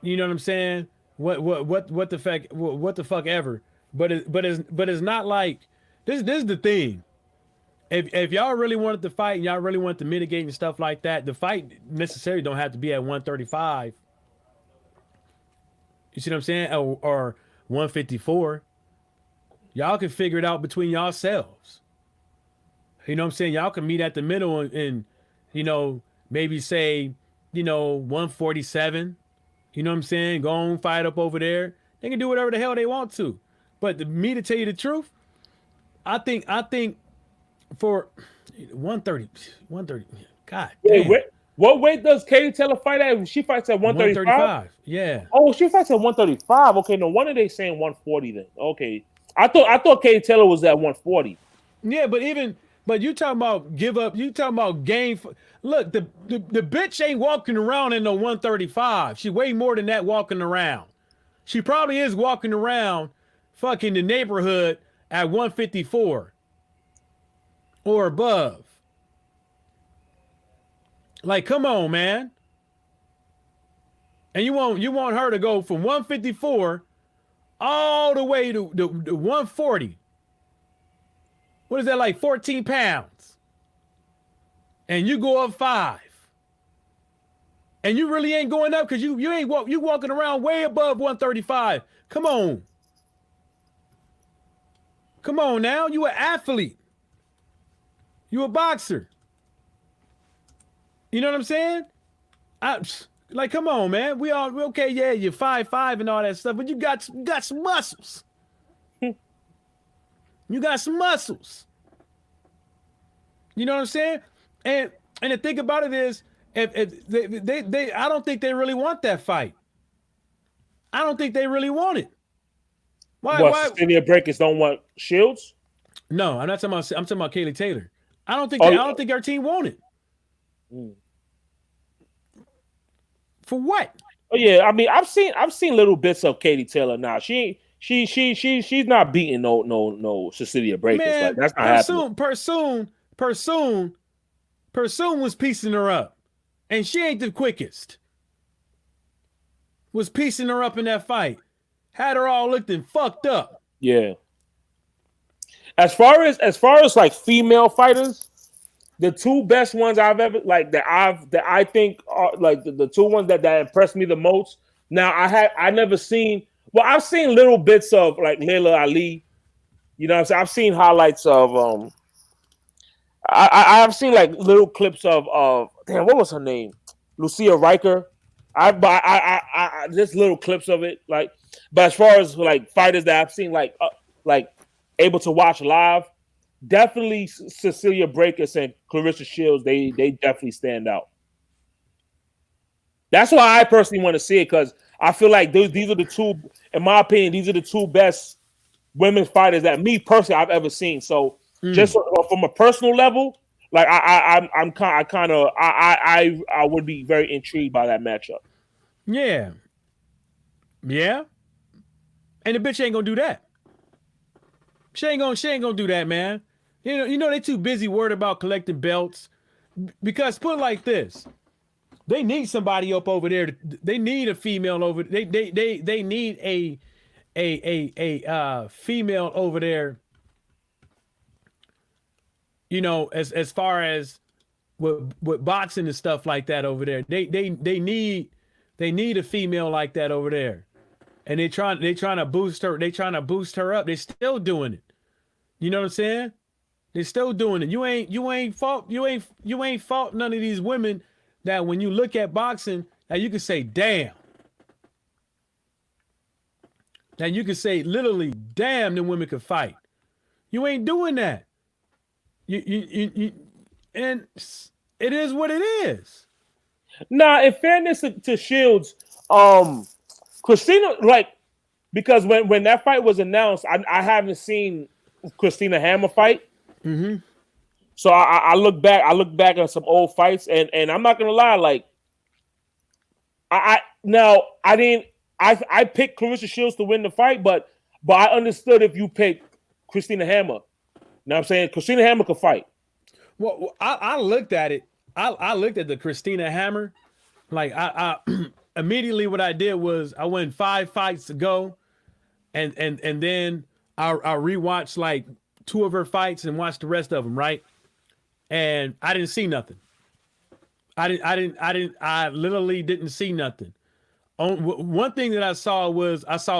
you know what I'm saying? What the fuck ever. But it's not like this is the thing. If y'all really wanted to fight and y'all really wanted to mitigate and stuff like that, the fight necessarily don't have to be at 135. You see what I'm saying? Or 154. Y'all can figure it out between yourselves. You know what I'm saying? Y'all can meet at the middle and maybe say, 147. You know what I'm saying? Go on, fight up over there. They can do whatever the hell they want to. But to tell you the truth, I think for 130, God damn. Wait, what weight does Katie Taylor fight at? She fights at 135? Yeah. Oh, she fights at 135. Okay, no wonder they saying 140 then. Okay. I thought Katie Taylor was at 140. Yeah, but you talking about give up, you talking about gain. Look, the bitch ain't walking around in no 135. She way more than that walking around. She probably is walking around fucking the neighborhood at 154 or above. Like, come on, man. And you want her to go from 154 all the way to 140. What is that, like 14 pounds? And you go up 5. And you really ain't going up because you walking around way above 135. Come on. Come on now, you an athlete. You a boxer. You know what I'm saying? Like, come on, man. We okay, yeah, you're 5'5" and all that stuff, but you got some muscles. You got some muscles. You know what I'm saying? And the thing about it is, if they I don't think they really want that fight. I don't think they really want it. Why? Cecilia Breakers don't want Shields? No, I'm not talking about. I'm talking about Kaylee Taylor. I don't think our team want it. For what? Oh yeah, I mean, I've seen little bits of Katie Taylor now. She's not beating no Cecilia Breakers. Man, like, that's not happening. Persoon was piecing her up, and she ain't the quickest. Was piecing her up in that fight, had her all looking fucked up. Yeah. As far as like female fighters, the two best ones I've ever that I think are like the two ones that impressed me the most. Now I never seen. Well, I've seen little bits of like Layla Ali. You know what I'm saying? I've seen highlights of I've seen like little clips of damn, what was her name? Lucia Riker. I just little clips of it. Like, but as far as like fighters that I've seen like able to watch live, definitely Cecilia Breakers and Clarissa Shields. They definitely stand out. That's why I personally want to see it, because I feel like these are the two, in my opinion, these are the two best women fighters that me personally I've ever seen. So just from a personal level, like I would be very intrigued by that matchup. Yeah. And the bitch ain't gonna do that. She ain't gonna do that, man. You know they too busy worried about collecting belts. Because put it like this, they need somebody up over there. They need a female over. They need a female over there. You know, as far as with boxing and stuff like that over there, they need a female like that over there, and they trying to boost her. They trying to boost her up. They still doing it. You know what I'm saying? They still doing it. You ain't fault none of these women that when you look at boxing, that you can say, damn. That you can say literally, damn, them women could fight. You ain't doing that. You and it is what it is. Nah, in fairness to Shields, Christina, like, because when that fight was announced, I haven't seen Christina Hammer fight. Mm-hmm. So I look back at some old fights, and I'm not gonna lie, like I picked Clarissa Shields to win the fight, but I understood if you picked Christina Hammer. You know what I'm saying? Christina Hammer could fight. Well, I looked at it. I looked at the Christina Hammer. Like I immediately what I did was I went 5 fights ago, and then I rewatched like 2 of her fights and watched the rest of them, right? And I didn't see nothing. I literally didn't see nothing. One thing that I saw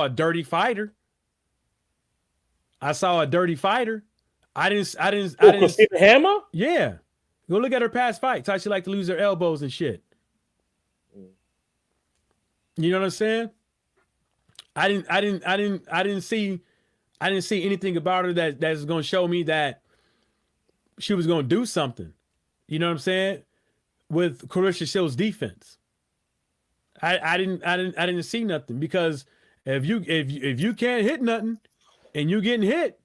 a dirty fighter. I didn't. Christina Hammer? Yeah, go look at her past fights. How she like to lose her elbows and shit. You know what I'm saying? I didn't see anything about her that's going to show me that she was going to do something. You know what I'm saying? With Clarissa Shields' defense, I didn't see nothing, because if you can't hit nothing and you getting hit,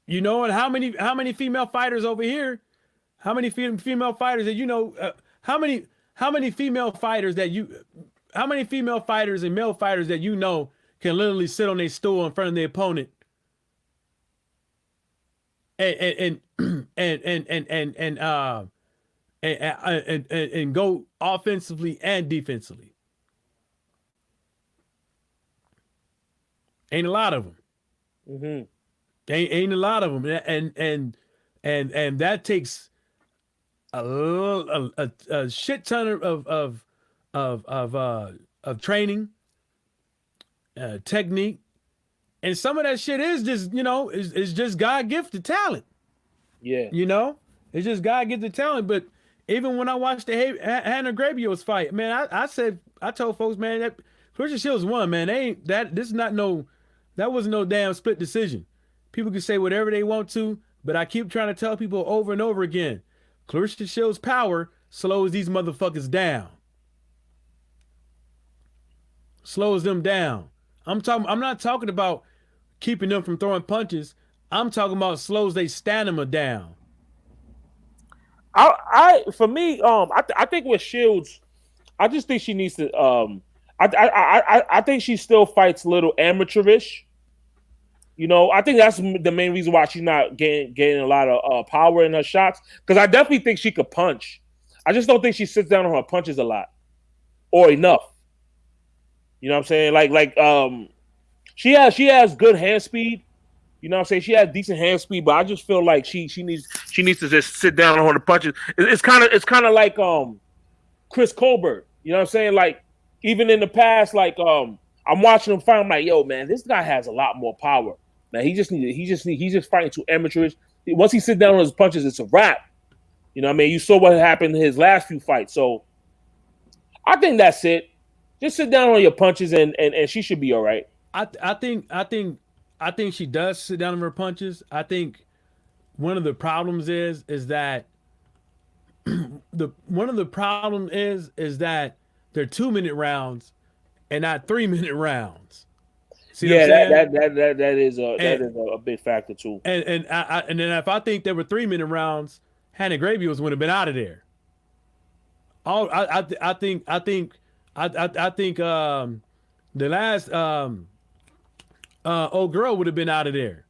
you know, and how many female fighters over here? How many female fighters that you know? How many female fighters and male fighters that you know can literally sit on their stool in front of their opponent and go offensively and defensively? Ain't a lot of them. Mm-hmm. Ain't a lot of them, and that takes a shit ton of training, technique, And some of that shit is just, is just God gifted talent. Yeah. It's just God gifted talent. But even when I watched the Hannah Grabios fight, man, I told folks, man, that Clarissa Shields won, man. That wasn't no damn split decision. People can say whatever they want to, but I keep trying to tell people over and over again, Clarissa Shields' power slows these motherfuckers down. Slows them down. I'm not talking about keeping them from throwing punches. I'm talking about slows their stamina down. For me, I think with Shields, I just think she needs to. I think she still fights a little amateurish. I think that's the main reason why she's not getting a lot of power in her shots. Because I definitely think she could punch. I just don't think she sits down on her punches a lot or enough. You know what I'm saying? Like she has good hand speed. You know what I'm saying? She has decent hand speed, but I just feel like she needs to just sit down on her punches. It's kind of like Chris Colbert. You know what I'm saying? Like even in the past, like I'm watching him fight. I'm like, yo, man, this guy has a lot more power. Man, he's just fighting too amateurish. Once he sits down on his punches, it's a wrap. You know what I mean? You saw what happened in his last few fights. So I think that's it. Just sit down on your punches and she should be all right. I think she does sit down on her punches. I think one of the problems is that is that they're 2-minute rounds and not 3-minute rounds. See that is a big factor too. And then if I think there were 3-minute rounds, Hannah Grabios would have been out of there. I think the last old girl would have been out of there.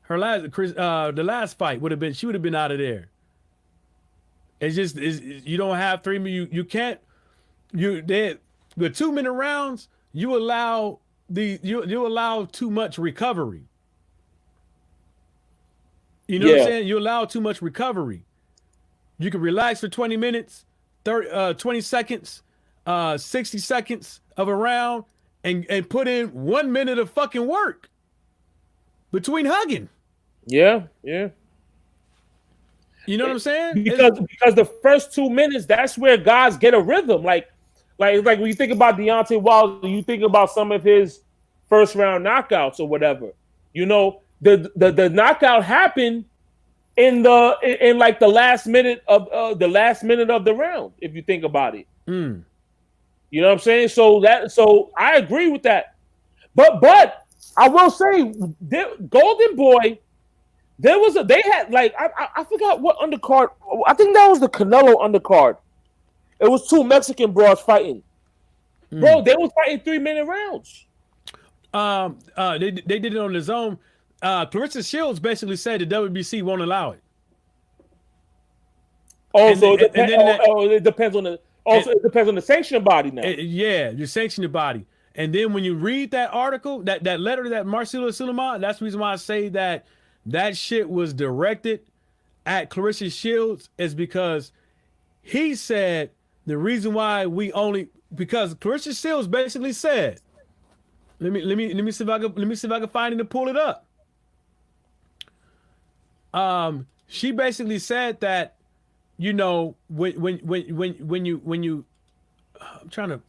The last fight would have been, she would have been out of there. It's just you don't have 3 minutes. You can't. The 2-minute rounds, you allow too much recovery. You know what I'm saying? You allow too much recovery. You can relax for 20 minutes, 20 seconds, 60 seconds of a round, and put in 1 minute of fucking work between hugging. Yeah. You know what I'm saying? Because the first 2 minutes, that's where guys get a rhythm. Like when you think about Deontay Wilder, you think about some of his first round knockouts or whatever. The knockout happened in like the last minute of the round. If you think about it, you know what I'm saying. So I agree with that. But I will say, Golden Boy. They had like I forgot what undercard. I think that was the Canelo undercard. It was 2 Mexican broads fighting. Bro, they was fighting 3-minute rounds. They did it on the zone. Clarissa Shields basically said the WBC won't allow it. It depends on the. Also, it depends on the sanctioning body now. Yeah, your sanctioning body. And then when you read that article, that letter that Marcelo Suleiman, that's the reason why I say that shit was directed at Clarissa Shields is because he said the reason why because Clarissa Shields basically said, let me see if I can find it and pull it up. She basically said that, when you I'm trying to,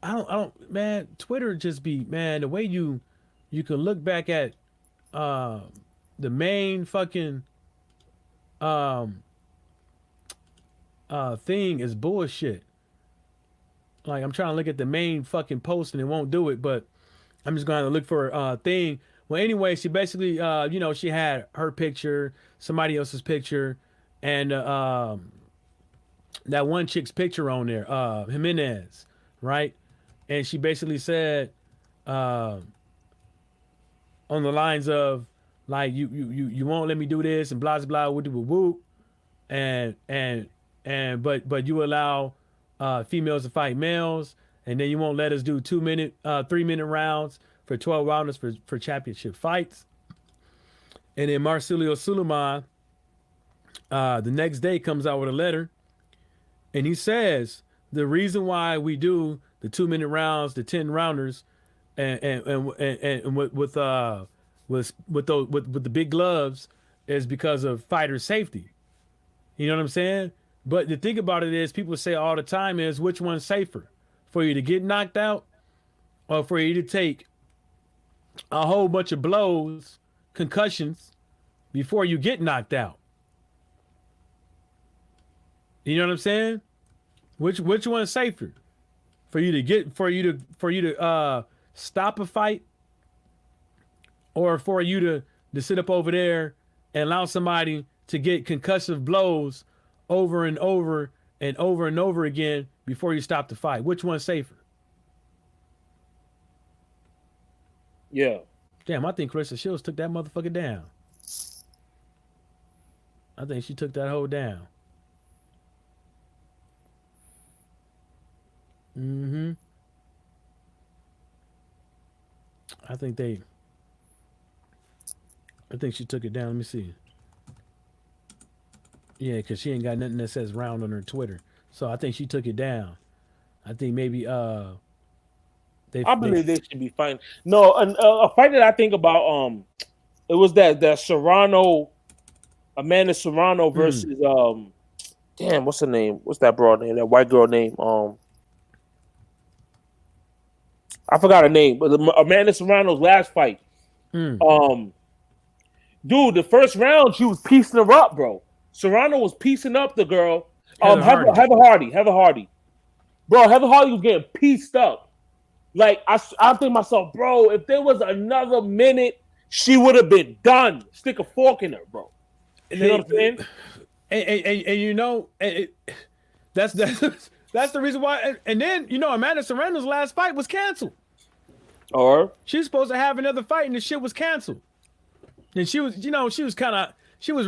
I don't, man, Twitter just be, man, the way you can look back at the main fucking thing is bullshit. Like I'm trying to look at the main fucking post and it won't do it, but I'm just going to look for a thing. Well, anyway, she basically, she had her picture, somebody else's picture, and that one chick's picture on there, Jimenez, right? And she basically said, on the lines of like you won't let me do this and blah blah whoop whoop, and but you allow females to fight males, and then you won't let us do 2-minute, 3-minute rounds for 12 rounders for championship fights. And then Marcelo Suleiman, the next day comes out with a letter, and he says the reason why we do the 2-minute rounds, the 10 rounders, and with the big gloves is because of fighter safety. You know what I'm saying? But the thing about it is, people say all the time is which one's safer, for you to get knocked out, or for you to take a whole bunch of blows, concussions, before you get knocked out. You know what I'm saying? Which one's safer, for you to stop a fight, or for you to sit up over there and allow somebody to get concussive blows over and over and over and over again before you stop the fight? Which one's safer? Yeah. Damn, I think Clarissa Shields took that motherfucker down. I think she took that hoe down. Mm-hmm. I think she took it down. Let me see. Yeah, because she ain't got nothing that says round on her Twitter. So I think she took it down. I think maybe I believe they should be fine. No, a fight that I think about, it was that Serrano, Amanda Serrano versus damn, what's her name? What's that broad name? That white girl name? I forgot her name, but Amanda Serrano's last fight. Dude, the first round she was piecing her up, bro. Serrano was piecing up the girl. Heather Hardy. Bro, Heather Hardy was getting pieced up. Like, I think to myself, bro, if there was another minute, she would have been done. Stick a fork in her, bro. You know what I'm saying? And you know, that's the reason why. And then, you know, Amanda Serrano's last fight was canceled. Or she was supposed to have another fight, and the shit was canceled. And she was, you know, she was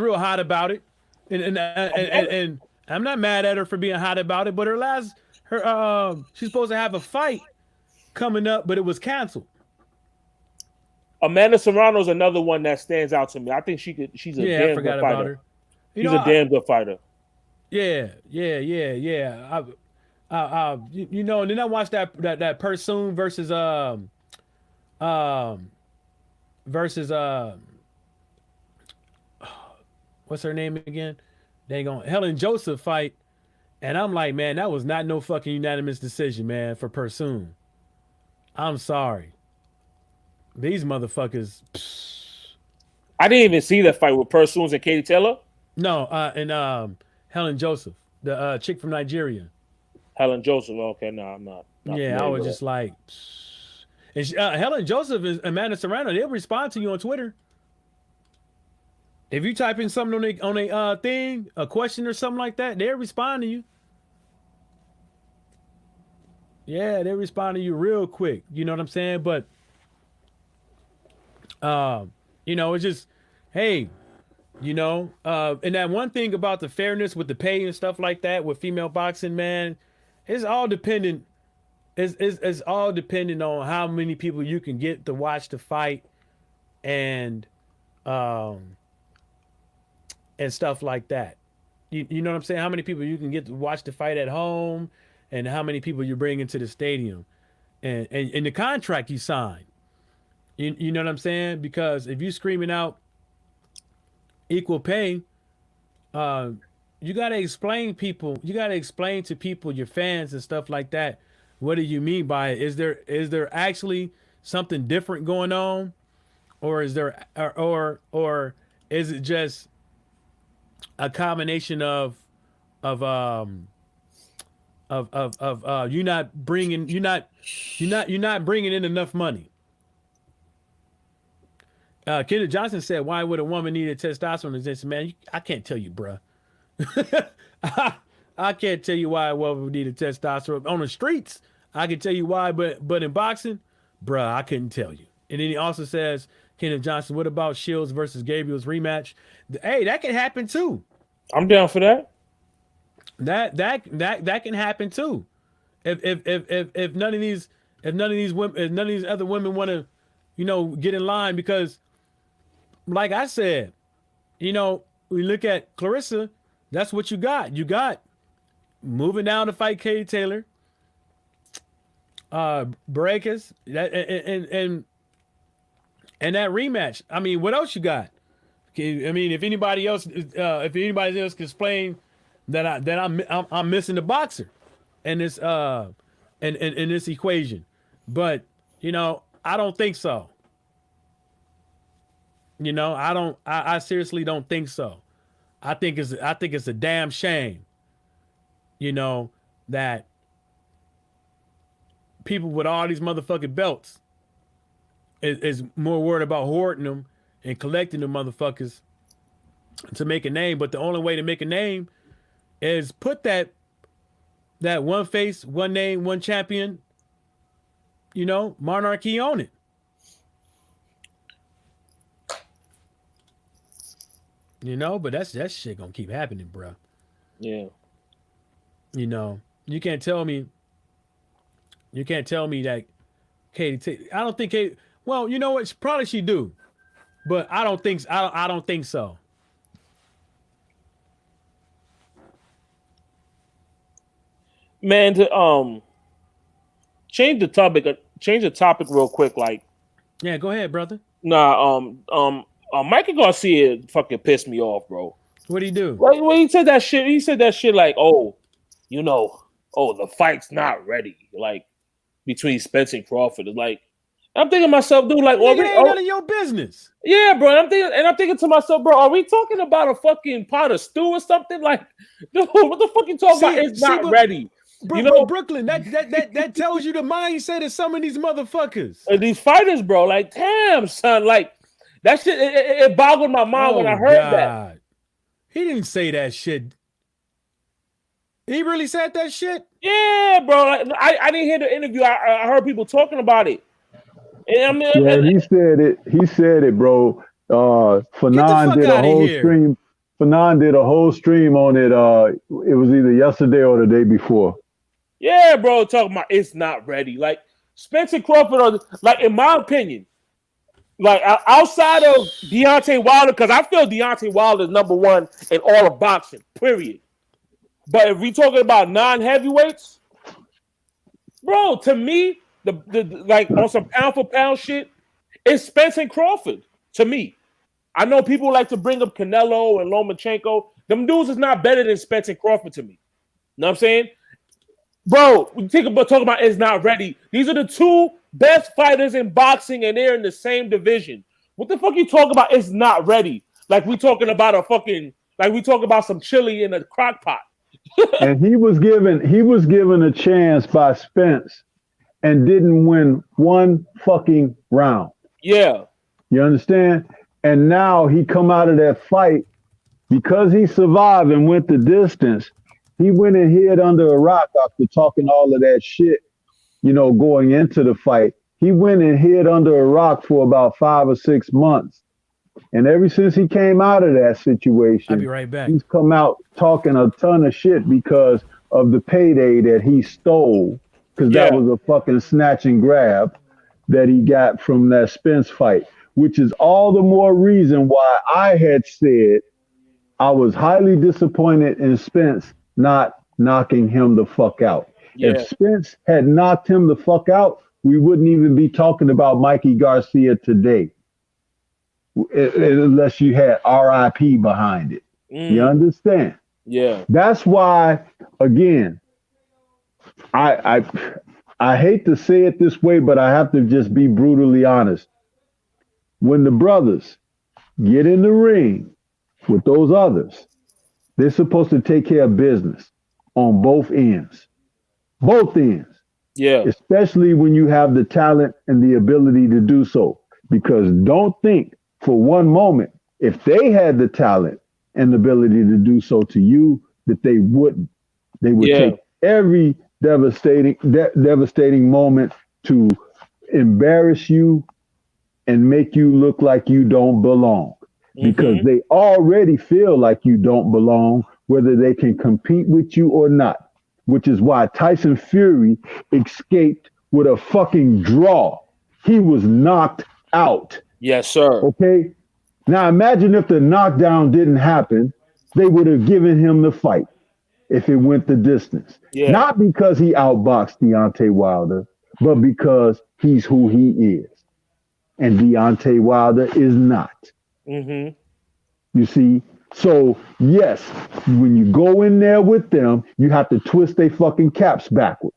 real hot about it. And I'm not mad at her for being hot about it, but she's supposed to have a fight coming up, but it was canceled. Amanda Serrano's another one that stands out to me. I think she's a damn good fighter. About her. She's a damn good fighter. Yeah. You know, and then I watched that Persoon versus what's her name again? Dang on, Helen Joseph fight, and I'm like, man, that was not no fucking unanimous decision, man, for Persoon. I'm sorry, these motherfuckers. I didn't even see that fight with Persoon and Katie Taylor. No, and Helen Joseph, the chick from Nigeria. Helen Joseph. Okay, no, I'm not. Yeah, I was just like, and Helen Joseph and Amanda Serrano, they'll respond to you on Twitter. If you type in something on a thing, a question or something like that, they'll respond to you. Yeah, they respond to you real quick. You know what I'm saying? But, you know, it's just, hey, you know, and that one thing about the fairness with the pay and stuff like that with female boxing, man, it's all dependent. It's all dependent on how many people you can get to watch the fight, and stuff like that. You know what I'm saying? How many people you can get to watch the fight at home, and how many people you bring into the stadium, and the contract you sign. You know what I'm saying? Because if you're screaming out equal pay, you got to explain to people, your fans and stuff like that, what do you mean by it? Is there actually something different going on, or is there or is it just a combination of you're not bringing in enough money? Kenneth Johnson said, "Why would a woman need a testosterone injection?" Man, I can't tell you, bruh. I can't tell you why a woman would need a testosterone on the streets. I can tell you why, but in boxing, bruh, I couldn't tell you. And then he also says, Kenneth Johnson, what about Shields versus Gabriel's rematch? Hey, that can happen too. I'm down for that. That can happen too. If none of these other women want to, you know, get in line, because like I said, you know, we look at Clarissa, that's what you got. You got moving down to fight Katie Taylor. Breakers, that and that rematch. I mean, what else you got? I mean, if anybody else can explain that I'm missing the boxer in this in this equation, but I don't think so. I seriously don't think so. I think it's a damn shame, that people with all these motherfucking belts is more worried about hoarding them and collecting them motherfuckers to make a name. But the only way to make a name is put that one face, one name, one champion, monarchy on it. But that shit gonna keep happening, bro. Yeah. You can't tell me that Katie. I don't think Katie. Well, you know what? Probably she do, but I don't think so. Man, to change the topic real quick. Like, Yeah, go ahead, brother. Michael Garcia fucking pissed me off, bro. What'd he do? Like when he said that shit like, the fight's not ready. Like between Spence and Crawford. Like, I'm thinking to myself, dude, like, Nigga, ain't none of your business. Yeah, bro. I'm thinking to myself, bro, are we talking about a fucking pot of stew or something? Like, dude, what the fuck you talking about? It's not ready. Bro, Brooklyn, that tells you the mindset of some of these motherfuckers. These fighters, bro. Like, damn, son. Like, that shit, it boggled my mind when I heard that. He didn't say that shit. He really said that shit? Yeah, bro. Like, I didn't hear the interview. I heard people talking about it. He said it, bro. Fanon did a whole stream. Fanon did a whole stream on it. It was either yesterday or the day before. Yeah, bro. Talking about it's not ready. Like Spencer Crawford, like in my opinion, like outside of Deontay Wilder, because I feel Deontay Wilder is number one in all of boxing. Period. But if we talking about non-heavyweights, bro, to me, the like on some pound for pound shit, it's Spence and Crawford to me. I know people like to bring up Canelo and Lomachenko. Them dudes is not better than Spence and Crawford to me. You know what I'm saying? Bro, we talking about it's not ready. These are the two best fighters in boxing and they're in the same division. What the fuck you talking about? It's not ready. Like we talking about some chili in a crock pot. And he was given a chance by Spence and didn't win one fucking round. Yeah. You understand? And now he come out of that fight because he survived and went the distance. He went and hid under a rock after talking all of that shit, going into the fight. He went and hid under a rock for about 5 or 6 months. And ever since he came out of that situation, I'll be right back. He's come out talking a ton of shit because of the payday that he stole, because that was a fucking snatch and grab that he got from that Spence fight, which is all the more reason why I had said I was highly disappointed in Spence not knocking him the fuck out. Yeah. If Spence had knocked him the fuck out, we wouldn't even be talking about Mikey Garcia today. Unless you had RIP behind it. You understand? Yeah. That's why, again, I hate to say it this way, but I have to just be brutally honest. When the brothers get in the ring with those others, they're supposed to take care of business on both ends. Both ends. Yeah. Especially when you have the talent and the ability to do so. Because don't think for one moment, if they had the talent and the ability to do so to you, that they wouldn't. They would take every devastating moment to embarrass you and make you look like you don't belong. Because they already feel like you don't belong, whether they can compete with you or not. Which is why Tyson Fury escaped with a fucking draw. He was knocked out. Yes, sir. Okay. Now imagine if the knockdown didn't happen, they would have given him the fight if it went the distance. Yeah. Not because he outboxed Deontay Wilder, but because he's who he is. And Deontay Wilder is not. Mm-hmm. You see? So, yes, when you go in there with them, you have to twist their fucking caps backward.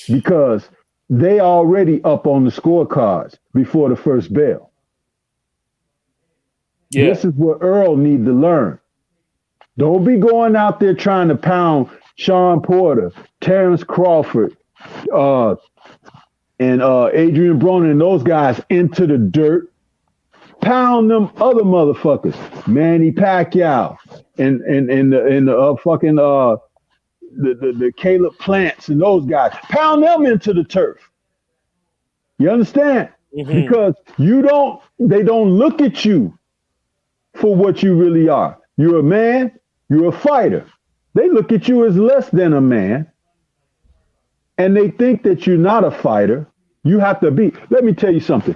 Because they already up on the scorecards before the first bell. Yeah. This is what Earl need to learn. Don't be going out there trying to pound Sean Porter, Terrence Crawford, and Adrian Broner and those guys into the dirt. Pound them other motherfuckers, Manny Pacquiao and the Caleb Plants and those guys. Pound them into the turf. You understand? Mm-hmm. Because they don't look at you for what you really are. You're a man, you're a fighter. They look at you as less than a man. And they think that you're not a fighter. You have to be. Let me tell you something.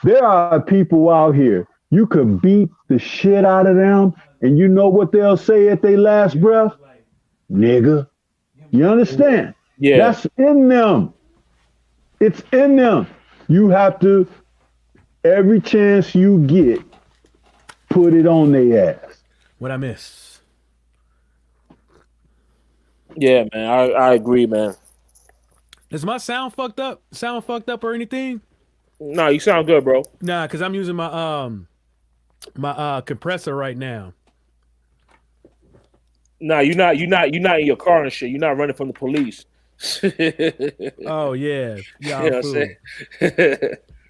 There are people out here, you could beat the shit out of them, and you know what they'll say at their last breath? Nigga. You understand? Yeah. That's in them. It's in them. You have to, every chance you get, put it on their ass. What I miss? Yeah, man. I agree, man. Is my sound fucked up? Sound fucked up or anything? No, you sound good, bro. Nah, because I'm using my compressor right now. Nah, you're not in your car and shit. You're not running from the police. Oh yeah. Yeah, You know what I'm fool. saying?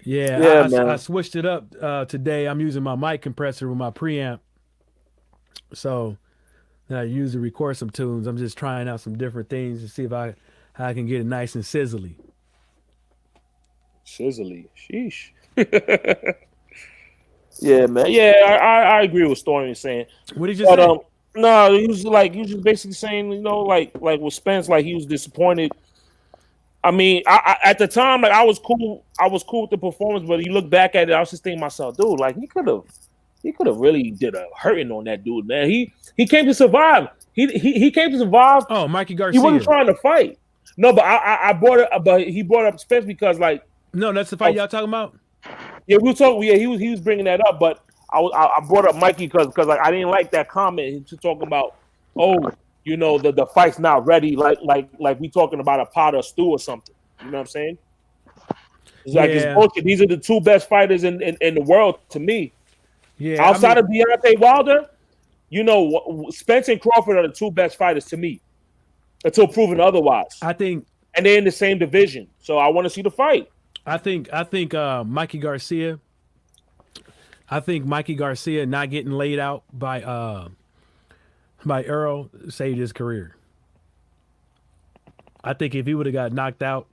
Yeah, man. I switched it up today. I'm using my mic compressor with my preamp. So then I use to record some tunes. I'm just trying out some different things to see how I can get it nice and sizzly. Sizzly. Sheesh. Yeah, man. Yeah, I agree with Stormy saying. What did you say? But no, he was basically saying, you know, like with Spence, like he was disappointed. I mean, I at the time, like I was cool with the performance, but you look back at it, I was just thinking to myself, dude, like he could have really did a hurting on that dude, man. He came to survive. He came to survive. Oh, Mikey Garcia. He wasn't trying to fight. No, but I brought it, but he brought up Spence because like. No, that's the fight y'all talking about? Yeah, we were talking. Yeah, he was bringing that up, but I brought up Mikey because like I didn't like that comment. He was talking about, oh, you know, the fight's not ready, like we talking about a pot or stew or something. You know what I'm saying? It's like it's bullshit. These are the two best fighters in the world to me. Yeah. Outside of Deontay Wilder, you know, Spence and Crawford are the two best fighters to me, until proven otherwise. I think, and they're in the same division, so I want to see the fight. I think Mikey Garcia. I think Mikey Garcia not getting laid out by Earl saved his career. I think if he would have got knocked out,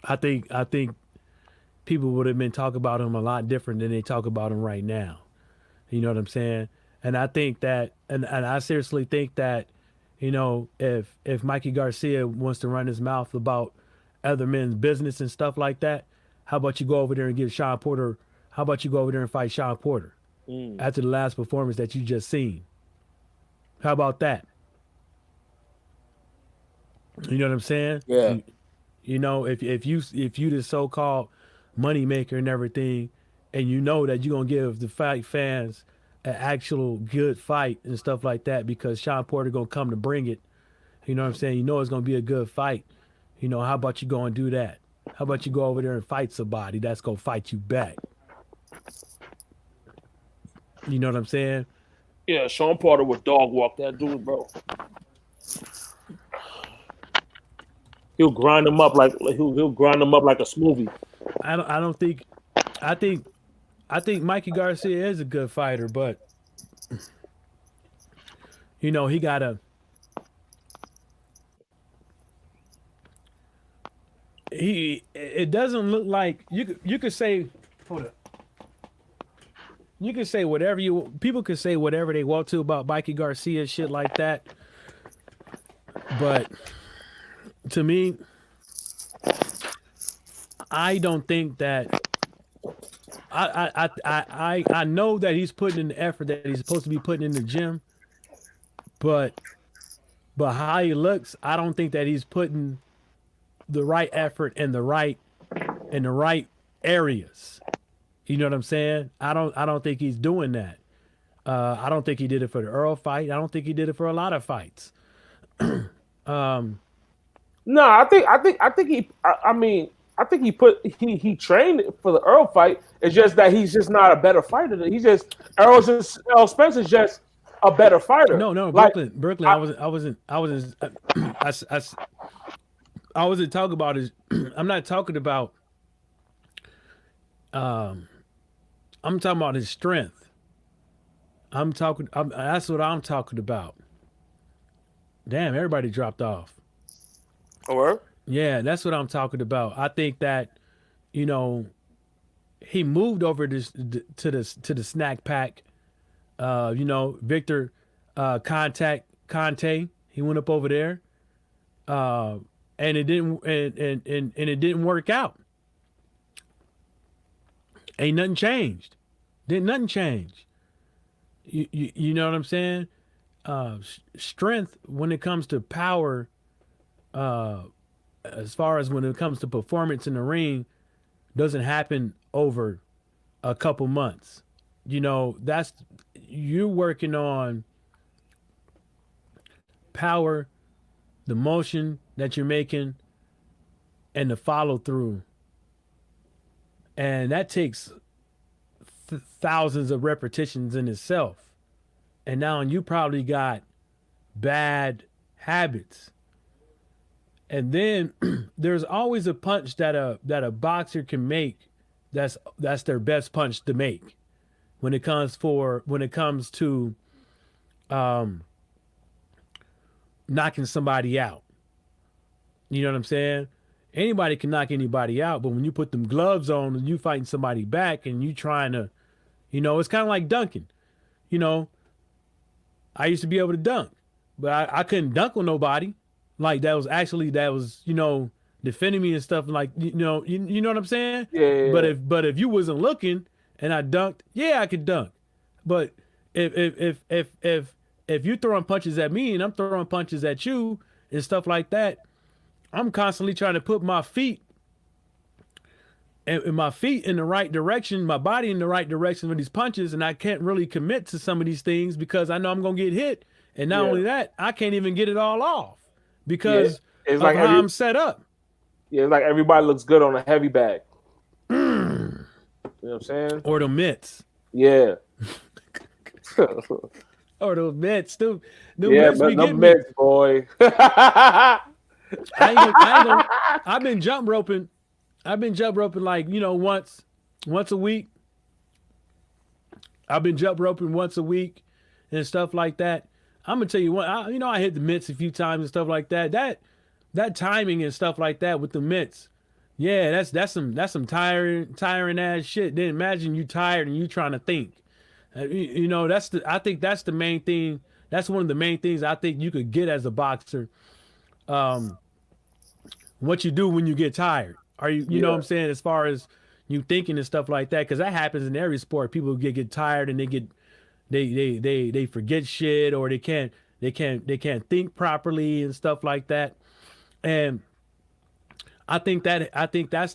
I think people would have been talking about him a lot different than they talk about him right now. You know what I'm saying? And I think that, and I seriously think that, you know, if Mikey Garcia wants to run his mouth about other men's business and stuff like that, how about you go over there and give Sean Porter? How about you go over there and fight Sean Porter after the last performance that you just seen? How about that? You know what I'm saying? Yeah. You know, if you the so-called money maker and everything, and you know that you're gonna give the fight fans an actual good fight and stuff like that because Sean Porter gonna come to bring it. You know what I'm saying? You know it's gonna be a good fight. You know, how about you go and do that? How about you go over there and fight somebody that's gonna fight you back? You know what I'm saying? Yeah, Sean Porter would dog walk that dude, bro. He'll grind him up like he'll grind him up like a smoothie. I think Mikey Garcia is a good fighter, but you know, he gotta it doesn't look like you could say, hold up. You can say whatever people can say whatever they want to about Mikey Garcia, shit like that. But to me, I don't think that I know that he's putting in the effort that he's supposed to be putting in the gym, but how he looks, I don't think that he's putting the right effort in the right areas. You know what I'm saying? I don't think he's doing that. I don't think he did it for the Earl fight. I don't think he did it for a lot of fights. No, I think he. I mean, I think he trained for the Earl fight. It's just that he's just not a better fighter. Errol Spencer's just a better fighter. No, Like, Brooklyn. I wasn't talking about his. I'm not talking about. I'm talking about his strength. That's what I'm talking about. Damn, everybody dropped off. or Yeah, that's what I'm talking about. I think that, he moved over to the snack pack. Victor Conte. He went up over there, and it didn't work out. Ain't nothing changed. Didn't nothing change. You know what I'm saying? Strength when it comes to power, as far as when it comes to performance in the ring, doesn't happen over a couple months. That's you're working on power, the motion that you're making, and the follow through. And that takes thousands of repetitions in itself. And now you probably got bad habits. And then there's always a punch that a boxer can make that's their best punch to make when it comes to knocking somebody out. You know what I'm saying? Anybody can knock anybody out, but when you put them gloves on and you fighting somebody back and you trying to, it's kind of like dunking. I used to be able to dunk, but I couldn't dunk on nobody. Like that was defending me and stuff. Like you know what I'm saying? Yeah. But if you wasn't looking and I dunked, yeah, I could dunk. But if you're throwing punches at me and I'm throwing punches at you and stuff like that, I'm constantly trying to put my feet and my feet in the right direction, my body in the right direction with these punches, and I can't really commit to some of these things because I know I'm gonna get hit. And not only that, I can't even get it all off because it's of like how I'm set up. Yeah, it's like everybody looks good on a heavy bag. You know what I'm saying? Or the mitts. Yeah. Or the mitts, dude. Mitts be getting mitts, boy. I've been jump roping. Like, once a week. I've been jump roping once a week and stuff like that. I'm gonna tell you what, I hit the mitts a few times and stuff like that. That timing and stuff like that with the mitts, yeah, that's some tiring ass shit. Then imagine you tired and you trying to think. I think that's the main thing. That's one of the main things I think you could get as a boxer. What you do when you get tired. Are you know what I'm saying? As far as you thinking and stuff like that, because that happens in every sport. People get tired and they forget shit, or they can't think properly and stuff like that. And I think that's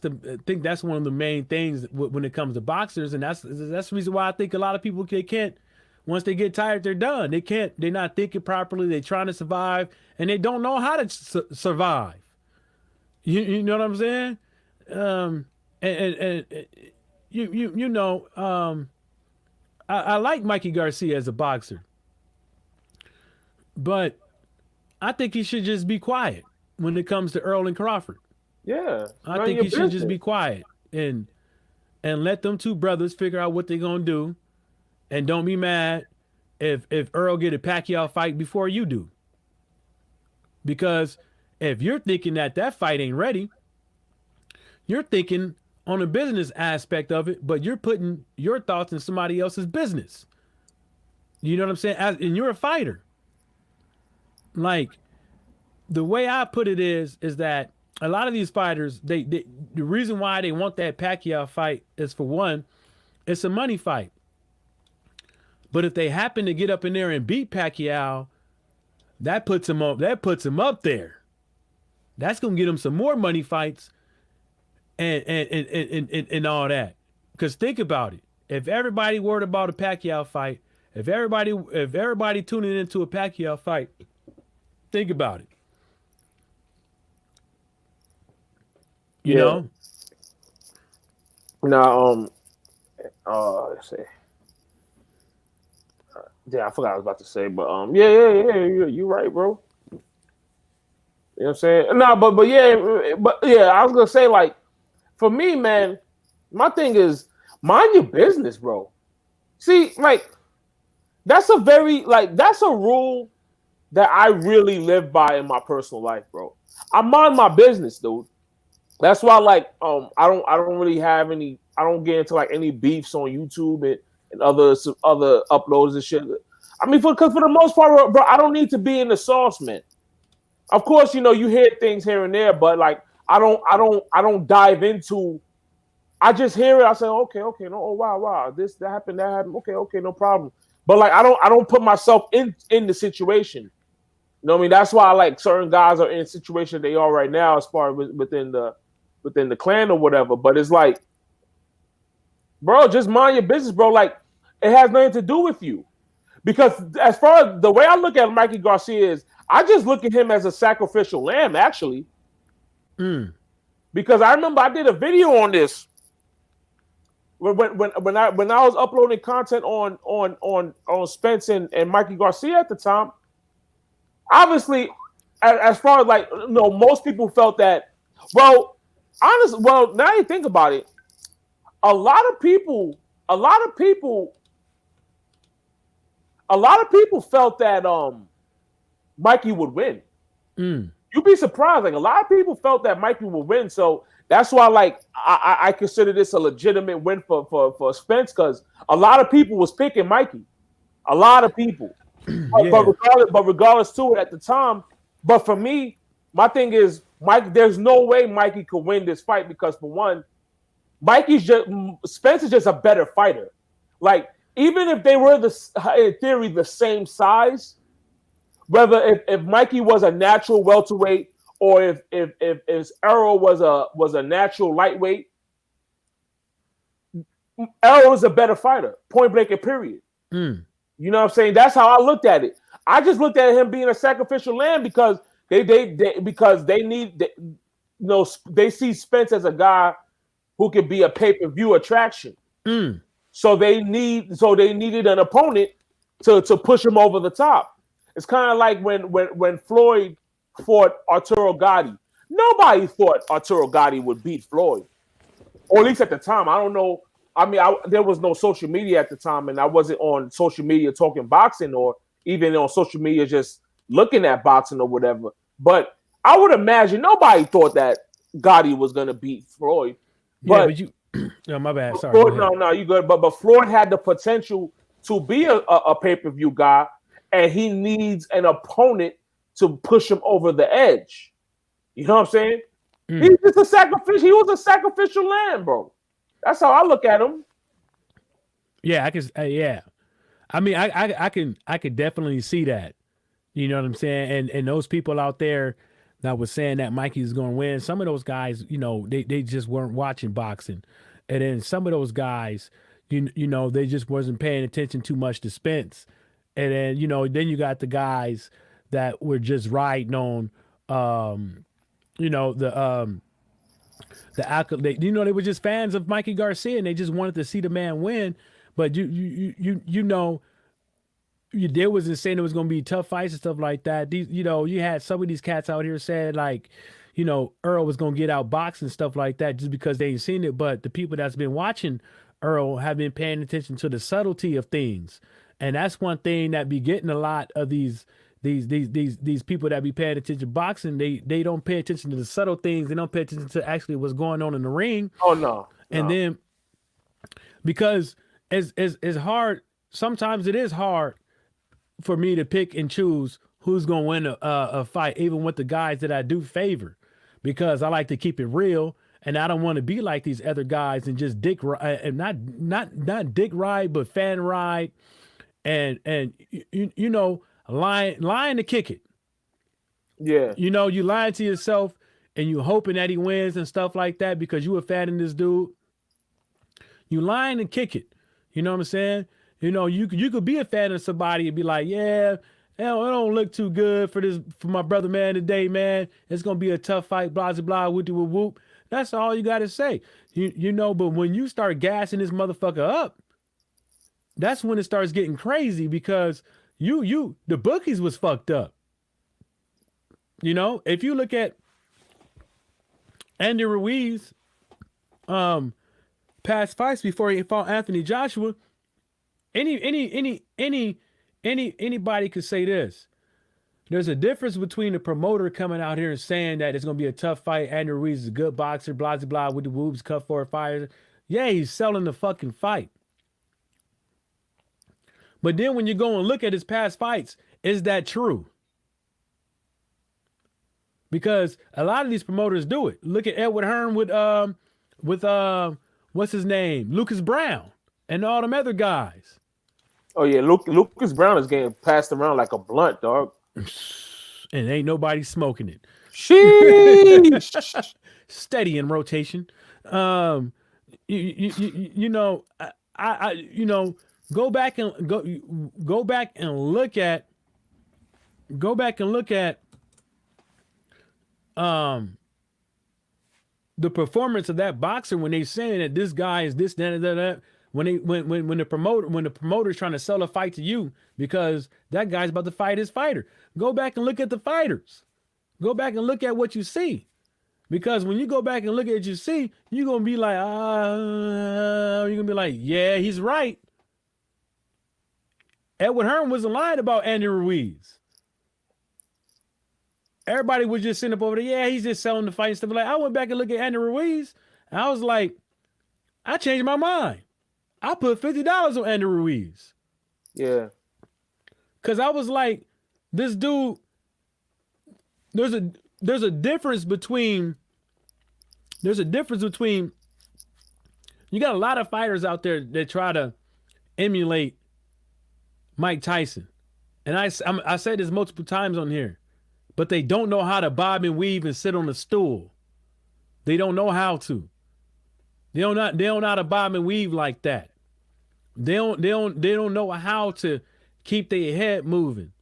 one of the main things when it comes to boxers, and that's the reason why I think a lot of people they can't. Once they get tired, they're done. They're not thinking properly. They're trying to survive, and they don't know how to survive. You know what I'm saying? I like Mikey Garcia as a boxer, but I think he should just be quiet when it comes to Earl and Crawford. Yeah, I think he should just be quiet and let them two brothers figure out what they're gonna do, and don't be mad if Earl get a Pacquiao fight before you do. Because if you're thinking that fight ain't ready, you're thinking on a business aspect of it, but you're putting your thoughts in somebody else's business. You know what I'm saying? And you're a fighter. Like, the way I put it is that a lot of these fighters, the reason why they want that Pacquiao fight is, for one, it's a money fight. But if they happen to get up in there and beat Pacquiao, that puts him up there. That's gonna get him some more money fights and all that. Because think about it. If everybody worried about a Pacquiao fight, if everybody tuning into a Pacquiao fight, think about it. You know? Now, let's see. Yeah, I forgot what I was about to say, but yeah, you're right, bro. You know what I'm saying? No, but yeah, I was gonna say, like, for me, man, my thing is mind your business, bro. See, like, that's a rule that I really live by in my personal life, bro. I mind my business, dude. That's why, like, I don't really have any. I don't get into like any beefs on YouTube and other uploads and shit. I mean, because for the most part, bro, I don't need to be in the sauce, man. Of course, you know, you hear things here and there, but like, I don't dive into. I just hear it. I say, okay, no, oh wow, that happened. Okay, no problem. But like, I don't put myself in the situation. You know what I mean? That's why like certain guys are in a situation they are right now as far as within the clan or whatever. But it's like, bro, just mind your business, bro. Like, it has nothing to do with you. Because as far as the way I look at Mikey Garcia is, I just look at him as a sacrificial lamb, actually. Because I remember I did a video on this when I was uploading content on Spence and Mikey Garcia at the time. Obviously, as far as like, you know, most people felt that. Well, now you think about it, a lot of people felt that Mikey would win. You'd be surprised. Like, a lot of people felt that Mikey would win. So that's why, like, I consider this a legitimate win for Spence, because a lot of people was picking Mikey. A lot of people. But regardless to it at the time. But for me, my thing is, there's no way Mikey could win this fight, because for one, Spence is just a better fighter. Like, even if they were in theory the same size, whether if Mikey was a natural welterweight or if Errol was a natural lightweight, Errol is a better fighter, point blank and period. You know what I'm saying? That's how I looked at it. I just looked at him being a sacrificial lamb because they see Spence as a guy who could be a pay-per-view attraction. So they needed an opponent to push him over the top. It's kind of like when Floyd fought Arturo Gatti. Nobody thought Arturo Gatti would beat Floyd, or at least at the time. I don't know. I mean, there was no social media at the time, and I wasn't on social media talking boxing, or even on social media just looking at boxing or whatever. But I would imagine nobody thought that Gotti was going to beat Floyd. But you, no, my bad. Sorry. Floyd, no, you good. But Floyd had the potential to be a pay-per-view guy, and he needs an opponent to push him over the edge. You know what I'm saying? He's just a sacrificial. He was a sacrificial lamb, bro. That's how I look at him. Yeah, I can. Yeah, I mean, I can definitely see that. You know what I'm saying? And those people out there that was saying that Mikey's going to win, some of those guys, you know, they just weren't watching boxing, and then some of those guys, you know, they just wasn't paying attention too much to Spence, and then then you got the guys that were just riding on, the accolade. They were just fans of Mikey Garcia, and they just wanted to see the man win. But they wasn't saying it was going to be tough fights and stuff like that. You had some of these cats out here saying like, Earl was going to get outboxed and stuff like that just because they ain't seen it. But the people that's been watching Earl have been paying attention to the subtlety of things, and that's one thing that be getting a lot of these people that be paying attention to boxing. They don't pay attention to the subtle things. They don't pay attention to actually what's going on in the ring. Oh no. And then because it's hard, sometimes it is hard for me to pick and choose who's going to win a fight, even with the guys that I do favor, because I like to keep it real, and I don't want to be like these other guys and just dick ride, and not dick ride, but fan ride, and lying to kick it. Yeah. You lying to yourself and you hoping that he wins and stuff like that because you a fan of this dude, you lying and kick it. You know what I'm saying? You know, you could be a fan of somebody and be like, yeah, it don't look too good for my brother, man, today, man. It's gonna be a tough fight, blah blah blah, whoop whoop whoop. That's all you gotta say. You know, but when you start gassing this motherfucker up, that's when it starts getting crazy because the bookies was fucked up. You know, if you look at Andy Ruiz, past fights before he fought Anthony Joshua, anybody could say this. There's a difference between the promoter coming out here and saying that it's gonna be a tough fight. Andy Ruiz is a good boxer, blah blah blah, with the whoops, cut for fires. Yeah, he's selling the fucking fight. But then when you go and look at his past fights, is that true? Because a lot of these promoters do it. Look at Edward Hearn with what's his name? Lucas Brown and all them other guys. Oh yeah, Lucas Brown is getting passed around like a blunt, dog. And ain't nobody smoking it. Sheesh. Steady in rotation. You know, I you know, go back and look at the performance of that boxer when they saying that this guy is this, that. When the promoter's trying to sell a fight to you because that guy's about to fight his fighter. Go back and look at the fighters. Go back and look at what you see. Because when you go back and look at what you see, you're gonna be like, yeah, he's right. Edward Hearn wasn't lying about Andy Ruiz. Everybody was just sitting up over there, yeah, he's just selling the fight and stuff. Like, I went back and looked at Andy Ruiz, and I was like, I changed my mind. I put $50 on Andy Ruiz. Yeah. Cause I was like, this dude, there's a difference between you got a lot of fighters out there that try to emulate Mike Tyson. And I said this multiple times on here, but they don't know how to bob and weave and sit on a stool. They don't know how to. They don't know how to bob and weave like that. They don't know how to keep their head moving.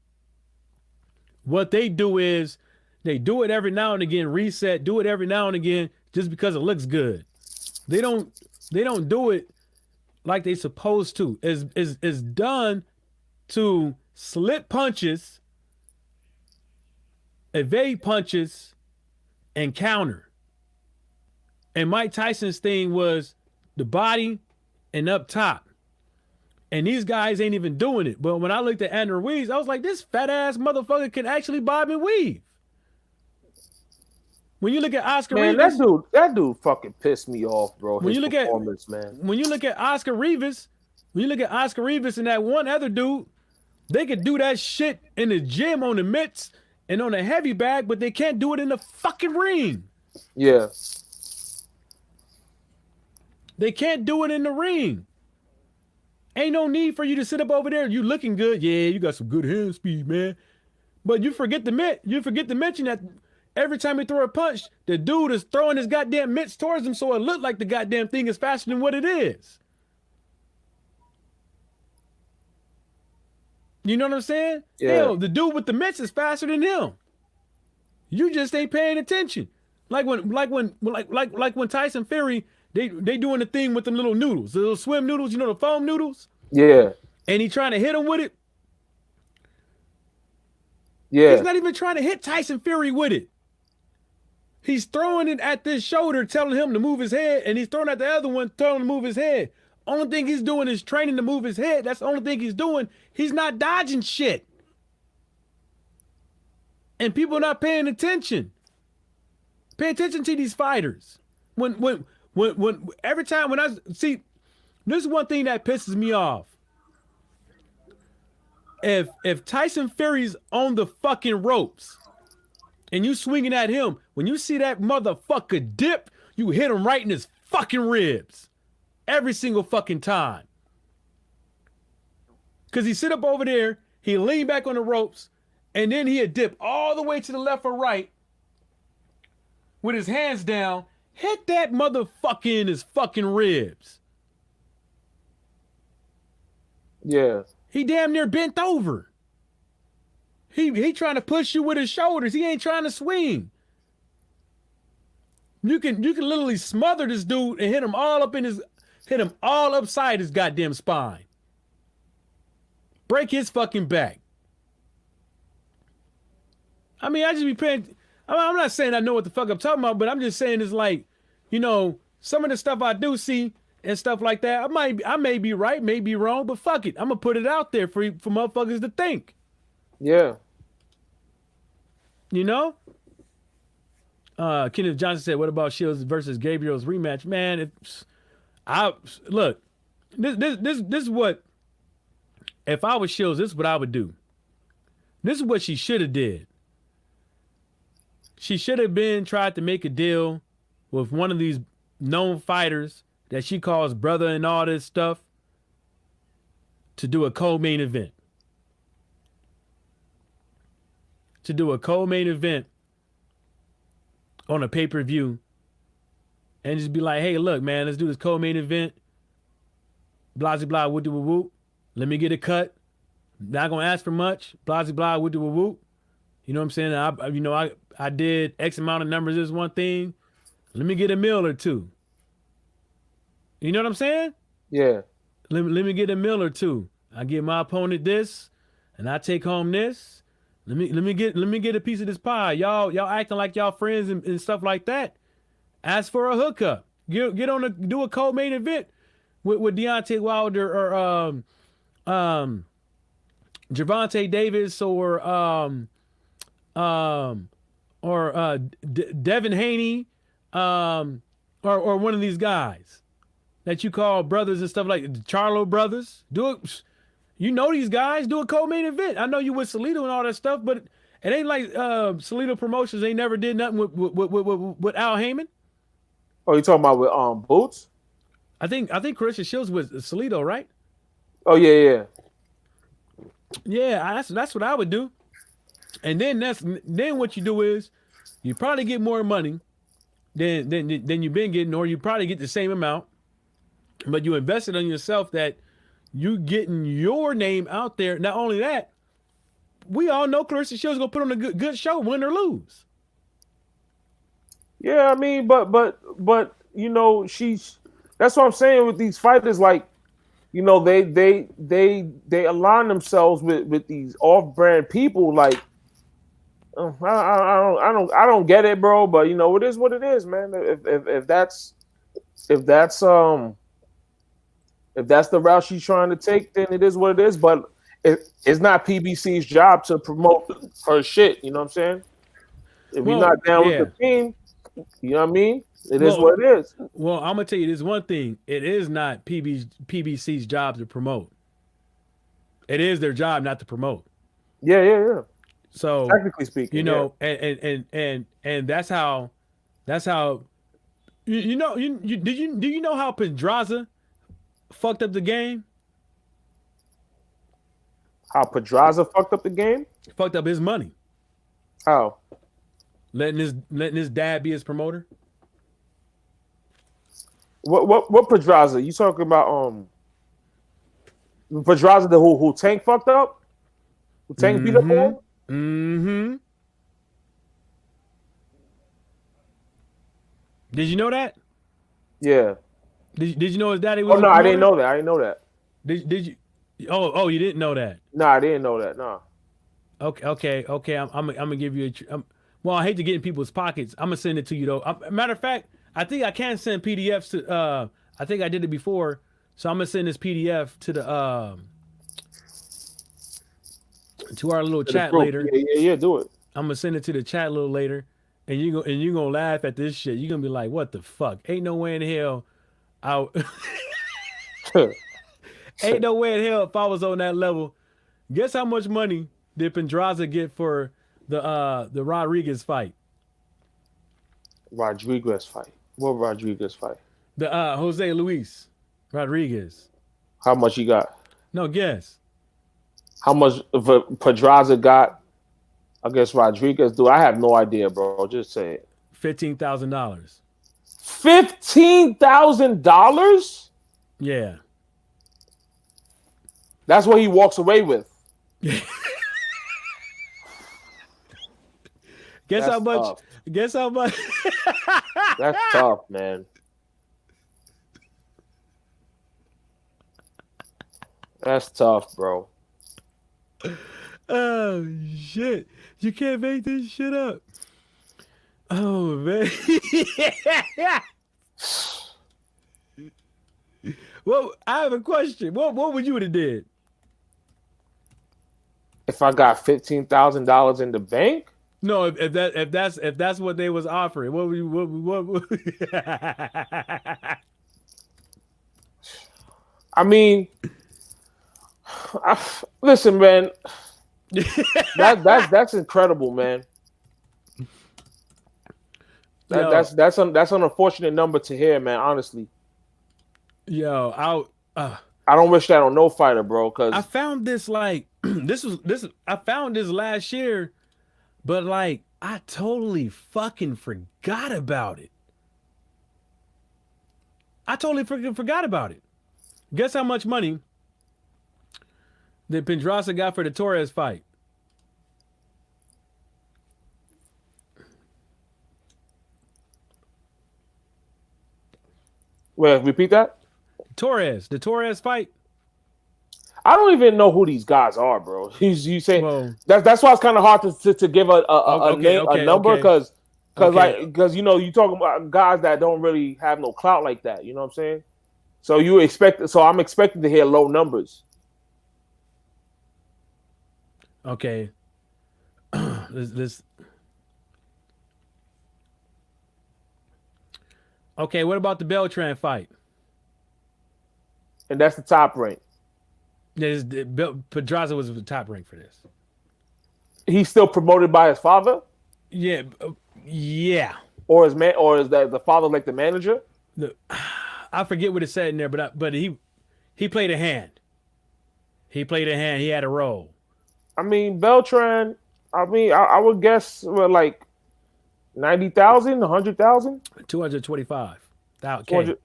What they do is they do it every now and again, reset, do it every now and again just because it looks good. They don't do it like they supposed to. It's done to slip punches, evade punches, and counter. And Mike Tyson's thing was the body and up top. And these guys ain't even doing it. But when I looked at Andy Ruiz, I was like, this fat ass motherfucker can actually bob and weave. When you look at Oscar Rivas, that dude fucking pissed me off, bro. When you look at Oscar Rivas, and that one other dude, they could do that shit in the gym on the mitts and on the heavy bag, but they can't do it in the fucking ring. Yeah. They can't do it in the ring. Ain't no need for you to sit up over there. You looking good. Yeah, you got some good hand speed, man. But you forget to mention that every time he throw a punch, the dude is throwing his goddamn mitts towards him, so it looked like the goddamn thing is faster than what it is. You know what I'm saying? Yeah. Hell, the dude with the mitts is faster than him. You just ain't paying attention. Like when Tyson Fury, they doing the thing with them little noodles, the little swim noodles, you know, the foam noodles? Yeah. And he trying to hit him with it. Yeah. He's not even trying to hit Tyson Fury with it. He's throwing it at this shoulder, telling him to move his head, and he's throwing at the other one, telling him to move his head. Only thing he's doing is training to move his head. That's the only thing he's doing. He's not dodging shit. And people are not paying attention. Pay attention to these fighters. When every time when I see, this is one thing that pisses me off. If Tyson Fury's on the fucking ropes and you swinging at him, when you see that motherfucker dip, you hit him right in his fucking ribs. Every single fucking time. Because he sit up over there, he lean back on the ropes, and then he'd dip all the way to the left or right. with his hands down, hit that motherfucker in his fucking ribs. Yeah. He damn near bent over. He trying to push you with his shoulders. He ain't trying to swing. You can literally smother this dude and hit him all upside his goddamn spine. Break his fucking back. I mean, I just be paying. I'm not saying I know what the fuck I'm talking about, but I'm just saying it's like, you know, some of the stuff I do see and stuff like that. I may be right, may be wrong, but fuck it. I'm gonna put it out there for motherfuckers to think. Yeah. You know? Kenneth Johnson said, "What about Shields versus Gabriel's rematch?" Man, look. This is what. If I was Shields, this is what I would do. This is what she should have did. She should have tried to make a deal with one of these known fighters that she calls brother and all this stuff to do a co-main event. To do a co-main event on a pay-per-view and just be like, hey, look, man, let's do this co-main event. Blah, blah, blah, whoop, whoop, whoop. Let me get a cut. Not going to ask for much. Blah, blah, blah, whoop, whoop, whoop. You know what I'm saying? I did X amount of numbers this one thing. Let me get a meal or two. You know what I'm saying? Yeah. Let me get a meal or two. I give my opponent this, and I take home this. Let me get a piece of this pie. Y'all acting like y'all friends and stuff like that. Ask for a hookup. Do a co-main event with Deontay Wilder or Gervonta Davis or Devin Haney or one of these guys that you call brothers and stuff like the Charlo brothers. Do it. You know these guys. Do a co-main event. I know you with Salido and all that stuff, but it ain't like Salido Promotions. They never did nothing with Al Heyman. Oh, you talking about with Boots? I think Christian Shields with Salido, right? Oh yeah. Yeah, that's what I would do. And then what you do is you probably get more money than you've been getting, or you probably get the same amount, but you invested on yourself that you getting your name out there. Not only that, we all know Clarissa Shields gonna put on a good show, win or lose. Yeah, I mean, but you know, that's what I'm saying with these fighters. Like, you know, they align themselves with these off-brand people. Like, I don't get it, bro. But you know, it is what it is, man. If that's the route she's trying to take, then it is what it is. But it's not PBC's job to promote her shit. You know what I'm saying? If you're not down with the team, you know what I mean? It is what it is. Well, I'm gonna tell you this one thing: it is not PBC's job to promote. It is their job not to promote. Yeah. So technically speaking, you know, and that's how do you know how Pedraza fucked up the game? How Pedraza fucked up the game? Fucked up his money. How? Letting his dad be his promoter. What Pedraza? You talking about Pedraza who Tank fucked up? Who Tank beat up on? Mm-hmm. Did you know that? Yeah. Did you know his daddy was? Oh no, I didn't know that. I didn't know that. Did you? Oh, you didn't know that? No, I didn't know that. No. Okay. I'm gonna give you well, I hate to get in people's pockets. I'm gonna send it to you though. Matter of fact, I think I can send PDFs to. I think I did it before, so I'm gonna send this PDF to the to our little chat later. Yeah. Do it. I'm gonna send it to the chat a little later, and you're gonna laugh at this shit. You're gonna be like, "What the fuck? Ain't no way in hell ain't no way in hell if I was on that level." Guess how much money did Pedraza get for the Rodriguez fight? Rodriguez fight. What Rodriguez fight? The Jose Luis Rodriguez. How much he got? No, guess. How much Pedraza got? I guess Rodriguez do. I have no idea, bro. Just say it. $15,000. $15,000? Yeah. That's what he walks away with. Guess how much? Tough. Guess how much? That's tough, man. That's tough, bro. Oh shit! You can't make this shit up. Oh man. Well, I have a question. What would you have did? If I got $15,000 in the bank? No, if that's what they was offering, what would you what I mean, listen, man. That's incredible, man. That's an unfortunate number to hear, man. Honestly, yo, I don't wish that on no fighter, bro. Cause I found this like I found this last year, but like I totally fucking forgot about it. I totally freaking forgot about it. Guess how much money that Pedraza got for the Torres fight? Wait, repeat that. The Torres fight. I don't even know who these guys are, bro. You say Well, that's why it's kind of hard to give a number because you know you talking about guys that don't really have no clout like that. You know what I'm saying? So I'm expecting to hear low numbers. Okay. this. Okay, what about the Beltran fight? And that's the top rank. Pedraza was the top rank for this. He's still promoted by his father? Yeah, yeah. Or is the father like the manager? I forget what it said in there, but he played a hand. He played a hand. He had a role. I mean, Beltran. I would guess like 90,000, 100,000, 225,000.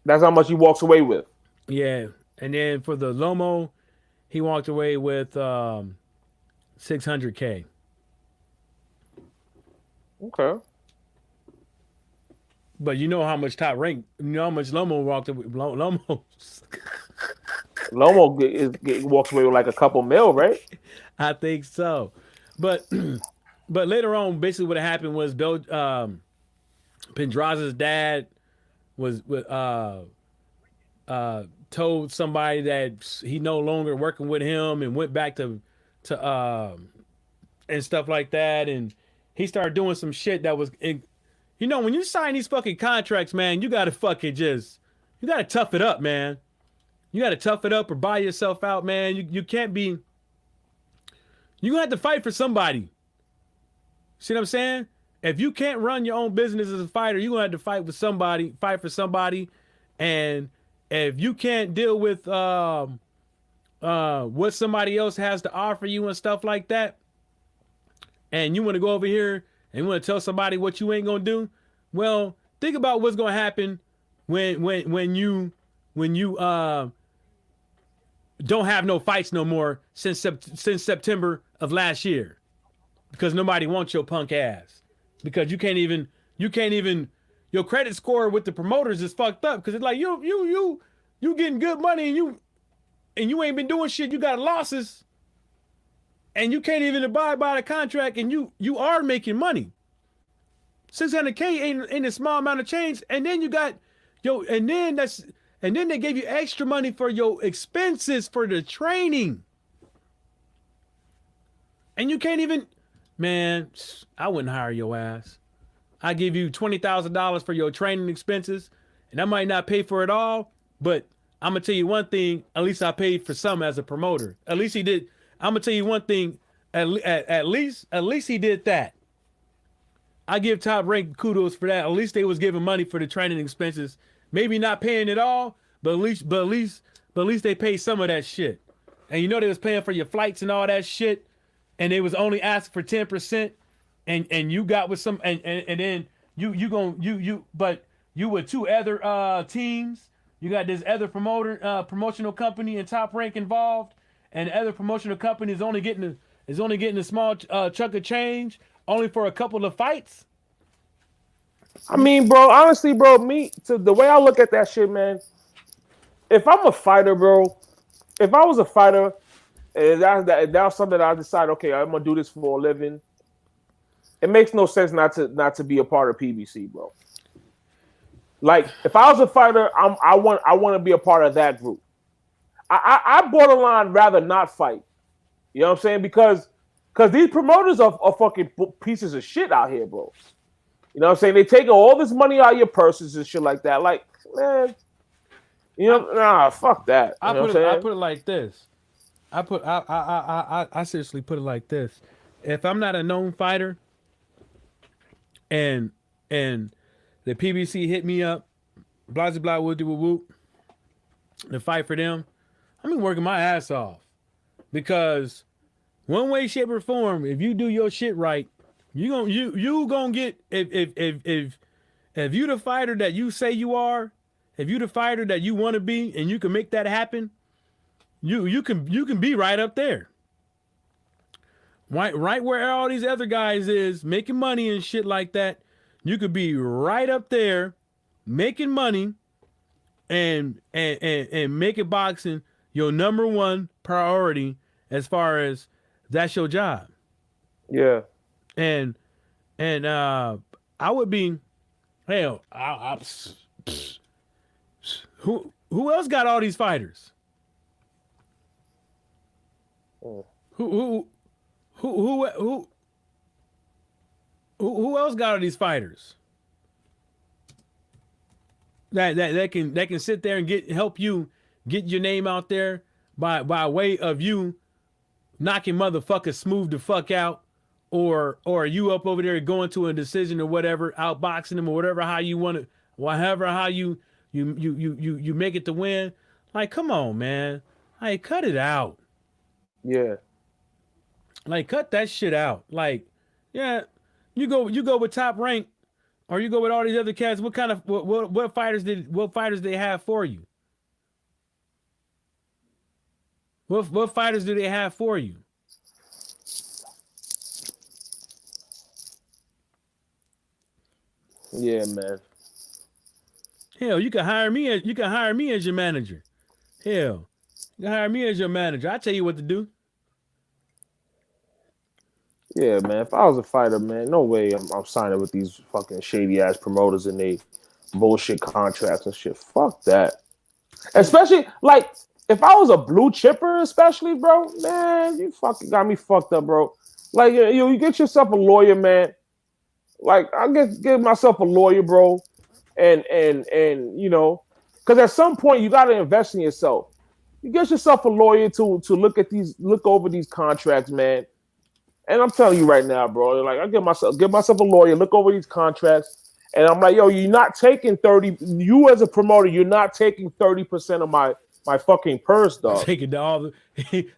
That's how much he walks away with. Yeah, and then for the Lomo, he walked away with $600K. Okay. But you know how much top rank? You know how much Lomo walked away? Lomo walks away with like a couple mil, right? I think so, but later on, basically what happened was Pedraza's dad was told somebody that he no longer working with him and went back to and stuff like that, and he started doing some shit that was, when you sign these fucking contracts, man, you gotta tough it up, man. You gotta tough it up or buy yourself out, man. You can't be. You gonna have to fight for somebody. See what I'm saying? If you can't run your own business as a fighter, you're gonna have to fight for somebody, and if you can't deal with what somebody else has to offer you and stuff like that, and you want to go over here and you want to tell somebody what you ain't gonna do, well, think about what's gonna happen when you don't have no fights no more since September of last year, because nobody wants your punk ass, because you can't even your credit score with the promoters is fucked up, because it's like you getting good money and you ain't been doing shit. You got losses and you can't even abide by the contract, and you are making money. $600K ain't a small amount of change, and then you got and then they gave you extra money for your expenses for the training. And you can't even, man, I wouldn't hire your ass. I give you $20,000 for your training expenses, and I might not pay for it all, but I'm gonna tell you one thing, at least I paid for some as a promoter. At least he did. I'm gonna tell you one thing, at least he did that. I give Top Rank kudos for that. At least they was giving money for the training expenses. Maybe not paying it all, but at least they paid some of that shit. And you know they was paying for your flights and all that shit, and they was only asking for 10%, and you got with some, and then but you with two other teams. You got this other promotional company and Top Rank involved, and the other promotional company is only getting a small chunk of change, only for a couple of fights. I mean, bro, honestly, bro, the way I look at that shit, man. If I'm a fighter, bro, if I was a fighter, and that's something that I decide, okay, I'm gonna do this for a living. It makes no sense not to be a part of PBC, bro. Like, if I was a fighter, I want to be a part of that group. I borderline rather not fight. You know what I'm saying? Because these promoters are fucking pieces of shit out here, bro. You know what I'm saying? They take all this money out of your purses and shit like that. Like, man, you know, nah, fuck that. I put it like this. I seriously put it like this. If I'm not a known fighter, and the PBC hit me up, blah blah blah, whoop whoop, to fight for them, I'm been working my ass off, because one way, shape, or form, if you do your shit right, you gonna get, if you the fighter that you say you are, if you the fighter that you want to be, and you can make that happen, you can be right up there. Right where all these other guys is making money and shit like that, you could be right up there making money and making boxing your number one priority, as far as that's your job. Yeah. And I would be, hell, who else got all these fighters? Oh. Who else got all these fighters that can sit there and help you get your name out there by way of you knocking motherfuckers smooth the fuck out, or you up over there going to a decision or whatever, outboxing them or whatever, how you want it, how you make it to win. Like, come on, man. Like, cut it out. Yeah. Like, cut that shit out. Like, yeah, you go with Top Rank, or you go with all these other cats. What kind of what fighters they have for you? What fighters do they have for you? Yeah, man. Hell, you can hire me as your manager. Hell, you can hire me as your manager. I tell you what to do. Yeah, man. If I was a fighter, man, no way I'm signing with these fucking shady ass promoters and they bullshit contracts and shit. Fuck that. Especially, like, if I was a blue chipper, especially, bro, man, you fucking got me fucked up, bro. Like, you get yourself a lawyer, man. Like, I get myself a lawyer, bro, and you know, because at some point you got to invest in yourself. You get yourself a lawyer to look over these contracts, man. And I'm telling you right now, bro, like, I give myself a lawyer, look over these contracts, and I'm like, yo, you're not taking 30. You as a promoter, you're not taking 30% of my fucking purse, dog. Taking all the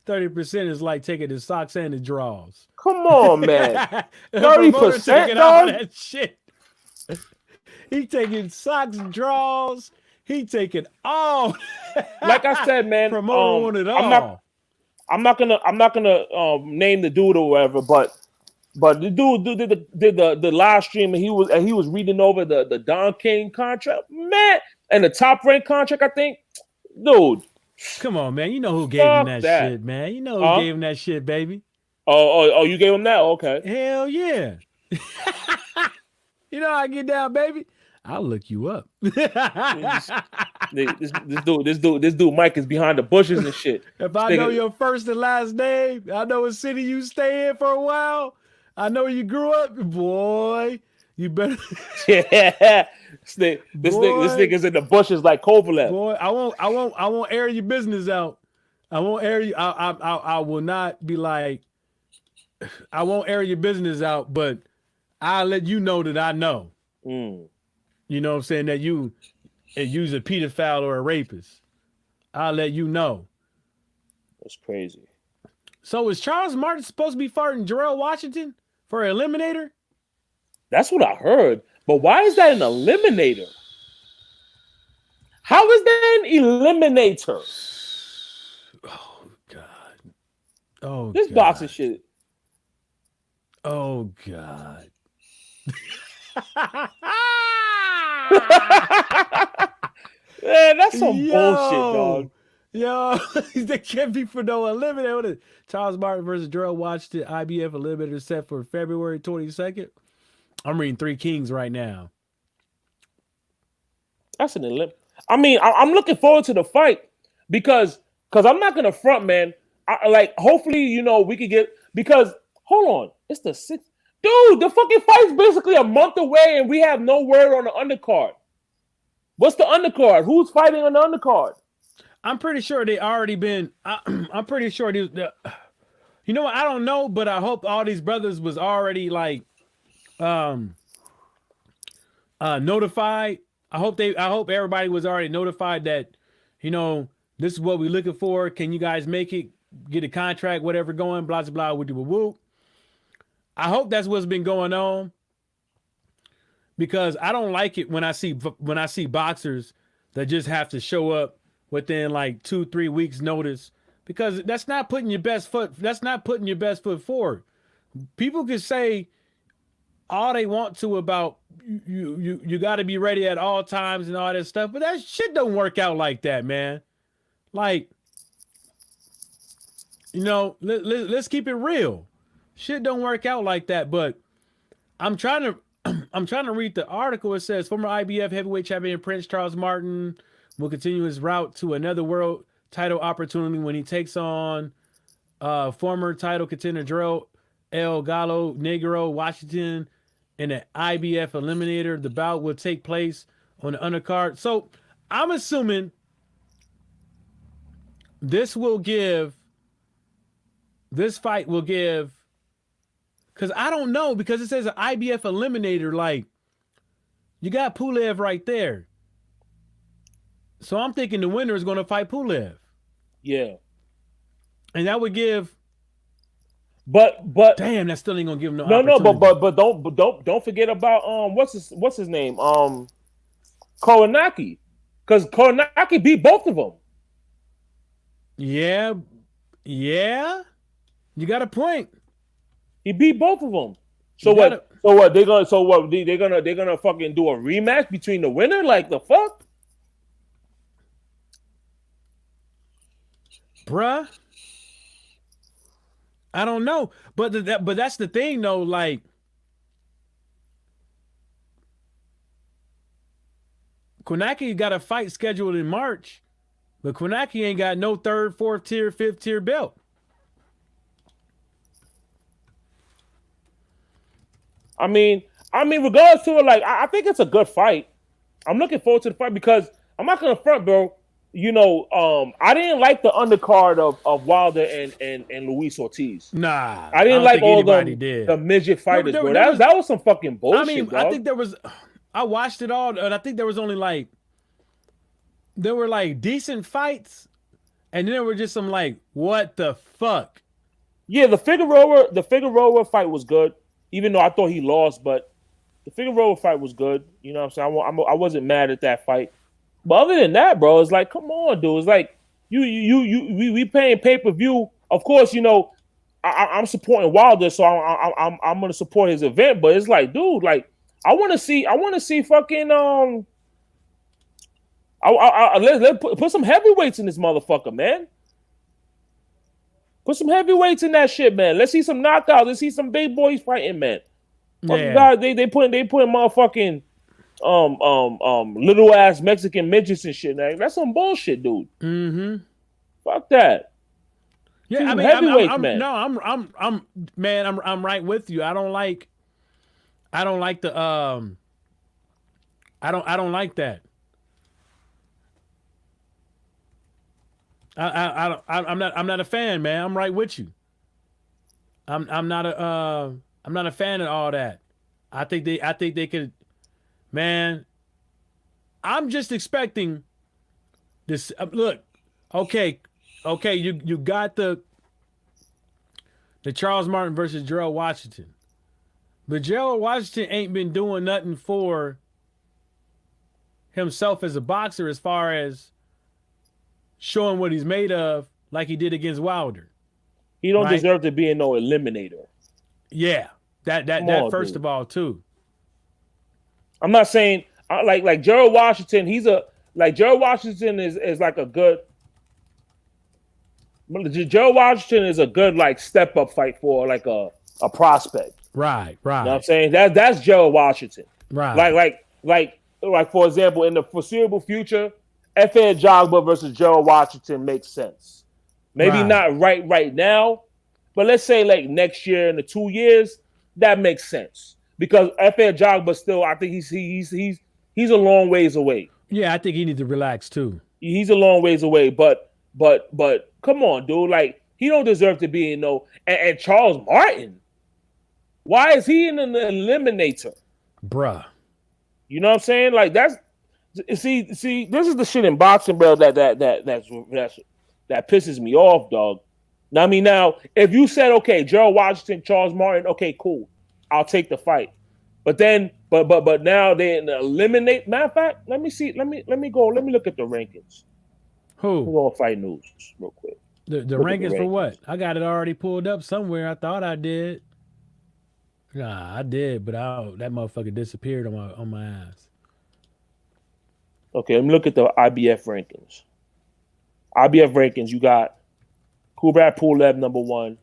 30% is like taking the socks and the drawers. Come on, man. 30%, dog. That shit. He taking socks, drawers. He taking all. Like I said, man, promoter want it all. I'm not gonna name the dude or whatever, but the dude did the live stream, and he was reading over the Don King contract, man, and the Top Rank contract, I think. Dude, come on, man. You know who gave him that shit, man. You know who gave him that shit, baby. Oh, you gave him that? Okay. Hell yeah. You know how I get down, baby. I'll look you up. This dude, Mike is behind the bushes and shit. If I know your first and last name, I know what city you stay in for a while. I know where you grew up, boy. You better. Yeah, this nigga's in the bushes like Kovalev. Boy, I won't air your business out. I won't air you. I will not be like. I won't air your business out, but I'll let you know that I know. Mm. You know what I'm saying? That you's a pedophile or a rapist. I'll let you know. That's crazy. So is Charles Martin supposed to be fighting Jarrell Washington for an eliminator? That's what I heard. But why is that an eliminator? How is that an eliminator? Oh God. Oh, This God. boxing shit. Oh God. Man, that's some bullshit, dog. Yo, that can't be for no eliminator. What is Charles Martin versus Gerald Washington IBF eliminator set for February 22nd. I'm reading Three Kings right now. That's an eliminator. I mean, I'm looking forward to the fight because I'm not gonna front, man. Hopefully, you know, we could get because hold on, it's the 6th. Dude, the fucking fight's basically a month away, and we have no word on the undercard. What's the undercard? Who's fighting on the undercard? I'm pretty sure they already been. I'm pretty sure these. You know what? I don't know, but I hope all these brothers was already like, notified. I hope everybody was already notified that, you know, this is what we're looking for. Can you guys make it? Get a contract, whatever going. Blah blah blah. Woo. I hope that's what's been going on. Because I don't like it when I see boxers that just have to show up within like 2-3 weeks notice, because that's not putting your best foot. That's not putting your best foot forward. People can say all they want to about you got to be ready at all times and all that stuff, but that shit don't work out like that, man. Like, you know, let's keep it real. Shit don't work out like that. But I'm trying to read the article. It says former IBF heavyweight champion Prince Charles Martin will continue his route to another world title opportunity when he takes on former title contender Gerald El Gallo Negro Washington in an IBF eliminator. The bout will take place on the undercard. So I'm assuming this fight will give, because I don't know, because it says an IBF eliminator, like, you got Pulev right there. So I'm thinking the winner is going to fight Pulev. Yeah. And that would give, but damn, that still ain't gonna give him no opportunity. but don't forget about what's his name? Koronaki. Because Koronaki beat both of them. Yeah. You got a point. He beat both of them. So what they're gonna fucking do a rematch between the winner? Like, the fuck? Bruh. I don't know. But that's the thing though, like, Koronaki got a fight scheduled in March, but Koronaki ain't got no 3rd, 4th tier, 5th tier belt. I mean, regardless to it, like, I think it's a good fight. I'm looking forward to the fight because I'm not gonna front, bro. You know, I didn't like the undercard of Wilder and Luis Ortiz. Nah, I didn't like all the midget fighters, bro. That was some fucking bullshit. I mean, dog. I think I watched it all, and I think there was only like, there were like decent fights, and then there were just some like, what the fuck? Yeah, the Figueroa fight was good, even though I thought he lost, but the Figueroa fight was good. You know what I'm saying? I wasn't mad at that fight. But other than that, bro, it's like, come on, dude. It's like we paying pay-per-view. Of course, you know, I'm supporting Wilder, so I'm gonna support his event. But it's like, dude, like, I want to see fucking let's put some heavyweights in this motherfucker, man. Put some heavyweights in that shit, man. Let's see some knockouts. Let's see some big boys fighting, man. Yeah. Guys, they put motherfucking little ass Mexican midgets and shit. Man. That's some bullshit, dude. Mm-hmm. Fuck that. Yeah, I mean, I'm right with you. I don't like the I don't like that. I'm not a fan, man. I'm right with you. I'm not a fan of all that. I think they could, man. I'm just expecting this. Look, okay. You got the Charles Martin versus Gerald Washington. But Gerald Washington ain't been doing nothing for himself as a boxer as far as showing what he's made of, like he did against Wilder. He don't Right. deserve to be in no eliminator. Yeah, that Come on, first dude. of all too. I'm not saying like Gerald Washington. Gerald Washington is like a good. Gerald Washington is a good like step up fight for like a prospect. Right, You know what I'm right, saying? That's Gerald Washington. right. Like for example, in the foreseeable future, F.A. Jogba versus Gerald Washington makes sense. Maybe Right. not right now, but let's say like next year in the 2 years, that makes sense because F.A. Jogba still, I think he's a long ways away. Yeah, I think he needs to relax too. He's a long ways away, but come on, dude, like he don't deserve to be in no. And Charles Martin, why is he in an eliminator? Bruh. You know what I'm saying? Like that's see, this is the shit in boxing, bro. That pisses me off, dog. Now, if you said okay, Gerald Washington, Charles Martin, okay, cool, I'll take the fight. But then, but now they eliminate. Matter of fact, let me see. Let me go. Let me look at the rankings. We're Who? going to Fight News real quick. The Look at the rankings for rankings. what? I got it already pulled up somewhere. I thought I did. Nah, I did, but that motherfucker disappeared on my ass. Okay, let me look at the IBF rankings. IBF rankings, you got Kubrat Pulev number 1.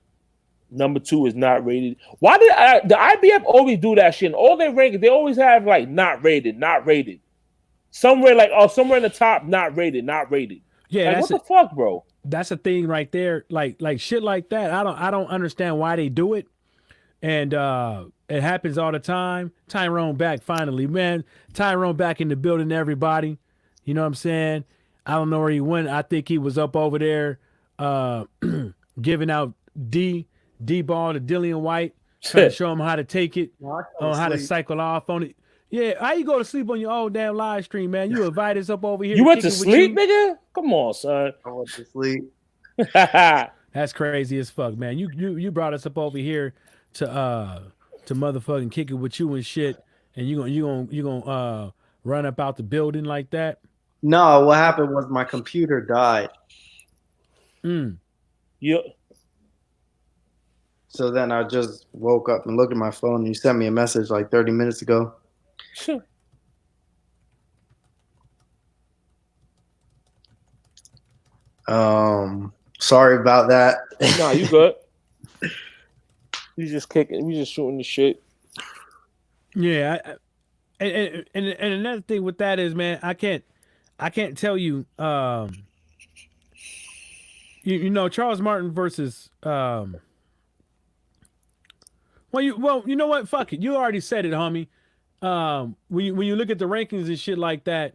Number 2 is not rated. Why did the IBF always do that shit? In all their rankings, they always have like not rated. Somewhere somewhere in the top, not rated. Yeah, Like, what the fuck, bro? that's a thing right there. Like shit like that. I don't understand why they do it. And it happens all the time. Tyrone back finally, man. Tyrone back in the building, everybody. You know what I'm saying? I don't know where he went. I think he was up over there giving out D ball to Dillian White, trying to show him how to take it, how to cycle off on it. Yeah, how you go to sleep on your old damn live stream, man? You invite us up over here. You went to kick it with sleep, you. nigga? Come on, son. I went to sleep. That's crazy as fuck, man. You brought us up over here to motherfucking kick it with you and shit, and you gonna run up out the building like that. No, what happened was my computer died. You So then I just woke up and looked at my phone. And you sent me a message like 30 minutes ago. Sorry about that. Nah, you good. We just kicking. We just shooting the shit. Yeah, and another thing with that is, man, I can't tell you. You know Charles Martin versus Well, you know what? Fuck it. You already said it, homie. When you look at the rankings and shit like that,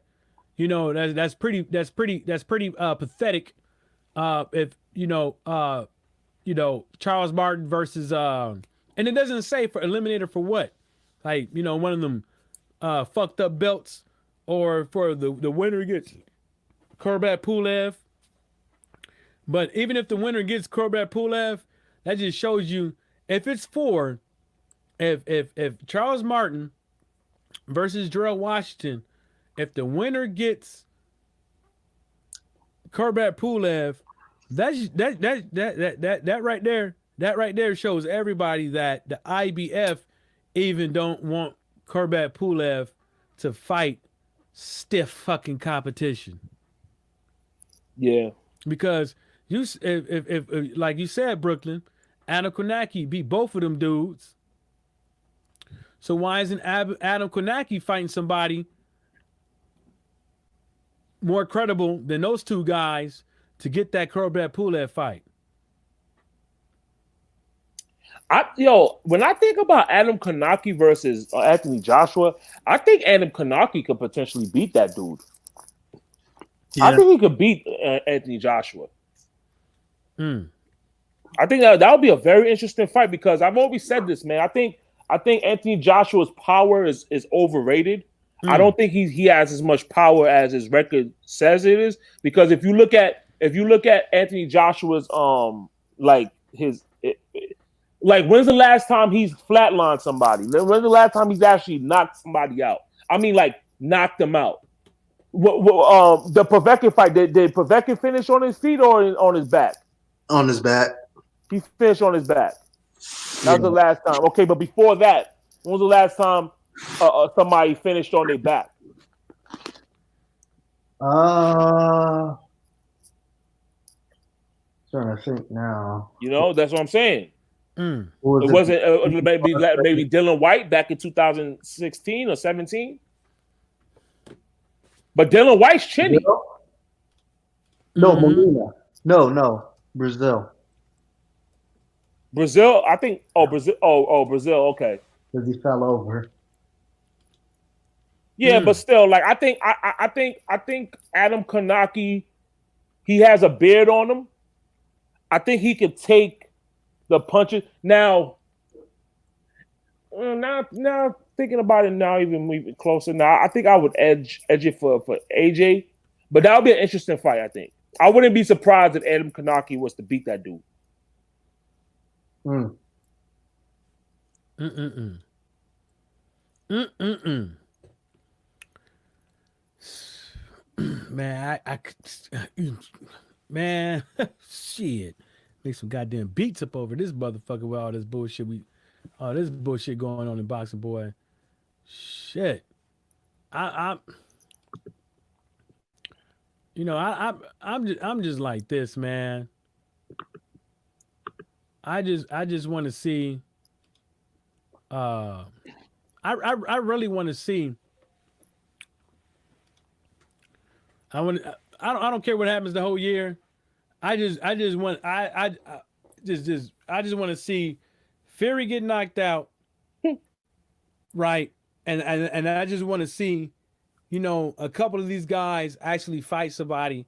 you know that's pretty pathetic. If Charles Martin versus and it doesn't say for eliminator for what, like one of them fucked up belts, or for the winner gets Kubrat Pulev. But even if the winner gets Kubrat Pulev, that just shows you if it's for if Charles Martin versus Gerald Washington, if the winner gets Kubrat Pulev, that right there shows everybody that the IBF even don't want Kubrat Pulev to fight stiff fucking competition. Yeah, because if like you said, Brooklyn, Adam Konaki beat both of them dudes. So why isn't Adam Konaki fighting somebody more credible than those two guys to get that Kubrat Pulev fight? When I think about Adam Konaki versus Anthony Joshua, I think Adam Konaki could potentially beat that dude. Yeah. I think he could beat Anthony Joshua. I think that would be a very interesting fight because I've always said this, man. I think Anthony Joshua's power is overrated. I don't think he has as much power as his record says it is, because if you look at Anthony Joshua's Like, when's the last time he's flatlined somebody? When's the last time he's actually knocked somebody out? I mean, like, knocked them out. The Povetkin fight, did Povetkin finish on his feet or on his back? On his back. He finished on his back. That was the last time. Okay, but before that, when was the last time somebody finished on their back? Trying to think now. You know, that's what I'm saying. Mm. It wasn't maybe Dylan White back in 2016 or 17. But Dylan White's chinny. No, Molina. No, Brazil. Brazil, I think. Brazil. Brazil. Okay. Because he fell over. Yeah, but still, like I think Adam Kanaki, he has a beard on him. I think he could take the punches. Now thinking about it now, even closer now, I think I would edge it for AJ, but that would be an interesting fight. I think I wouldn't be surprised if Adam Kanaki was to beat that dude. Man, man, shit. Make some goddamn beats up over this motherfucker with all this bullshit. This bullshit going on in boxing, boy. Shit. I'm just like this, man. I just want to see. I really want to see. I don't care what happens the whole year. I just want to see Fury get knocked out, right? And I just want to see, a couple of these guys actually fight somebody,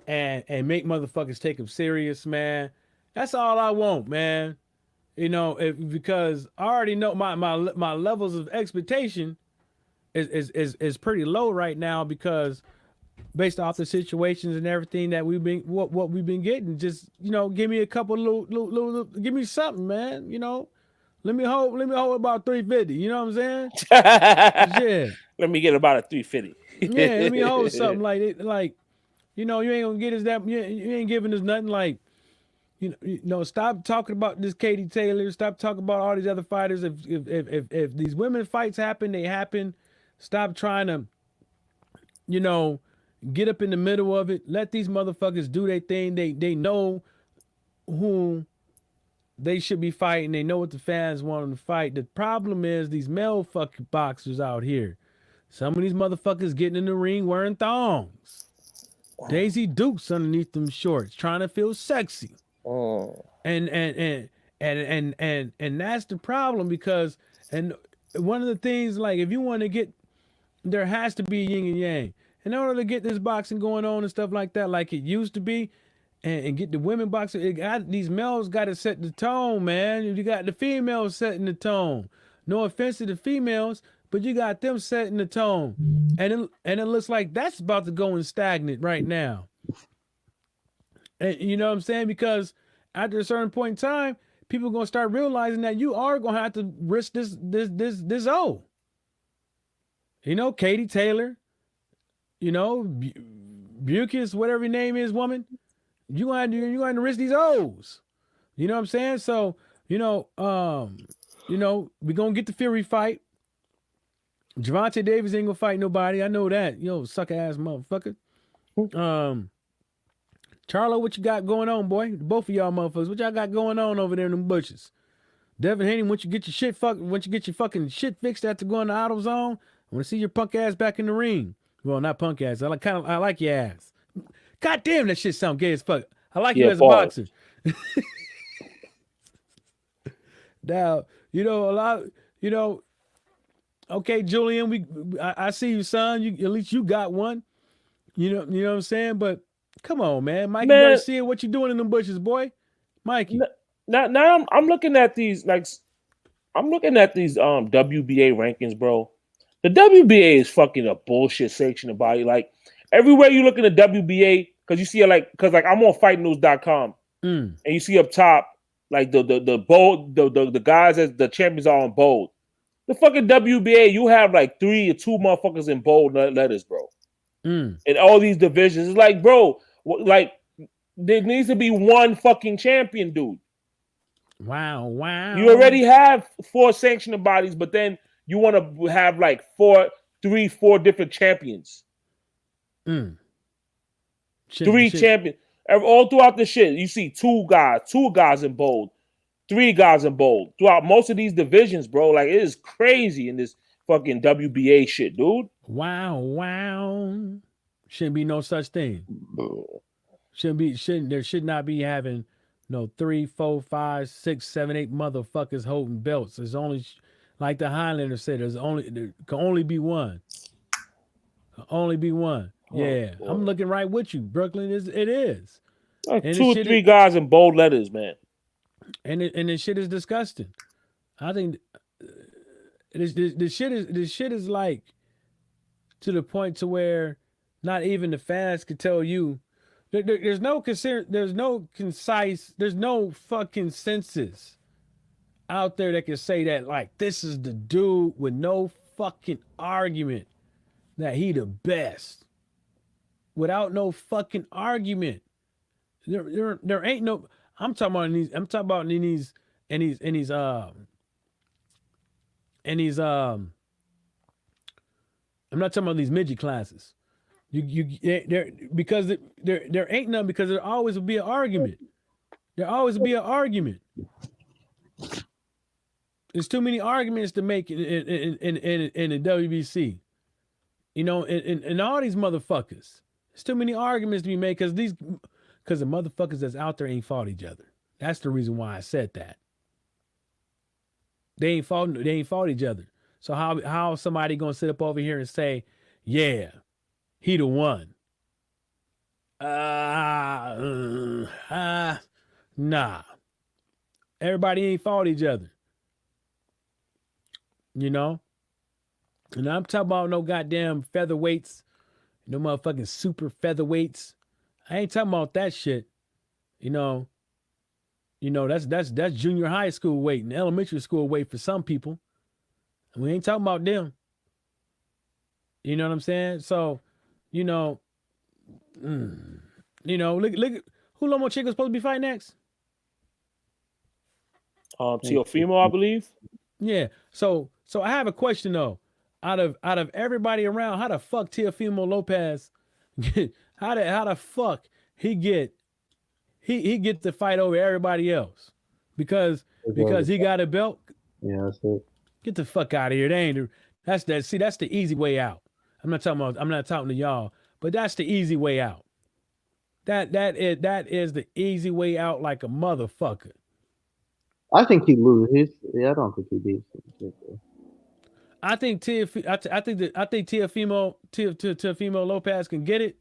and make motherfuckers take them serious, man. That's all I want, man. Because I already know my levels of expectation is pretty low right now, because based off the situations and everything that we've been what we've been getting, just give me a couple little give me something, man. Let me hold about 350. You know what I'm saying? Yeah. Let me get about a 350. Yeah, let me hold something like it. Like, you ain't gonna get us that. You ain't giving us nothing. Like, stop talking about this Katie Taylor. Stop talking about all these other fighters. If these women fights happen, they happen. Stop trying to, get up in the middle of it. Let these motherfuckers do their thing. They know who they should be fighting. They know what the fans want them to fight. The problem is these male fucking boxers out here. Some of these motherfuckers getting in the ring wearing thongs. Daisy Dukes underneath them shorts, trying to feel sexy. Oh. And that's the problem, because one of the things, like, if you want to get, there has to be yin and yang. In order to get this boxing going on and stuff like that, like it used to be, and get the women boxing, these males got to set the tone, man. You got the females setting the tone. No offense to the females, but you got them setting the tone. And it looks like that's about to go in stagnant right now. And you know what I'm saying? Because after a certain point in time, people are going to start realizing that you are going to have to risk this O. Katie Taylor, Bucus, whatever your name is, woman, you're going to risk these O's. You know what I'm saying? So, we're going to get the Fury fight. Gervonta Davis ain't going to fight nobody. I know that. Sucker ass motherfucker. Charlo, what you got going on, boy? Both of y'all motherfuckers, what y'all got going on over there in them bushes? Devin Haney, once you get your fucking shit fixed after going to AutoZone, I want to see your punk ass back in the ring. Well, not punk ass. I like your ass. God damn, that shit sound gay as fuck. I like you as a boxer. Now, a lot, okay, Julian, I see you, son. At least you got one. You know what I'm saying? But come on, man. Mikey, better see what you doing in them bushes, boy. Mikey. Now I'm looking at these, WBA rankings, bro. The WBA is fucking a bullshit section about it. Like, everywhere you look in the WBA, because you see it, because I'm on fightnews.com, and you see up top, like the bold the guys as the champions are on bold. The fucking WBA, you have like 3 or 2 motherfuckers in bold letters, bro. In all these divisions, it's like, bro, like there needs to be one fucking champion, dude. Wow. You already have 4 sanctioning bodies, but then you want to have like 3, 4 different champions. 3 champions all throughout the shit. You see 2 guys in bold, 3 guys in bold throughout most of these divisions, bro. Like, it is crazy in this fucking WBA shit, dude. Wow. Shouldn't be no such thing. There should not be having no 3, 4, 5, 6, 7, 8 motherfuckers holding belts. There's only, like the Highlander said, there can only be one. Only be one. Yeah, I'm looking right with you, Brooklyn. It is. Like 2 or 3 guys in bold letters, man. And this shit is disgusting. I think this shit is like to the point to where not even the fans could tell you. There's no fucking census out there that can say that, like, this is the dude with no fucking argument that he the best. Without no fucking argument. There ain't no. I'm talking about in these I'm not talking about these midget classes. Because there ain't none, because there always will be an argument. There always will be an argument. There's too many arguments to make in the WBC. You know, and all these motherfuckers. There's too many arguments to be made because the motherfuckers that's out there ain't fought each other. That's the reason why I said that. They ain't fought each other. So how somebody gonna sit up over here and say, yeah, he the one? Nah. Everybody ain't fought each other. You know? And I'm talking about no goddamn featherweights, no motherfucking super featherweights. I ain't talking about that shit. You know, that's junior high school weight and elementary school weight for some people. And we ain't talking about them. You know what I'm saying? So, look at who Lomachenko's supposed to be fighting next? Teofimo, I believe. Yeah. So I have a question though. Out of everybody around, how the fuck Teofimo Lopez how the fuck he get to fight over everybody else? Because he got a belt? Yeah, that's it. Get the fuck out of here. That's the easy way out. I'm not talking to y'all, but that's the easy way out. That is the easy way out, like a motherfucker. I think he loses. Yeah, I don't think he beats him. I think Teofimo Lopez can get it,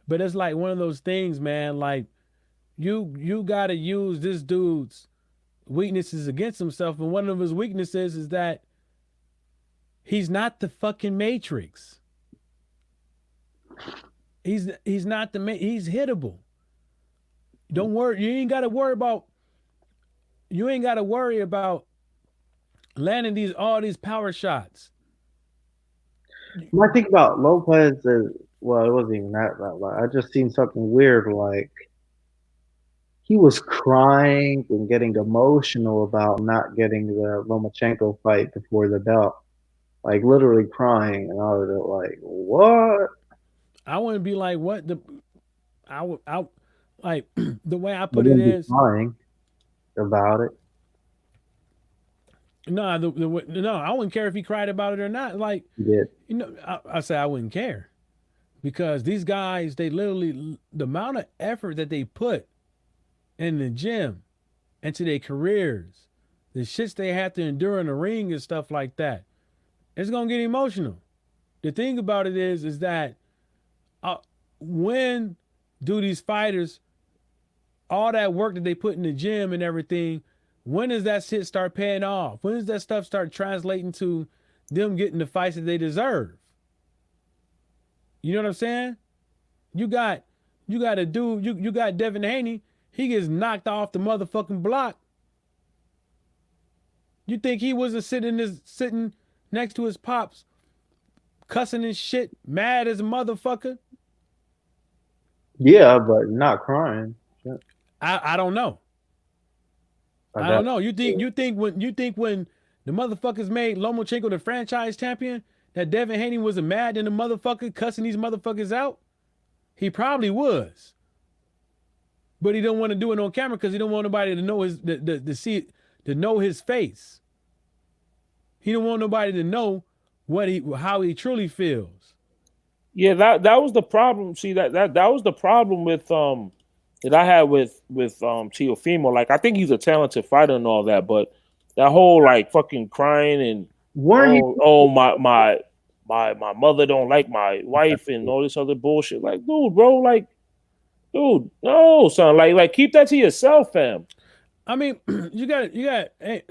but it's like one of those things, man. Like you gotta use this dude's weaknesses against himself, and one of his weaknesses is that he's not the fucking Matrix. He's not he's hittable. Don't worry, you ain't gotta worry about landing all these power shots. My thing about Lopez is, well, it wasn't even that. I just seen something weird. Like, he was crying and getting emotional about not getting the Lomachenko fight before the belt. Like, literally crying. And I was like, what? I wouldn't be like, what? I like, the way I put it is, crying about it. No, I wouldn't care if he cried about it or not. Like, yeah. I say I wouldn't care, because these guys, they literally, the amount of effort that they put in the gym into their careers, the shits they have to endure in the ring and stuff like that, it's gonna get emotional. The thing about it is that when do these fighters, all that work that they put in the gym and everything, when does that shit start paying off? When does that stuff start translating to them getting the fights that they deserve? You know what I'm saying? You got a dude, you got Devin Haney, he gets knocked off the motherfucking block You think he wasn't sitting next to his pops, cussing and shit, mad as a motherfucker? Yeah, but not crying. I don't know. I don't know. You think when the motherfuckers made Lomachenko the franchise champion, that Devin Haney wasn't mad than the motherfucker cussing these motherfuckers out? He probably was. But he don't want to do it on camera because he don't want nobody to know to know his face. He don't want nobody to know how he truly feels. Yeah, that was the problem. See, that was the problem with that I had with Teofimo. Like, I think he's a talented fighter and all that, but that whole like fucking crying and my mother don't like my wife and all this other bullshit. Like, dude, bro, like, dude, no, son, like keep that to yourself, fam. I mean, you got, hey,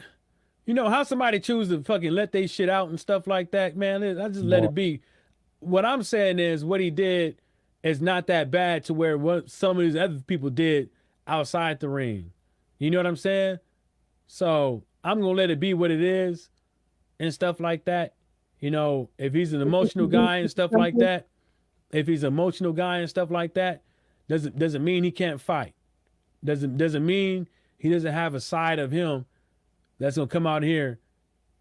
you know how somebody choose to fucking let they shit out and stuff like that, man. I just let it be. What I'm saying is, what he did is not that bad to where what some of these other people did outside the ring. You know what I'm saying? So I'm gonna let it be what it is and stuff like that. You know, if he's an emotional guy and stuff like that, doesn't mean he can't fight. Doesn't mean he doesn't have a side of him that's gonna come out here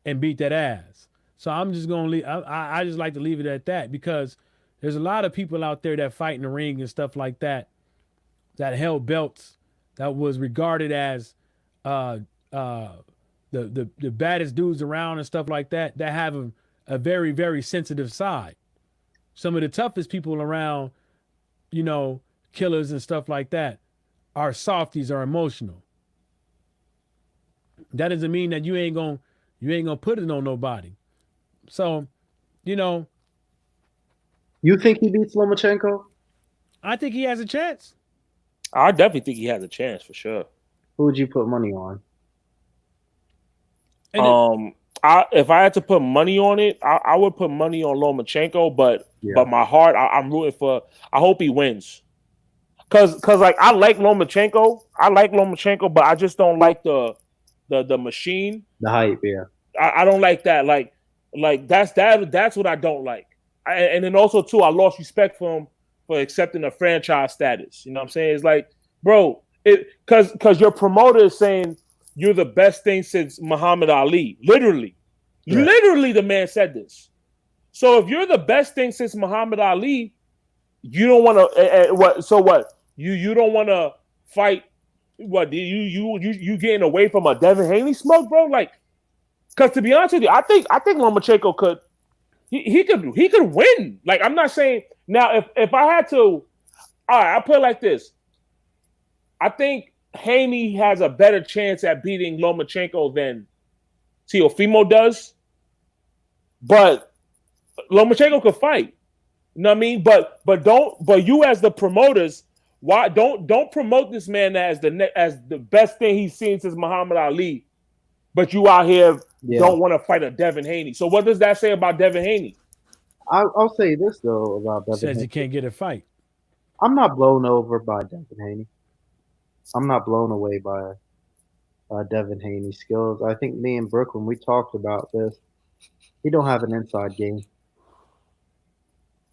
and beat that ass. So I'm just gonna leave. I just like to leave it at that because there's a lot of people out there that fight in the ring and stuff like that held belts that was regarded as the baddest dudes around and stuff like that have a very, very sensitive side. Some of the toughest people around, you know, killers and stuff like that, are softies, are emotional. That doesn't mean that you ain't gonna put it on nobody. So, you know. You think he beats Lomachenko? I think he has a chance. I definitely think he has a chance for sure. Who would you put money on? If I had to put money on it, I would put money on Lomachenko, but my heart, I'm rooting for. I hope he wins, cause like I like Lomachenko, but I just don't like the machine, the hype. Yeah, I don't like that. Like that's what I don't like. And then also too, I lost respect for him for accepting a franchise status. You know what I'm saying? It's like, bro, because your promoter is saying you're the best thing since Muhammad Ali. Literally, the man said this. So if you're the best thing since Muhammad Ali, you don't want to. What? So what? You don't want to fight? What? You getting away from a Devin Haney smoke, bro? Like, because to be honest with you, I think Lomachenko could. He could win. Like, I'm not saying now if I had to, all right, I'll put it like this. I think Haney has a better chance at beating Lomachenko than Teofimo does. But Lomachenko could fight. You know what I mean? But you as the promoters, why don't promote this man as the best thing he's seen since Muhammad Ali, but you out here don't want to fight a Devin Haney. So what does that say about Devin Haney? I'll say this though about Devin Says Haney. he can't get a fight. I'm not blown over by Devin Haney. I'm not blown away by Devin Haney's skills. I think me and Brooklyn, we talked about this. He don't have an inside game,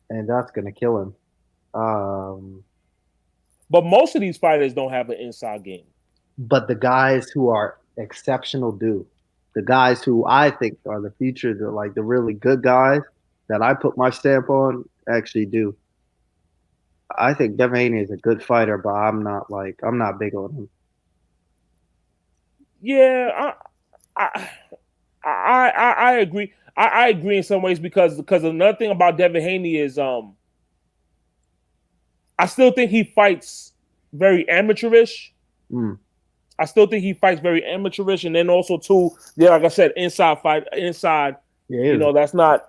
and that's gonna kill him. But most of these fighters don't have an inside game. But the guys who are exceptional do. The guys who I think are the future, the really good guys that I put my stamp on, actually do. I think Devin Haney is a good fighter, but I'm not big on him. Yeah, I agree. I agree in some ways because another thing about Devin Haney is I still think he fights very amateurish. I still think he fights very amateurish, and then also too, like I said, inside. Yeah, you know, that's not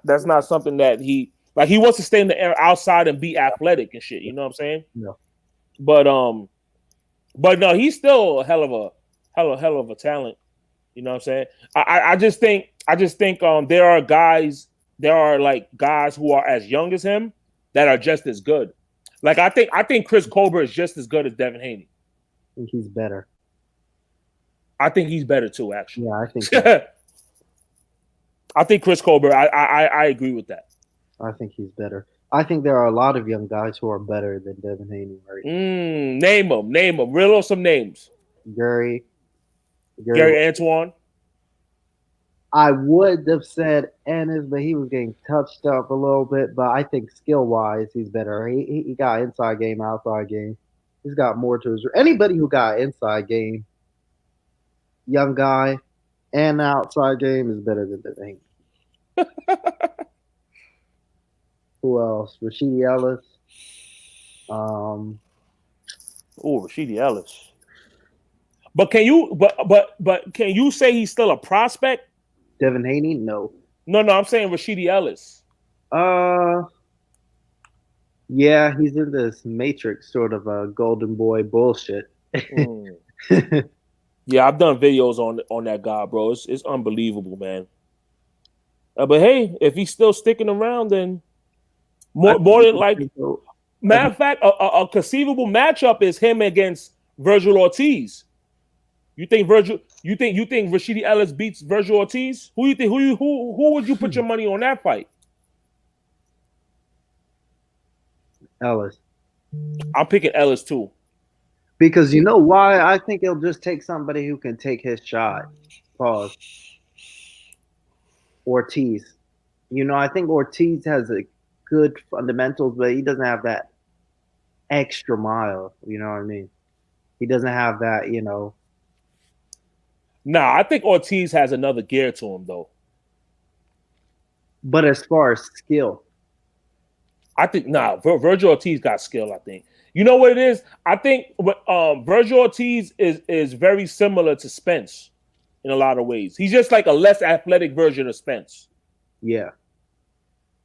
something that he wants to stay in the air outside and be athletic and shit. You know what I'm saying? Yeah. But no, he's still a hell of a talent. You know what I'm saying? I just think there are guys who are as young as him that are just as good. Like I think Chris Colbert is just as good as Devin Haney. I think he's better. I think he's better too, actually. Yeah, I think. I think Chris Colbert. I agree with that. I think he's better. I think there are a lot of young guys who are better than Devin Haney. Right? Name them. Riddle some names. Gary Antoine. I would have said Ennis, but he was getting touched up a little bit. But I think skill-wise, he's better. He got inside game, outside game. He's got more to his. Anybody who got inside game, young guy, and outside game is better than Devin Haney. Who else? Rashidi Ellis. Rashidi Ellis. But can you say he's still a prospect? Devin Haney? No. No, I'm saying Rashidi Ellis. Yeah, he's in this Matrix sort of a golden boy bullshit. Yeah, I've done videos on that guy, bro. It's unbelievable, man. But hey, if he's still sticking around, then more than like. Matter of fact, a conceivable matchup is him against Virgil Ortiz. You think Rashidi Ellis beats Virgil Ortiz? Who would you put your money on that fight? Ellis. I'm picking Ellis too. Because you know why? I think he'll just take somebody who can take his shot. Pause. Ortiz. I think Ortiz has a good fundamentals, but he doesn't have that extra mile. You know what I mean? He doesn't have that, Nah, I think Ortiz has another gear to him, though. But as far as skill, I think Virgil Ortiz got skill. I think you know what it is. I think Virgil Ortiz is very similar to Spence in a lot of ways. He's just like a less athletic version of Spence. Yeah,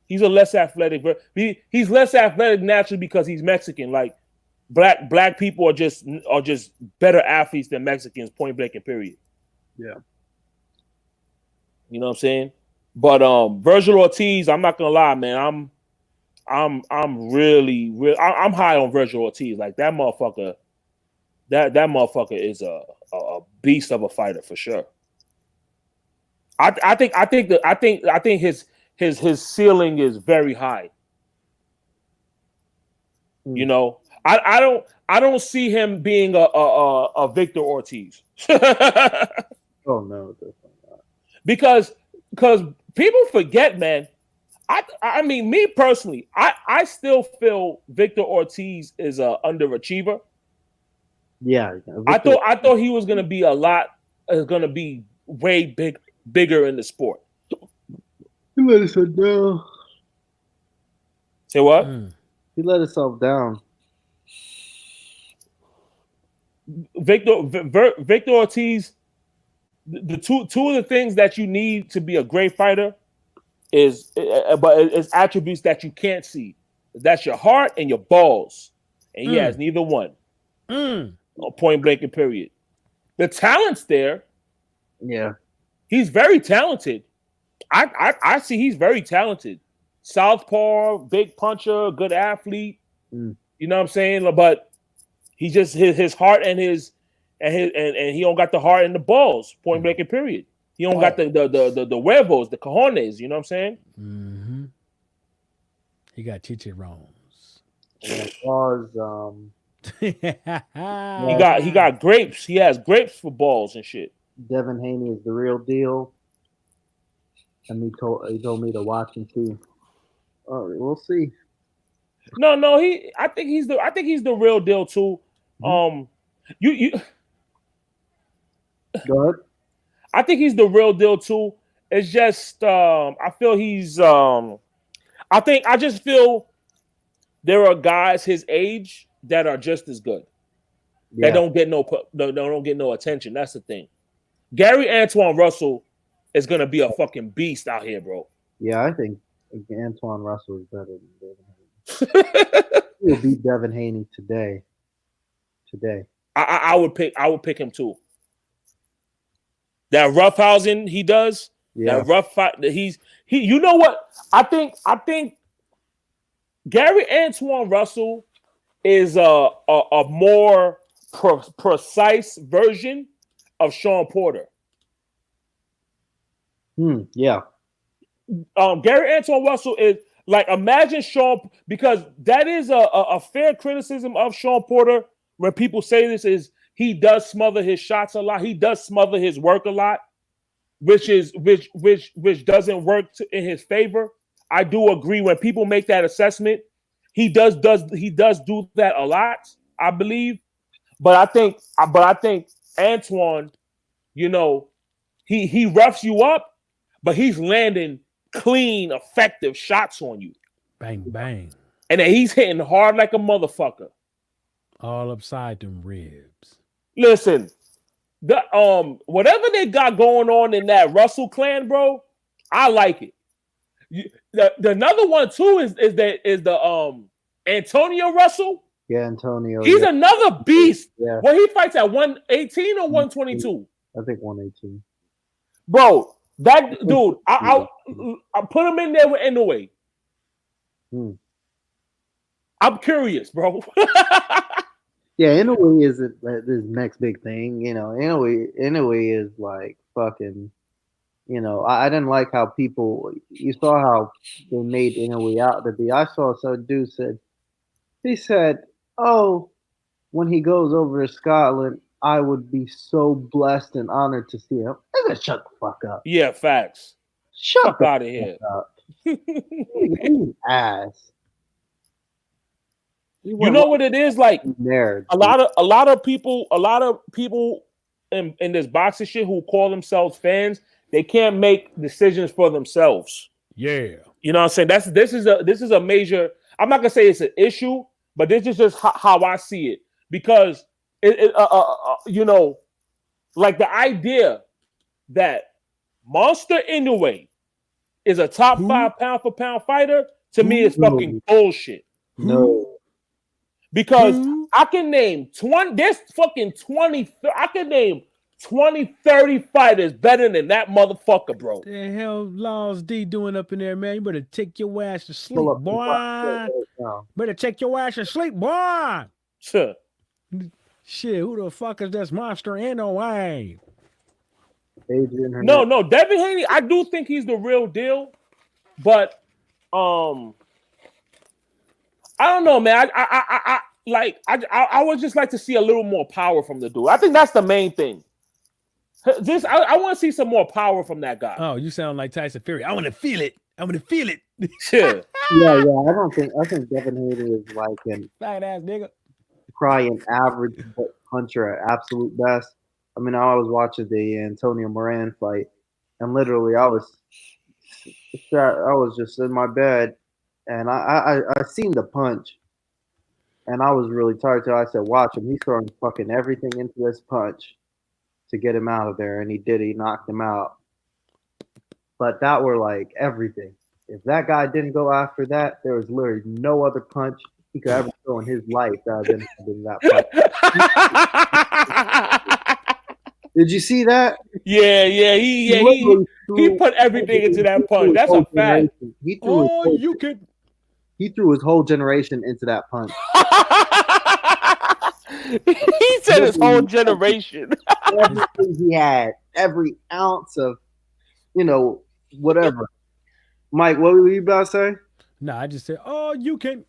he's a less athletic. He's less athletic naturally because he's Mexican. Like black people are just better athletes than Mexicans. Point blank and period. Yeah, you know what I'm saying. But Virgil Ortiz, I'm not gonna lie, man. I'm really I'm high on Virgil Ortiz. Like that motherfucker, that motherfucker is a beast of a fighter for sure. I think his ceiling is very high. You know, I don't see him being a Victor Ortiz. Oh no, definitely not. Because people forget, man. I mean, me personally, I still feel Victor Ortiz is a underachiever. Yeah, I thought he was gonna be way bigger in the sport. He let himself down. Say what? He let himself down. Victor Ortiz. The two of the things that you need to be a great fighter is attributes that you can't see. That's your heart and your balls, and he has neither one. Point blank and period. The talent's there. Yeah, he's very talented. I see he's very talented. Southpaw, big puncher, good athlete. You know what I'm saying? But he just his heart and his. And he don't got the heart and the balls. Point blank and period. He don't got the huevos, the cojones. You know what I'm saying? Mm-hmm. He got chicharrones. He got grapes. He has grapes for balls and shit. Devin Haney is the real deal. And he told me to watch and see. All right, we'll see. No, I think he's the real deal too. You Go ahead. I think he's the real deal too. It's just I feel he's I just feel there are guys his age that are just as good. Yeah. That don't get no attention. That's the thing. Gary Antoine Russell is gonna be a fucking beast out here, bro. Yeah, I think Antoine Russell is better than Devin Haney. He will beat Devin Haney today. I would pick him too. That roughhousing he does, that rough fight. You know what? I think Gary Antoine Russell is a more precise version of Sean Porter. Yeah. Gary Antoine Russell is like, imagine Sean, because that is a fair criticism of Sean Porter when people say this is he does smother his shots a lot. He does smother his work a lot, which doesn't work in his favor. I do agree when people make that assessment. He does do that a lot, I believe. But I think Antoine, you know, he roughs you up, but he's landing clean, effective shots on you. Bang, bang. And then he's hitting hard like a motherfucker. All upside them ribs. Listen, the whatever they got going on in that Russell clan, bro, I like it. The another one too is the Antonio Russell. Yeah, Antonio. He's another beast. Yeah. Well, he fights at 118 or 122. I think 118. Bro, that dude, I put him in there with Inoue. I'm curious, bro. Yeah, Inoue is this next big thing. You know, Inoue is like fucking. You know, I didn't like how you saw how they made Inoue out to be. I saw some dude he said, oh, when he goes over to Scotland, I would be so blessed and honored to see him. I said, shut the fuck up. Yeah, facts. Shut out of here. He's ass. You know what it is like? Nerd. A lot of people in this boxing shit who call themselves fans, they can't make decisions for themselves. Yeah. You know what I'm saying? This is a major. I'm not gonna say it's an issue, but this is just how I see it. Because you know, like the idea that Monster Inoue is a top 5 pound for pound fighter, to me is fucking bullshit. No. Because I can name 20, there's fucking 20, I can name 20, 30 fighters better than that motherfucker, bro. The hell Laws D doing up in there, man? You better take your ass to sleep, boy. Better take your ass to sleep, boy. Sure. Shit, who the fuck is this Monster Inoue? No, Devin Haney, I do think he's the real deal, but I don't know, man. I would just like to see a little more power from the dude. I think that's the main thing. Just I want to see some more power from that guy. Oh, you sound like Tyson Fury. I want to feel it. I want to feel it. Yeah. I think Devin Haney is like an fat ass nigga. Probably an average puncher at absolute best. I mean, I was watching the Antonio Moran fight, and literally, I was just in my bed, and I seen the punch, and I was really tired. So I said, "Watch him! He's throwing fucking everything into this punch to get him out of there," and he did. He knocked him out. But that were like everything. If that guy didn't go after that, there was literally no other punch he could ever throw in his life that didn't that punch. Did you see that? Yeah. He put everything into that punch. That's a fact. He threw his whole generation into that punch. He said his whole generation. Everything he had, every ounce of, whatever. Mike, what were you about to say? No, I just said, oh, you can.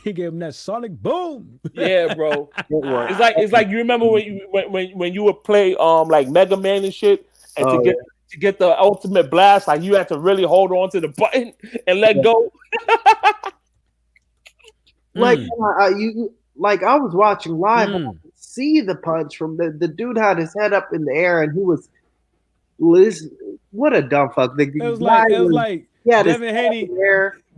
He gave him that sonic boom. Yeah, bro. It's like you remember when you would play like Mega Man and shit, and to get the ultimate blast, like you had to really hold on to the button and let go. Like I was watching live, and I could see the punch from the dude had his head up in the air, and he was what a dumb fuck. It was like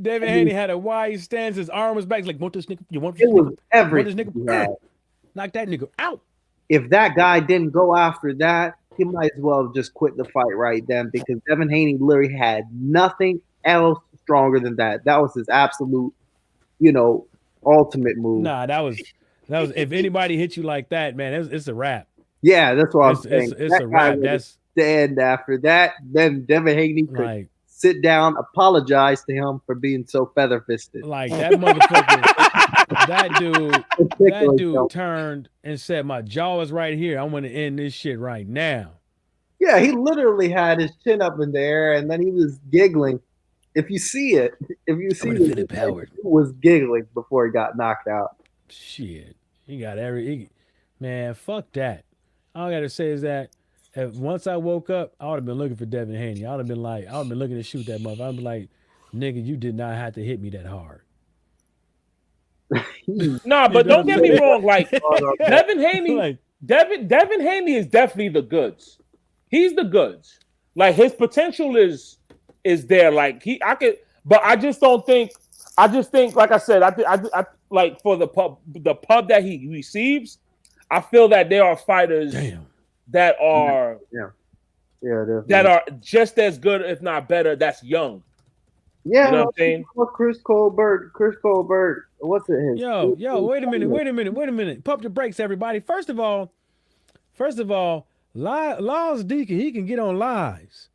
Devin Haney had a wide stance, his arm was back. He's like, want this nigga? You want this nigga? Everything. Want this nigga? Knock that nigga out. If that guy didn't go after that, he might as well have just quit the fight right then, because Devin Haney literally had nothing else stronger than that. That was his absolute, ultimate move. Nah, that was if anybody hit you like that, man, it's a wrap. Yeah, that's what I'm saying. It's a wrap. That's stand after that. Then Devin Haney could sit down, apologize to him for being so feather fisted. Like that motherfucker, that dude turned and said, "My jaw is right here. I want to end this shit right now." Yeah, he literally had his chin up in the air, and then he was giggling. If you see it, Philip Howard. he was giggling before he got knocked out. Shit, he got man. Fuck that. All I gotta say is that once I woke up, I would have been looking for Devin Haney. I would have been looking to shoot that mother. I'd be like, nigga, you did not have to hit me that hard. Nah, but don't get me wrong. Like Devin Haney, Like, Devin Haney is definitely the goods. He's the goods. Like his potential is there. Like but I just don't think. I just think, like I said, I like for the pub that he receives. I feel that there are fighters that are that are just as good, if not better. That's young. Yeah, you know what I'm saying? Chris Colbert. What's it? His? Yo, wait a minute. Pump the brakes, everybody. First of all, Laws Deacon, he can get on lives.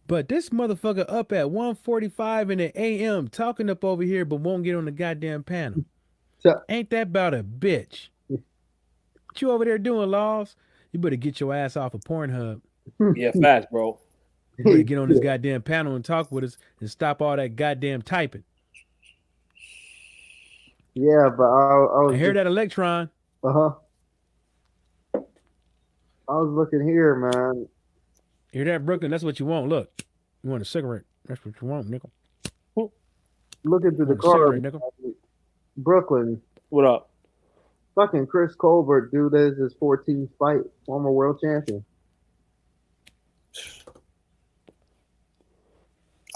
But this motherfucker up at 1:45 in the AM talking up over here, but won't get on the goddamn panel. Ain't that about a bitch? What you over there doing, Laws? You better get your ass off of Pornhub. Yeah, fast, bro. You better get on this goddamn panel and talk with us and stop all that goddamn typing. Yeah, but I hear that Electron. I was looking here, man. Hear that, Brooklyn? That's what you want. Look, you want a cigarette? That's what you want, nickel. Looking through the car, Brooklyn. What up? Fucking Chris Colbert, dude, is his 14th fight, former world champion.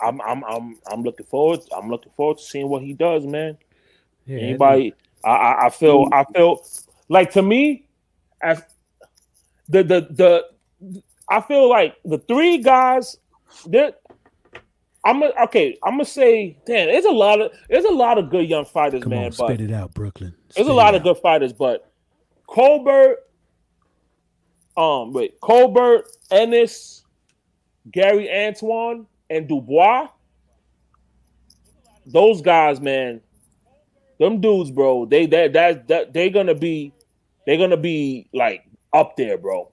I'm looking forward. I'm looking forward to seeing what he does, man. Yeah, anybody? I feel like, to me, as I feel like the three guys that I'm gonna say, damn, there's a lot of good young fighters, Come man. on, spit it out, Brooklyn. There's a lot of good fighters, but Colbert, Ennis, Gary Antoine, and Dubois, those guys, man, them dudes, bro, they're gonna be like up there, bro.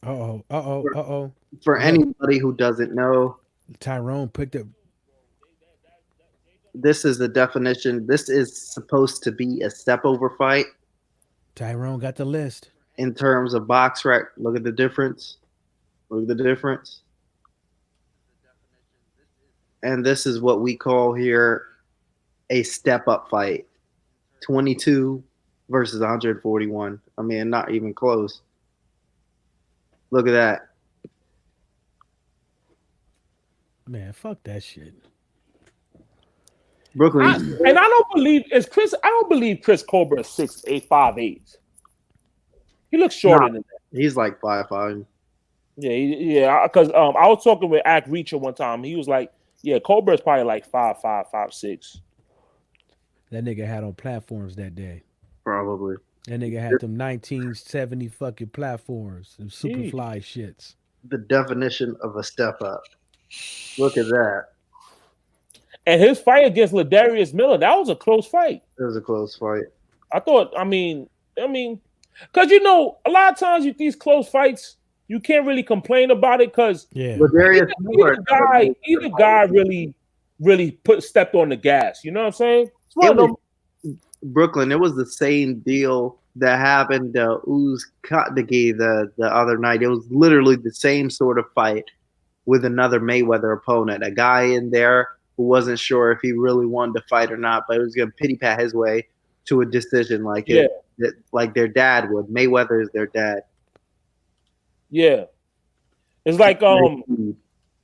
For anybody who doesn't know, Tyrone picked up. This is the definition. This is supposed to be a step over fight. Tyrone got the list. In terms of box rec, look at the difference. And this is what we call here a step up fight. 22 versus 141. I mean, not even close. Look at that. Man, fuck that shit. Brooklyn. I don't believe Chris Colbert is 6'8", 5'8". He looks shorter than that. He's like 5'5". Yeah. Because I was talking with Ak Reacher one time. He was like, "Yeah, Colbert's probably like 5'5", 5'6". That nigga had on platforms that day. Probably. That nigga had them 1970 fucking platforms, them super fly shits. The definition of a step up. Look at that. And his fight against Ladarius Miller, that was a close fight. It was a close fight. I mean, because a lot of times with these close fights, you can't really complain about it because Ladarius Miller, either guy really stepped on the gas. You know what I'm saying? Brooklyn, it was the same deal that happened to Uz Kotdagi the other night. It was literally the same sort of fight with another Mayweather opponent. A guy in there who wasn't sure if he really wanted to fight or not, but it was going to pity pat his way to a decision like their dad would. Mayweather is their dad. Yeah. It's like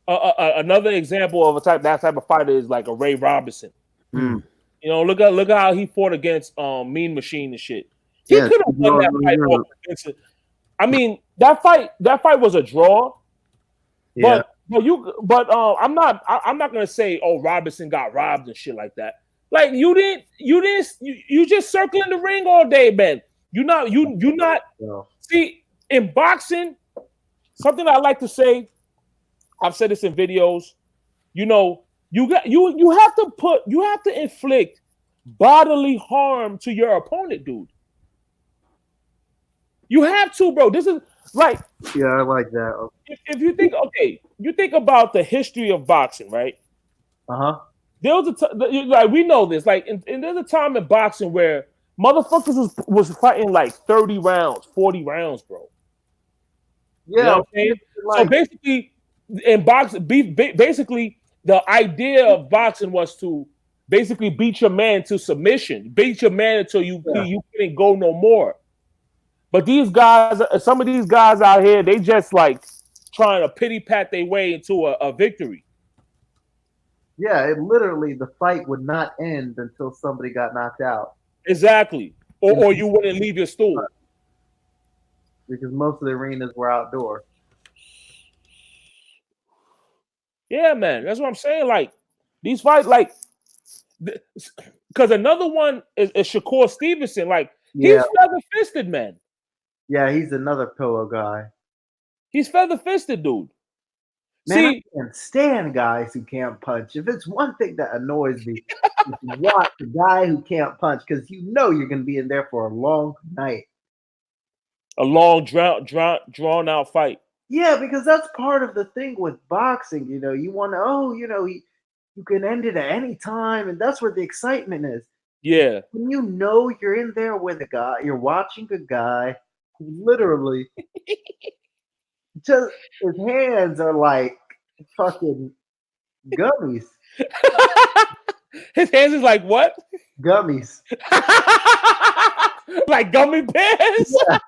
another example of that type of fighter is like a Ray Robinson. Mm. Look at how he fought against Mean Machine and shit. He could have won that fight. I mean, that fight was a draw. Yeah. I'm not gonna say, oh, Robinson got robbed and shit like that. Like you just circling the ring all day, man. You not see, in boxing, something I like to say, I've said this in videos, you have to inflict bodily harm to your opponent, dude. You have to, bro. This is Like, Yeah, I like that. if you think, okay, you think about the history of boxing, right? Uh-huh. There was like we know this, like, and there's a time in boxing where motherfuckers was fighting like 30 rounds, 40 rounds, bro. You know Yeah, what I'm saying? So like basically, in boxing, basically, the idea of boxing was to basically beat your man to submission, beat your man until you couldn't go no more. But these guys, some of these guys out here, they just like trying to pity pat their way into a victory. yeah, it literally the fight would not end until somebody got knocked out. Exactly. Or you wouldn't leave your stool. Because most of the arenas were outdoor. Yeah, man. That's what I'm saying. Like, these fights, like, because another one is Shakur Stevenson. Like, he's feather-fisted, man. Yeah, he's another pillow guy. He's feather-fisted, dude. Man, See, I can't stand guys who can't punch. If it's one thing that annoys me, is watch the guy who can't punch, because you know you're going to be in there for a long night. a long, drawn-out fight. Yeah, because that's part of the thing with boxing. You know, you want to, you can end it at any time, and that's where the excitement is. Yeah. When you know you're in there with a guy, you're watching a guy who literally just his hands are like fucking gummies. His hands is like what? Gummies. Like gummy bears? Yeah.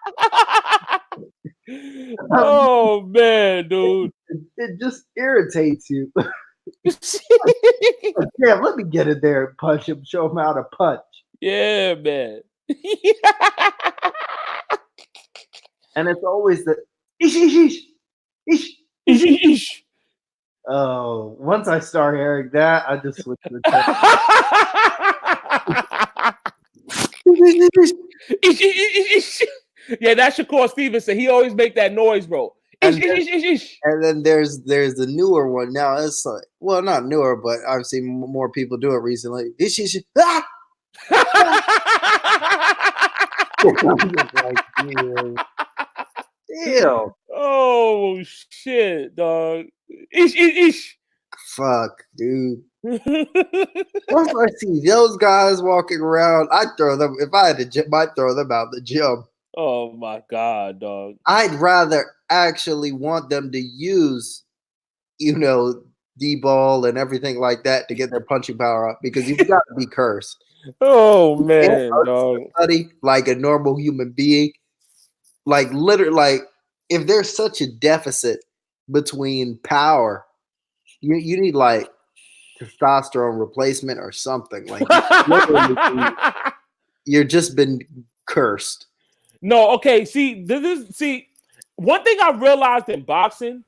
Oh man, dude. It just irritates you. Yeah, let me get in there and punch him, show him how to punch. Yeah, man. And it's always the ish, ish, ish, ish. Ish, ish, ish. Oh, once I start hearing that, I just switch to the Ish, ish, ish. Yeah, that's Shakur Stevenson. He always make that noise, bro. Ish, And ish, ish, ish, ish. And then there's the newer one now. It's like, well, not newer, but I've seen more people do it recently. Ah! Ew. Oh shit, dog. Ish, ish, ish. Fuck, dude. Once I see those guys walking around, I'd throw them. If I had a gym, I'd throw them out the gym. Oh my god, dog. I'd rather actually want them to use, D-ball and everything like that to get their punching power up, because you've got to be cursed. Oh man, dog. Somebody like a normal human being, like literally, like if there's such a deficit between power, you need like testosterone replacement or something. Like you're just been cursed. No, okay. See, one thing I realized in boxing,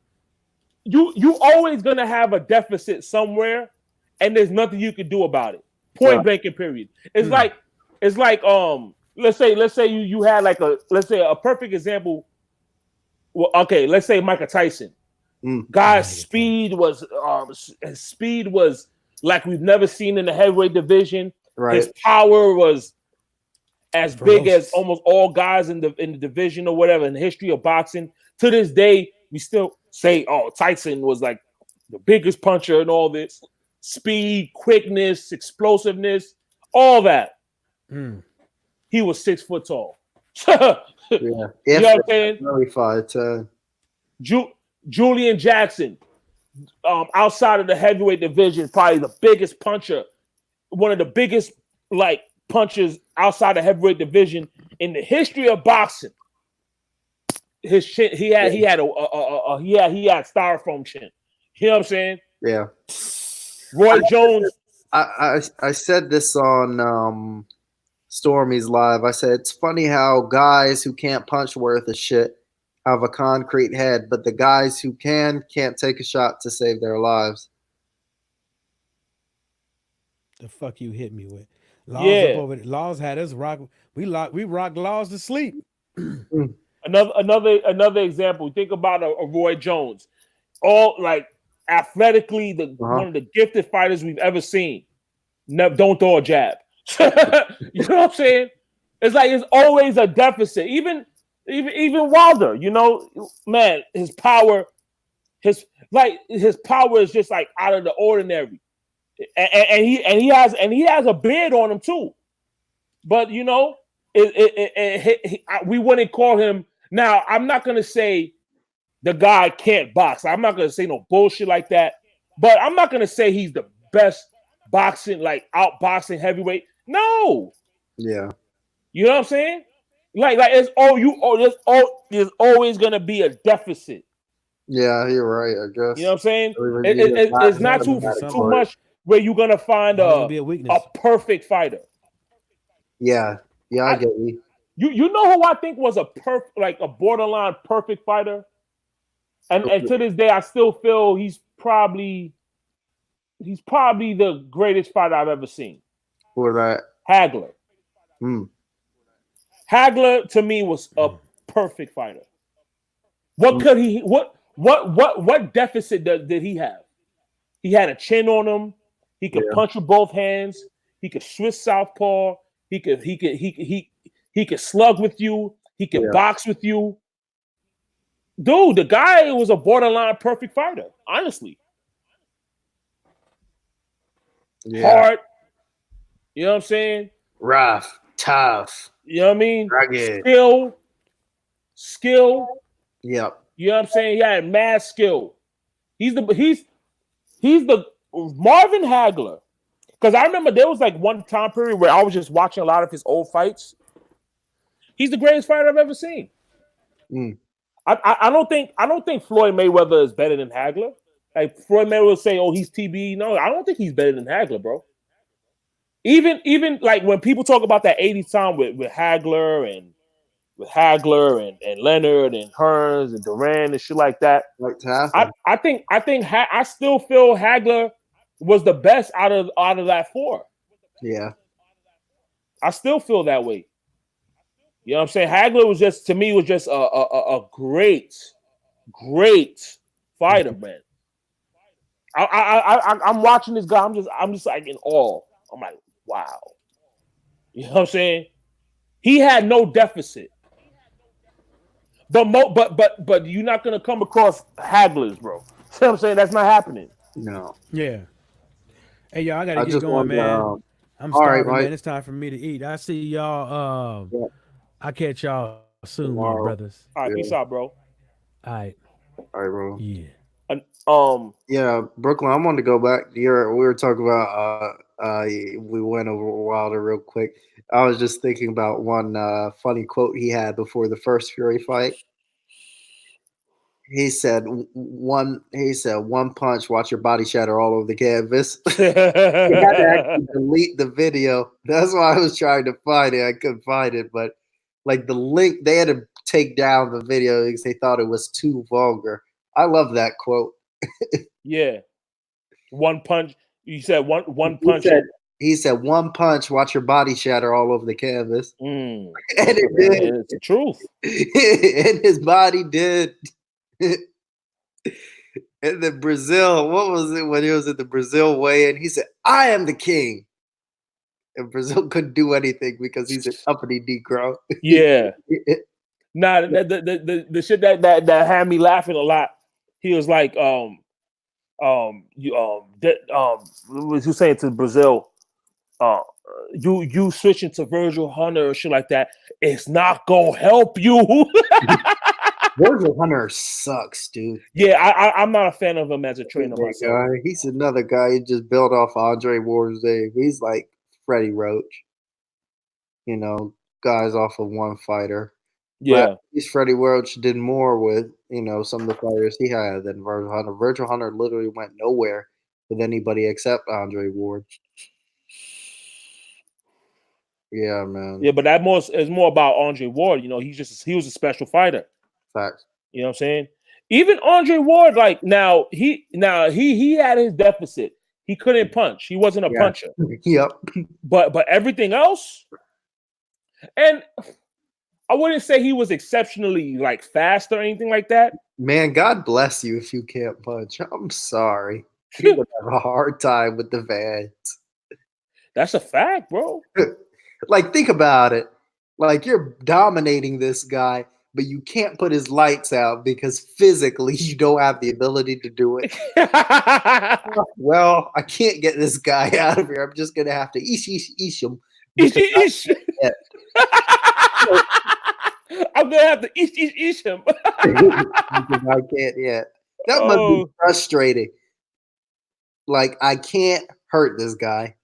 you always gonna have a deficit somewhere, and there's nothing you can do about it. Point blank and period. It's like let's say you had like a perfect example. Well, okay, let's say Michael Tyson. Guy's speed was like we've never seen in the heavyweight division. Right. His power was as big as almost all guys in the division or whatever in the history of boxing. To this day, we still say, "Oh, Tyson was like the biggest puncher and all this speed, quickness, explosiveness, all that." He was 6 foot tall. Yeah, You know what I'm saying? Really fight. Julian Jackson, outside of the heavyweight division, probably the biggest puncher, one of the biggest like punchers outside the heavyweight division in the history of boxing. His chin, he had styrofoam chin. You know what I'm saying? Yeah. Roy Jones. I said this on Stormy's live. I said it's funny how guys who can't punch worth a shit have a concrete head, but the guys who can't take a shot to save their lives. The fuck you hit me with? Laws Yeah. up over there. Laws had us rock. We rock Laws to sleep. Another example. Think about a Roy Jones, all like athletically one of the gifted fighters we've ever seen. Don't throw a jab. You know what I'm saying? It's like it's always a deficit. Even Even Wilder, you know, man, his power is just like out of the ordinary, and he has a beard on him too. But you know, we wouldn't call him. Now, I'm not gonna say the guy can't box. I'm not gonna say no bullshit like that. But I'm not gonna say he's the best boxing, like outboxing heavyweight. No, Yeah. you know what I'm saying? Like there's always gonna be a deficit. Yeah, you're right. I guess. You know what I'm saying? Everybody It's not has too a bad too part. much where you're gonna find Always be a weakness. a perfect fighter. Yeah. Yeah, I get you. You know who I think was a borderline perfect fighter, and to this day I still feel he's probably the greatest fighter I've ever seen. For that. Hagler. Hmm. Hagler to me was a perfect fighter. What could he? What deficit did he have? He had a chin on him. He could punch with both hands. He could switch southpaw. He could slug with you. He could box with you. Dude, the guy was a borderline perfect fighter. Honestly, hard. You know what I'm saying? Rough, tough. You know what I mean? Rugged. Skill. Yep. You know what I'm saying? He had mad skill. He's the Marvin Hagler. Because I remember there was like one time period where I was just watching a lot of his old fights. He's the greatest fighter I've ever seen. Mm. I don't think Floyd Mayweather is better than Hagler. Like Floyd Mayweather will say, "Oh, he's TB." No, I don't think he's better than Hagler, bro. Even like when people talk about that 80s time with Hagler and Leonard and Hearns and Duran and shit like that. Like Taffy. I still feel Hagler was the best out of that four. Yeah. I still feel that way. You know what I'm saying? Hagler was just a great fighter, man. I'm watching this guy. I'm just like in awe. I'm like, wow. You know what I'm saying? He had no deficit. But you're not gonna come across Haglers, bro. You know what I'm saying? That's not happening. No. Yeah. Hey, y'all, I gotta get just going, want man. I'm all right, starving, Mike. man. It's time for me to eat. I see y'all. I'll catch y'all soon, my Tomorrow. brothers. All right, peace out, bro. All right. All right, bro. Yeah. Yeah, Brooklyn. I wanted to go back. We were talking about. We went over Wilder real quick. I was just thinking about one funny quote he had before the first Fury fight. He said one punch, watch your body shatter all over the canvas. He had to actually delete the video. That's why I was trying to find it. I couldn't find it, but like the link, they had to take down the video because they thought it was too vulgar. I love that quote. Yeah. One punch. You said one punch. He said one punch, watch your body shatter all over the canvas. And it did. It's the truth. And his body did. And then Brazil, what was it when he was at the Brazil weigh-in? He said, I am the king. And Brazil couldn't do anything because he's an uppity Negro. Yeah. Nah, the shit that had me laughing a lot. He was like, what was you saying to Brazil? You switching to Virgil Hunter or shit like that, it's not gonna help you. Virgil Hunter sucks, dude. Yeah, I'm not a fan of him as a trainer myself. He's another guy who just built off Andre Ward's name. He's like Freddie Roach. You know, guys off of one fighter. Yeah. But he's Freddie Roach did more with, some of the fighters he had than Virgil Hunter. Virgil Hunter literally went nowhere with anybody except Andre Ward. Yeah, man. Yeah, but that is more about Andre Ward. He was a special fighter. Facts. You know what I'm saying? Even Andre Ward, like now he had his deficit. He couldn't punch. He wasn't a puncher. Yep. But everything else, and I wouldn't say he was exceptionally like fast or anything like that. Man, God bless you if you can't punch. I'm sorry. You would have a hard time with the Vans. That's a fact, bro. Like, think about it. Like, you're dominating this guy, but you can't put his lights out because physically you don't have the ability to do it. Well, I can't get this guy out of here. I'm just gonna have to eesh him. I'm gonna have to eat him. Because I can't yet. That must be frustrating. Like, I can't hurt this guy.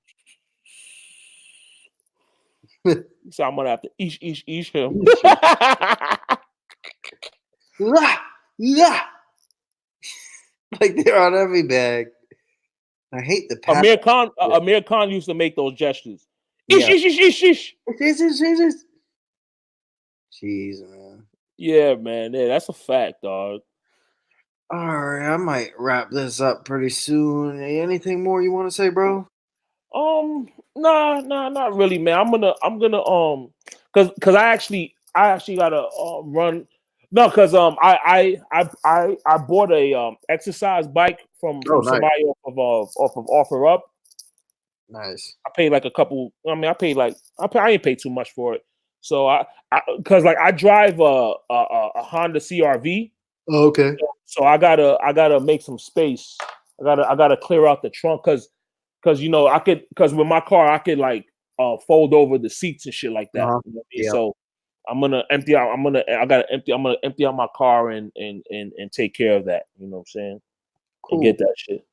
So I'm gonna have to eat him. Yeah. Like, they're on every bag. I hate the pattern. Amir Khan used to make those gestures. Yeah. Ish. Jeez, man. Yeah, man. Yeah, that's a fact, dog. All right, I might wrap this up pretty soon. Anything more you want to say, bro? Nah, not really, man. I'm gonna cause I actually gotta run. No, because I bought a exercise bike from nice. somebody off of OfferUp. Nice. I paid like a couple. I mean, I ain't paid too much for it. So because like I drive a Honda CRV. Oh, okay. So I gotta make some space. I gotta clear out the trunk because because with my car I could like fold over the seats and shit like that. Uh-huh. You know what I mean? Yeah. So I'm gonna empty out. I'm gonna empty out my car and take care of that. You know what I'm saying? Cool. And get that shit.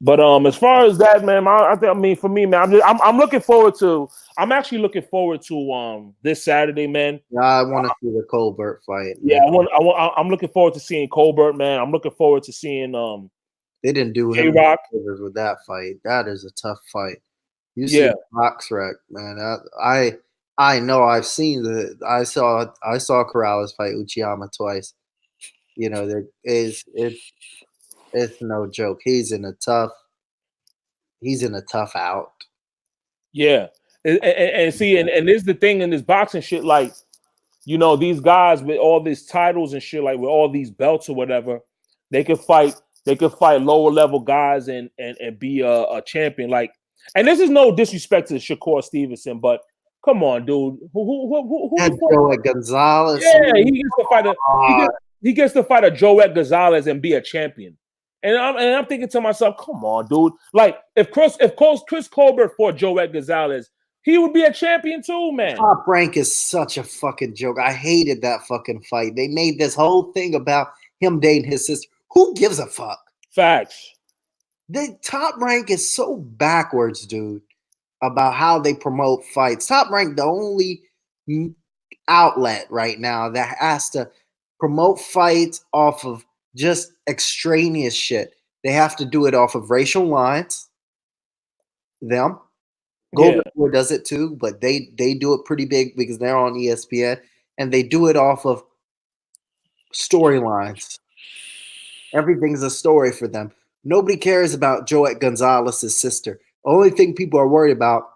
But as far as that, man, I mean, for me, man, I'm looking forward to. I'm actually looking forward to this Saturday, man. Yeah, I want to see the Colbert fight. Yeah, I'm looking forward to seeing Colbert, man. I'm looking forward to seeing They didn't do him J-Rock with that fight. That is a tough fight. You see BoxRec, man. I know. I've seen I saw Corrales fight Uchiyama twice. You know, it's no joke. He's in a tough out. Yeah, and see, and this is the thing in this boxing shit, like, you know, these guys with all these titles and shit, like with all these belts or whatever, they could fight lower level guys and be a champion. Like, and this is no disrespect to Shakur Stevenson, but come on, dude, who Joet Gonzalez? Yeah, he gets to fight a Joet Gonzalez and be a champion. And I'm thinking to myself, come on, dude. Like, if Chris Colbert fought Joet Gonzalez, he would be a champion too, man. Top Rank is such a fucking joke. I hated that fucking fight. They made this whole thing about him dating his sister. Who gives a fuck? Facts. The Top Rank is so backwards, dude, about how they promote fights. Top Rank, the only outlet right now that has to promote fights off of just extraneous shit. They have to do it off of racial lines. Them. Golden Boy does it too, but they do it pretty big because they're on ESPN, and they do it off of storylines. Everything's a story for them. Nobody cares about Joet Gonzalez's sister. Only thing people are worried about,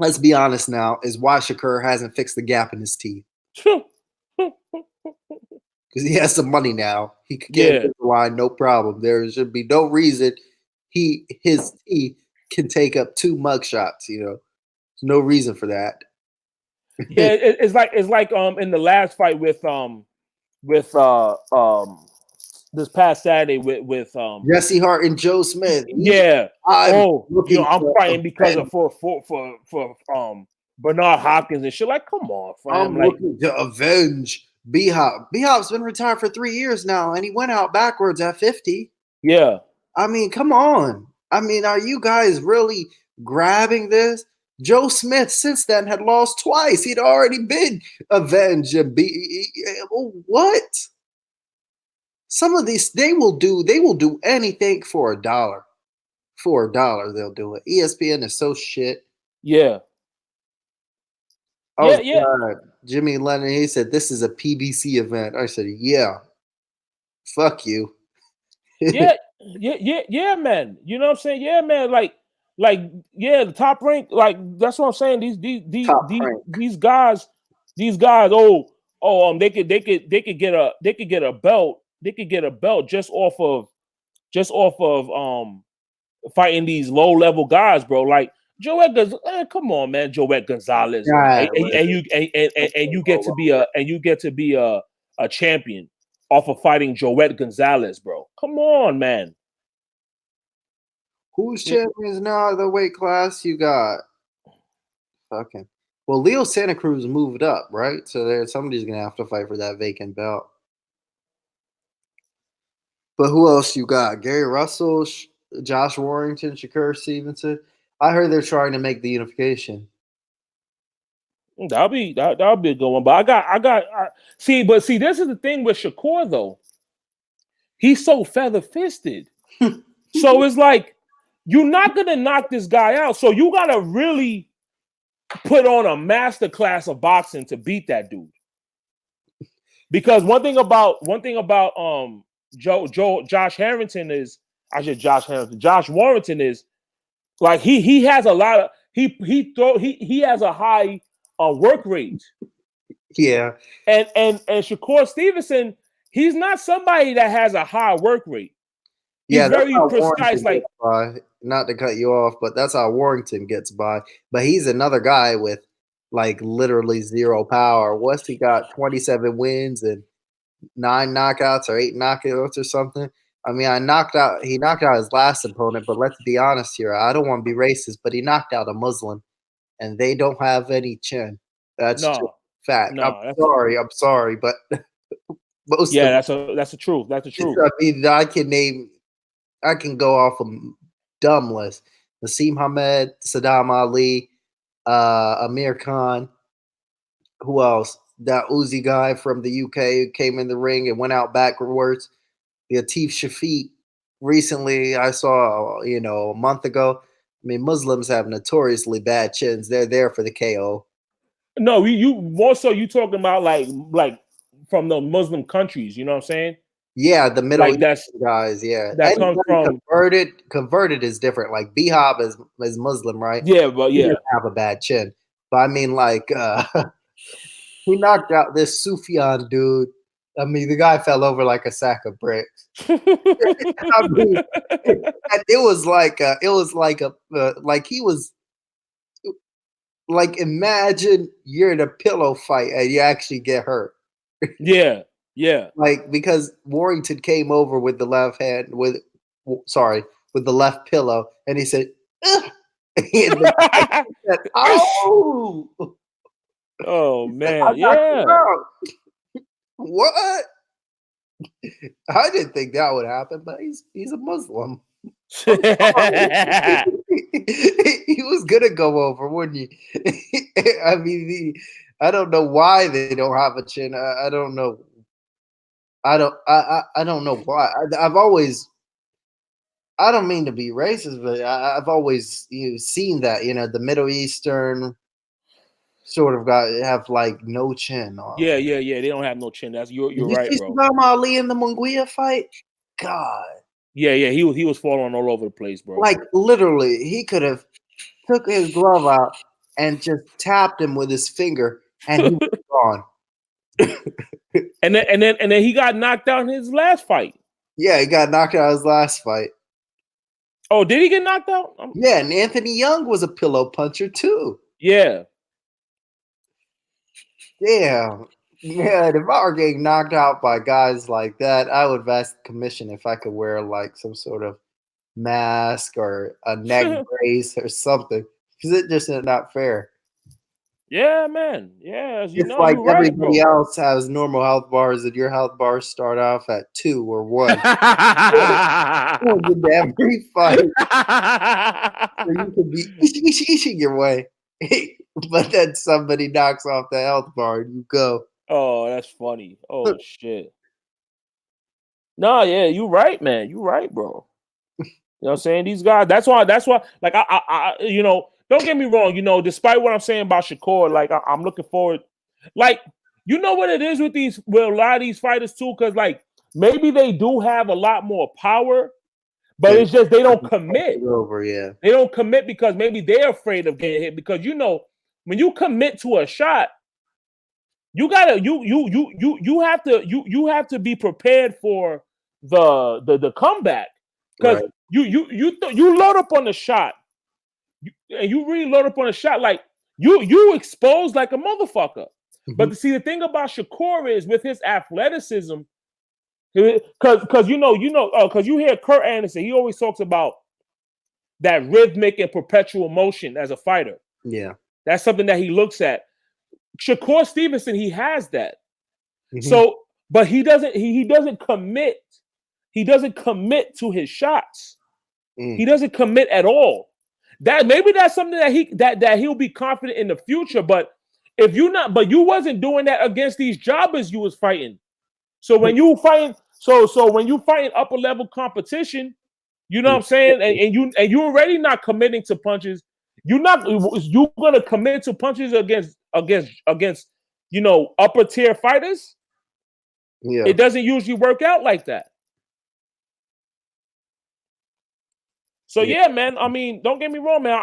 let's be honest now, is why Shakur hasn't fixed the gap in his teeth. Because he has some money now. He could get the line, no problem. There should be no reason his teeth can take up 2 mugshots. You know, there's no reason for that. Yeah, it's like in the last fight with this past Saturday with Jesse Hart and Joe Smith. Yeah. I'm fighting because of for Bernard Hopkins and shit. Like, come on, fam. I'm looking to avenge B-Hop. B-Hop's been retired for 3 years now, and he went out backwards at 50. Yeah. I mean, come on. I mean, are you guys really grabbing this? Joe Smith, since then, had lost twice. He'd already been avenged. What? Some of these, they will do anything for $1. For $1, they'll do it. ESPN is so shit. Yeah. Oh, yeah. Jimmy Lennon, he said, this is a PBC event. I said, yeah. Fuck you. Yeah, man. You know what I'm saying? Yeah, man. Like, the Top Rank, like, that's what I'm saying. These guys, they could get a belt. They could get a belt just off of fighting these low level guys, bro. Like Joet Gonzalez, come on, man, Joet Gonzalez, and you get to be a a champion off of fighting Joette Gonzalez, bro. Come on, man. Who's champions now? The weight class you got. Okay. Well, Leo Santa Cruz moved up, right? So somebody's gonna have to fight for that vacant belt. But who else you got? Gary Russell, Josh Warrington, Shakur Stevenson. I heard they're trying to make the unification. That'll be a good one. But see, this is the thing with Shakur though. He's so feather fisted. So it's like you're not gonna knock this guy out. So you gotta really put on a master class of boxing to beat that dude. Because one thing about Josh Warrington is like he has a lot of he has a high work rate. Yeah. And Shakur Stevenson, he's not somebody that has a high work rate. He's very precise. Like, not to cut you off, but that's how Warrington gets by. But he's another guy with like literally zero power. What's he got? 27 wins and 9 knockouts or 8 knockouts or something. I mean, he knocked out his last opponent, but let's be honest here. I don't want to be racist, but he knocked out a Muslim, and they don't have any chin. That's just fact. No, I'm sorry, but most that's the truth. That's the truth. I mean, I can go off a dumb list. Naseem Hamed, Saddam Ali, Amir Khan. Who else? That Uzi guy from the UK who came in the ring and went out backwards. The Atif Shafiq. Recently, I saw, a month ago. I mean, Muslims have notoriously bad chins. They're there for the KO. No, you more so you talking about like from the Muslim countries. You know what I'm saying? Yeah, the Middle East guys. Yeah, that comes from converted is different. Like Bihab is Muslim, right? Yeah, but he doesn't have a bad chin. But I mean, like he knocked out this Sufyan dude. I mean, the guy fell over like a sack of bricks. I mean, it was like imagine you're in a pillow fight and you actually get hurt. Yeah. Like because Warrington came over with the left hand with the left pillow and he said, ugh! And said, "Oh, oh man, yeah." What? I didn't think that would happen, but he's a Muslim. He was gonna go over, wouldn't he? I mean, I don't know why they don't have a chin. I don't know. I don't know why. I don't mean to be racist, but I've always seen that the Middle Eastern sort of have like no chin. Yeah. They don't have no chin. That's you're right, bro. Saddam Ali in the Munguia fight, God. Yeah. He was falling all over the place, bro. Like literally, he could have took his glove out and just tapped him with his finger, and he was gone. and then he got knocked out in his last fight. Yeah, he got knocked out in his last fight. Oh, did he get knocked out? Yeah, and Anthony Young was a pillow puncher too. Yeah. Yeah. Yeah, if I were getting knocked out by guys like that, I would ask the commission if I could wear like some sort of mask or a neck brace or something. Because it just is not fair. Yeah, man. Yeah, it's like everybody else has normal health bars, and your health bars start off at 2 or 1. With every fight, so you could be eating your way, but then somebody knocks off the health bar, and you go. Oh, that's funny. Oh shit. No, yeah, you right, man. You right, bro. You know what I'm saying? These guys. That's why. Like I don't get me wrong, despite what I'm saying about Shakur, like I'm looking forward. Like, you know what it is with a lot of these fighters too, because like maybe they do have a lot more power, but it's just they don't commit. They don't commit because maybe they're afraid of getting hit. Because when you commit to a shot, you gotta you have to be prepared for the comeback. Because you load up on the shot. And you really load up on a shot like you exposed like a motherfucker. But see, the thing about Shakur is with his athleticism, because you hear Kurt Anderson, he always talks about that rhythmic and perpetual motion as a fighter. Yeah. That's something that he looks at. Shakur Stevenson, he has that. Mhm. So, but he doesn't commit. He doesn't commit to his shots. He doesn't commit at all. That maybe that's something that he'll be confident in the future. But if you wasn't doing that against these jobbers you was fighting. So when you fighting, when you fighting upper level competition, you know what I'm saying, and you already not committing to punches. You're gonna commit to punches against upper tier fighters. Yeah. It doesn't usually work out like that. So yeah, man. I mean, don't get me wrong, man.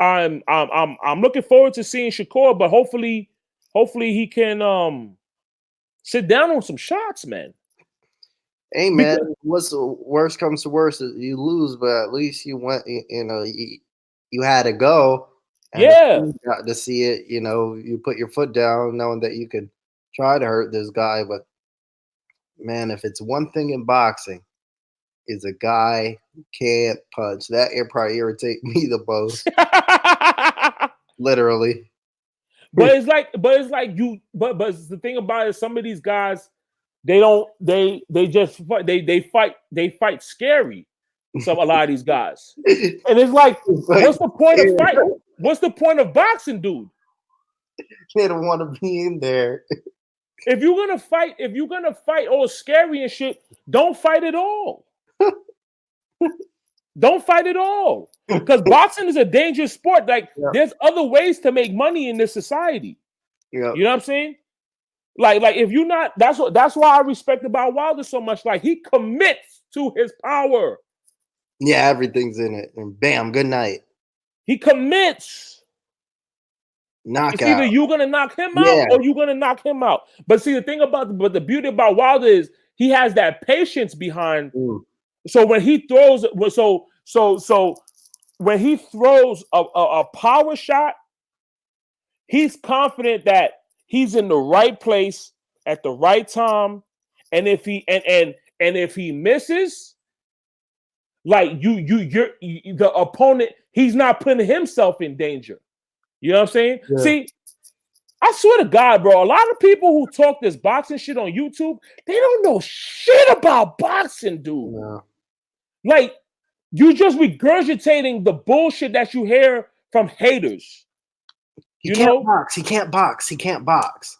I'm looking forward to seeing Shakur, but hopefully he can sit down on some shots, man. Hey, man, what's the worst comes to worst is you lose, but at least you went. You had to go. And Yeah, you got to see it. You put your foot down, knowing that you could try to hurt this guy. But man, if it's one thing in boxing, is a guy who can't punch. That probably irritate me the most. Literally. but it's like the thing about it, some of these guys, they fight scary. A lot of these guys, and it's like, what's the point of fighting? What's the point of boxing, dude? They don't want to be in there. If you're gonna fight all scary and shit, don't fight at all. Don't fight at all. Because boxing is a dangerous sport. Like, there's other ways to make money in this society. Yeah. You know what I'm saying? Like if you're not, that's why I respect about Wilder so much. Like, he commits to his power. Yeah, everything's in it. And bam, good night. He commits. Knockout. It's either you're gonna knock him out or you're gonna knock him out. But see, the thing but the beauty about Wilder is he has that patience behind. So when he throws, when he throws a power shot, he's confident that he's in the right place at the right time, and if he misses, like the opponent, he's not putting himself in danger. You know what I'm saying? Yeah. See, I swear to God, bro, a lot of people who talk this boxing shit on YouTube, they don't know shit about boxing, dude. No. Like, you just regurgitating the bullshit that you hear from haters. He can't box. He can't box. He can't box.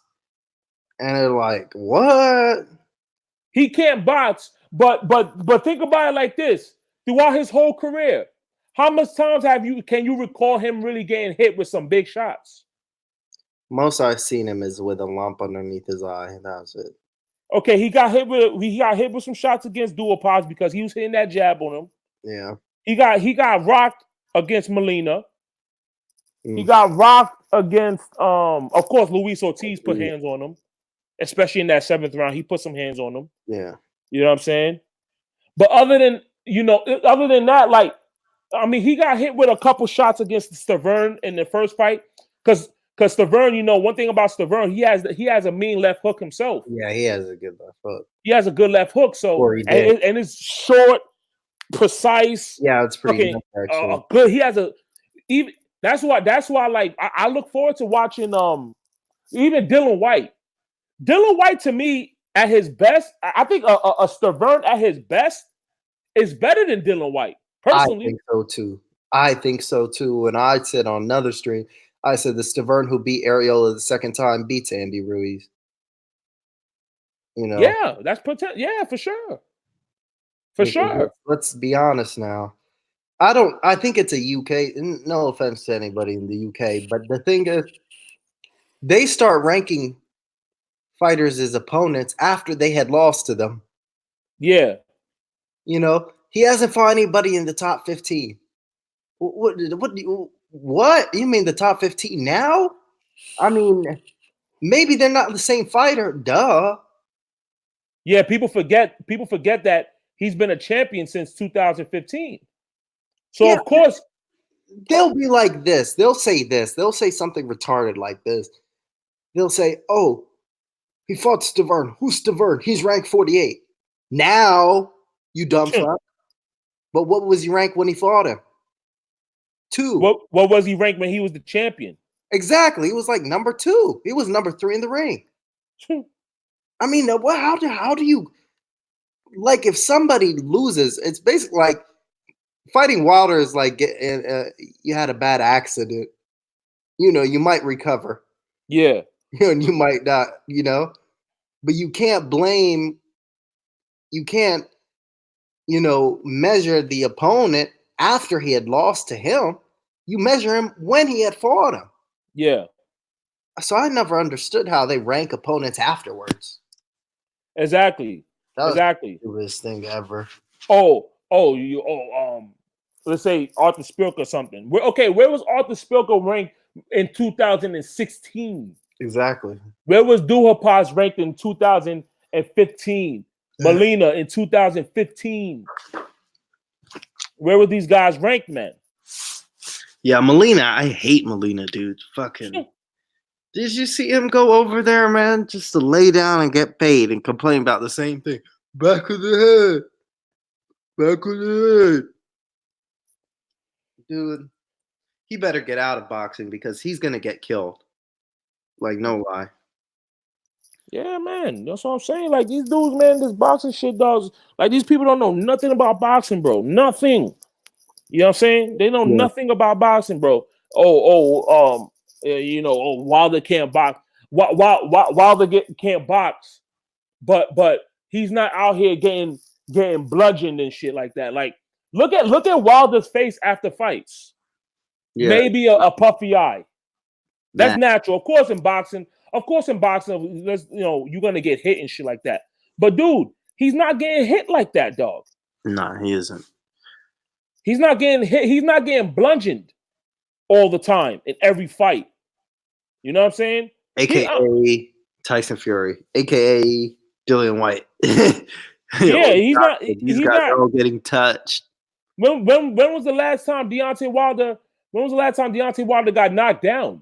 And they're like, what? He can't box, but think about it like this. Throughout his whole career, how much times can you recall him really getting hit with some big shots? Most I've seen him is with a lump underneath his eye, and that's it. Okay, he got hit with some shots against Duhaupas because he was hitting that jab on him. Yeah. He got rocked against Molina. He got rocked against of course, Luis Ortiz put hands on him, especially in that 7th round. He put some hands on him. Yeah. You know what I'm saying? But other than that, like, I mean, he got hit with a couple shots against Stavern in the first fight because Stavern, one thing about Stavern, he has a mean left hook himself. Yeah, he has a good left hook. He has a good left hook, so and it's short, precise. Yeah, it's pretty good, actually. Good. He has that's why like I look forward to watching even Dylan White. Dylan White, to me, at his best, I think a Stavern at his best is better than Dylan White. Personally, I think so too. And I said on another stream, I said the Stavern who beat Ariola the second time beats Andy Ruiz. Yeah, that's potential. Yeah, for sure. For sure. Let's be honest now. I think it's a UK. No offense to anybody in the UK, but the thing is, they start ranking fighters as opponents after they had lost to them. Yeah. He hasn't fought anybody in the top 15. What? You mean the top 15 now? I mean, maybe they're not the same fighter. Duh. Yeah, people forget that he's been a champion since 2015. So of course, they'll be like this. They'll say this. They'll say something retarded like this. They'll say, "Oh, he fought Stavern. Who's Stavern? He's ranked 48." Now, you dumb fuck. But what was he ranked when he fought him? 2. What was he ranked when he was the champion? Exactly. He was like number 2. He was number 3 in the ring. I mean, how do you like if somebody loses? It's basically like fighting Wilder is like you had a bad accident. You might recover. Yeah. And you might not. But you can't blame. You can't. Measure the opponent after he had lost to him. You measure him when he had fought him. Yeah. So I never understood how they rank opponents afterwards. Exactly. That was Exactly. the stupidest thing ever. Let's say Arthur Spilk or something. Where was Arthur Spilk ranked in 2016? Exactly. Where was Duhaupas ranked in 2015? Molina in 2015. Where were these guys ranked, man? Yeah, Molina. I hate Molina, dude. Fucking. Did you see him go over there, man? Just to lay down and get paid and complain about the same thing. Back of the head. Back of the head. Dude, he better get out of boxing because he's going to get killed. Like, no lie. Yeah, man. That's what I'm saying. Like, these dudes, man, this boxing shit, does. Like, these people don't know nothing about boxing, bro. Nothing. You know what I'm saying? They know nothing about boxing, bro. Wilder can't box. Wilder can't box, but he's not out here getting bludgeoned and shit like that. Like, look at Wilder's face after fights. Yeah. Maybe a puffy eye. That's natural. Of course, in boxing, you're gonna get hit and shit like that. But dude, he's not getting hit like that, dog. Nah, he isn't. He's not getting hit. He's not getting bludgeoned all the time in every fight. You know what I'm saying? AKA Tyson Fury, AKA Dillian White. He's not. These guys are all getting touched. When was the last time Deontay Wilder? When was the last time Deontay Wilder got knocked down?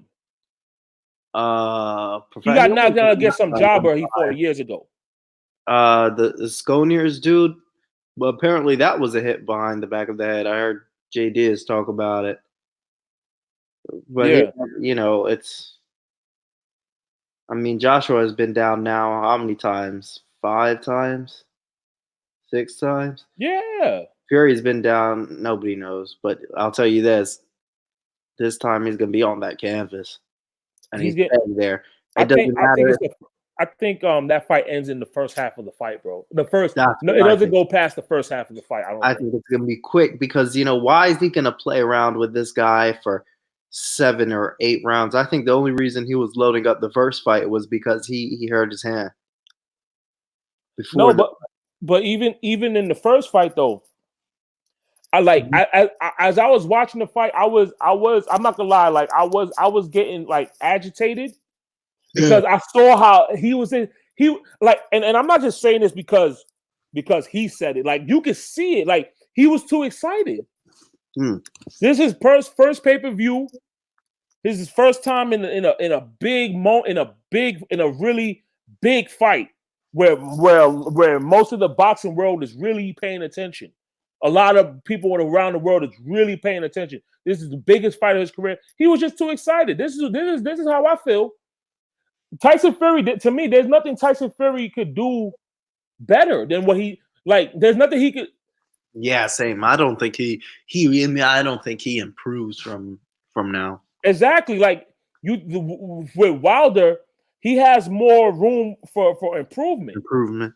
He got knocked down against some jobber he fought years ago. The Sconiers dude. Well, apparently that was a hit behind the back of the head. I heard Jay Diaz talk about it. But it's. I mean, Joshua has been down now how many times? 5 times? 6 times? Yeah. Fury's been down. Nobody knows, but I'll tell you this: time he's gonna be on that canvas, and he's there. It doesn't matter. I think that fight ends in the first half of the fight, bro. It doesn't go past the first half of the fight. I think it's gonna be quick because why is he gonna play around with this guy for 7 or 8 rounds? I think the only reason he was loading up the first fight was because he hurt his hand. But even in the first fight though, as I was watching the fight, I'm not gonna lie, like I was getting like agitated because I saw how he was and I'm not just saying this because he said it. Like you could see it, like he was too excited. This is his first pay-per-view. This is his first time in a really big fight where most of the boxing world is really paying attention. A lot of people around the world is really paying attention. This is the biggest fight of his career. He was just too excited. This is how I feel. Tyson Fury, to me, there's nothing Tyson Fury could do better than what there's nothing he could. Yeah, same. I don't think he improves from now. Exactly. Like with Wilder, he has more room for improvement.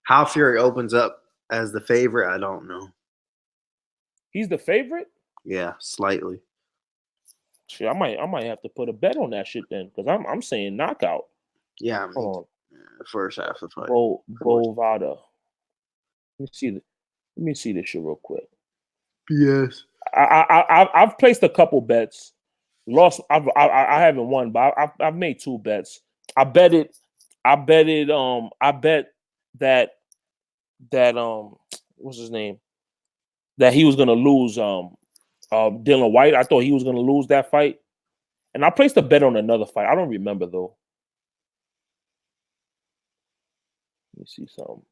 How Fury opens up as the favorite, I don't know. He's the favorite? Yeah, slightly. Shit, I might have to put a bet on that shit then, because I'm saying knockout. Yeah, first half of the fight. Bovada. Let me see this shit real quick. Yes. I've placed a couple bets. Lost. I haven't won, but I've made 2 bets. I bet that what's his name? That he was gonna lose Dylan White. I thought he was going to lose that fight. And I placed a bet on another fight. I don't remember, though. Let me see something.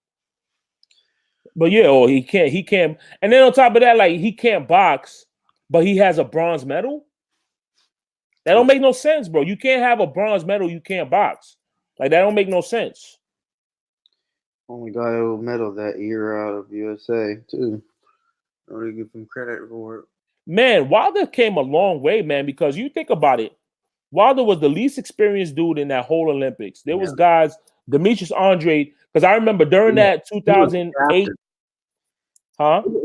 But yeah, he can't. And then on top of that, like, he can't box, but he has a bronze medal. That don't make no sense, bro. You can't have a bronze medal. You can't box. Like, that don't make no sense. Only guy who medal that year out of USA too. I want to give him credit for it. Man, Wilder came a long way, man, because you think about it. Wilder was the least experienced dude in that whole Olympics. There was guys, Demetrius Andre, because I remember during that 2008,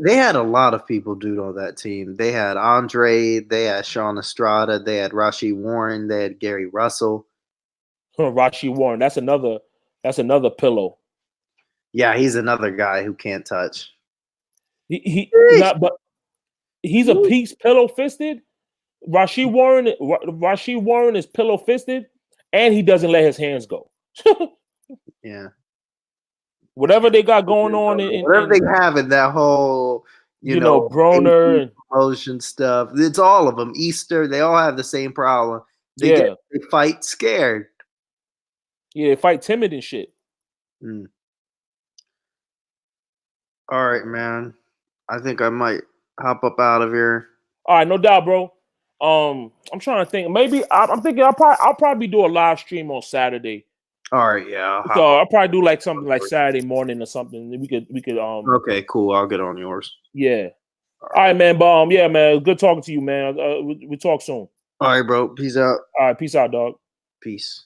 They had a lot of people, dude, on that team. They had Andre, they had Sean Estrada, they had Rashid Warren, they had Gary Russell. Rashid Warren, that's another pillow. Yeah, he's another guy who can't touch. But he's a piece pillow fisted. Rashid Warren is pillow fisted, and he doesn't let his hands go. Yeah. Whatever they got going on whatever they have in that whole, you know, Broner and promotion stuff. It's all of them. Easter, they all have the same problem. They fight scared. Yeah, they fight timid and shit. All right, man. I think I might hop up out of here. All right, no doubt, bro. I'm trying to think. Maybe I'm thinking I'll probably do a live stream on Saturday. All right, yeah. So I'll probably do like something like Saturday morning or something. We could Okay, cool. I'll get on yours. Yeah. All right, man. But yeah, man. Good talking to you, man. We talk soon. All right, bro. Peace out. All right, peace out, dog. Peace.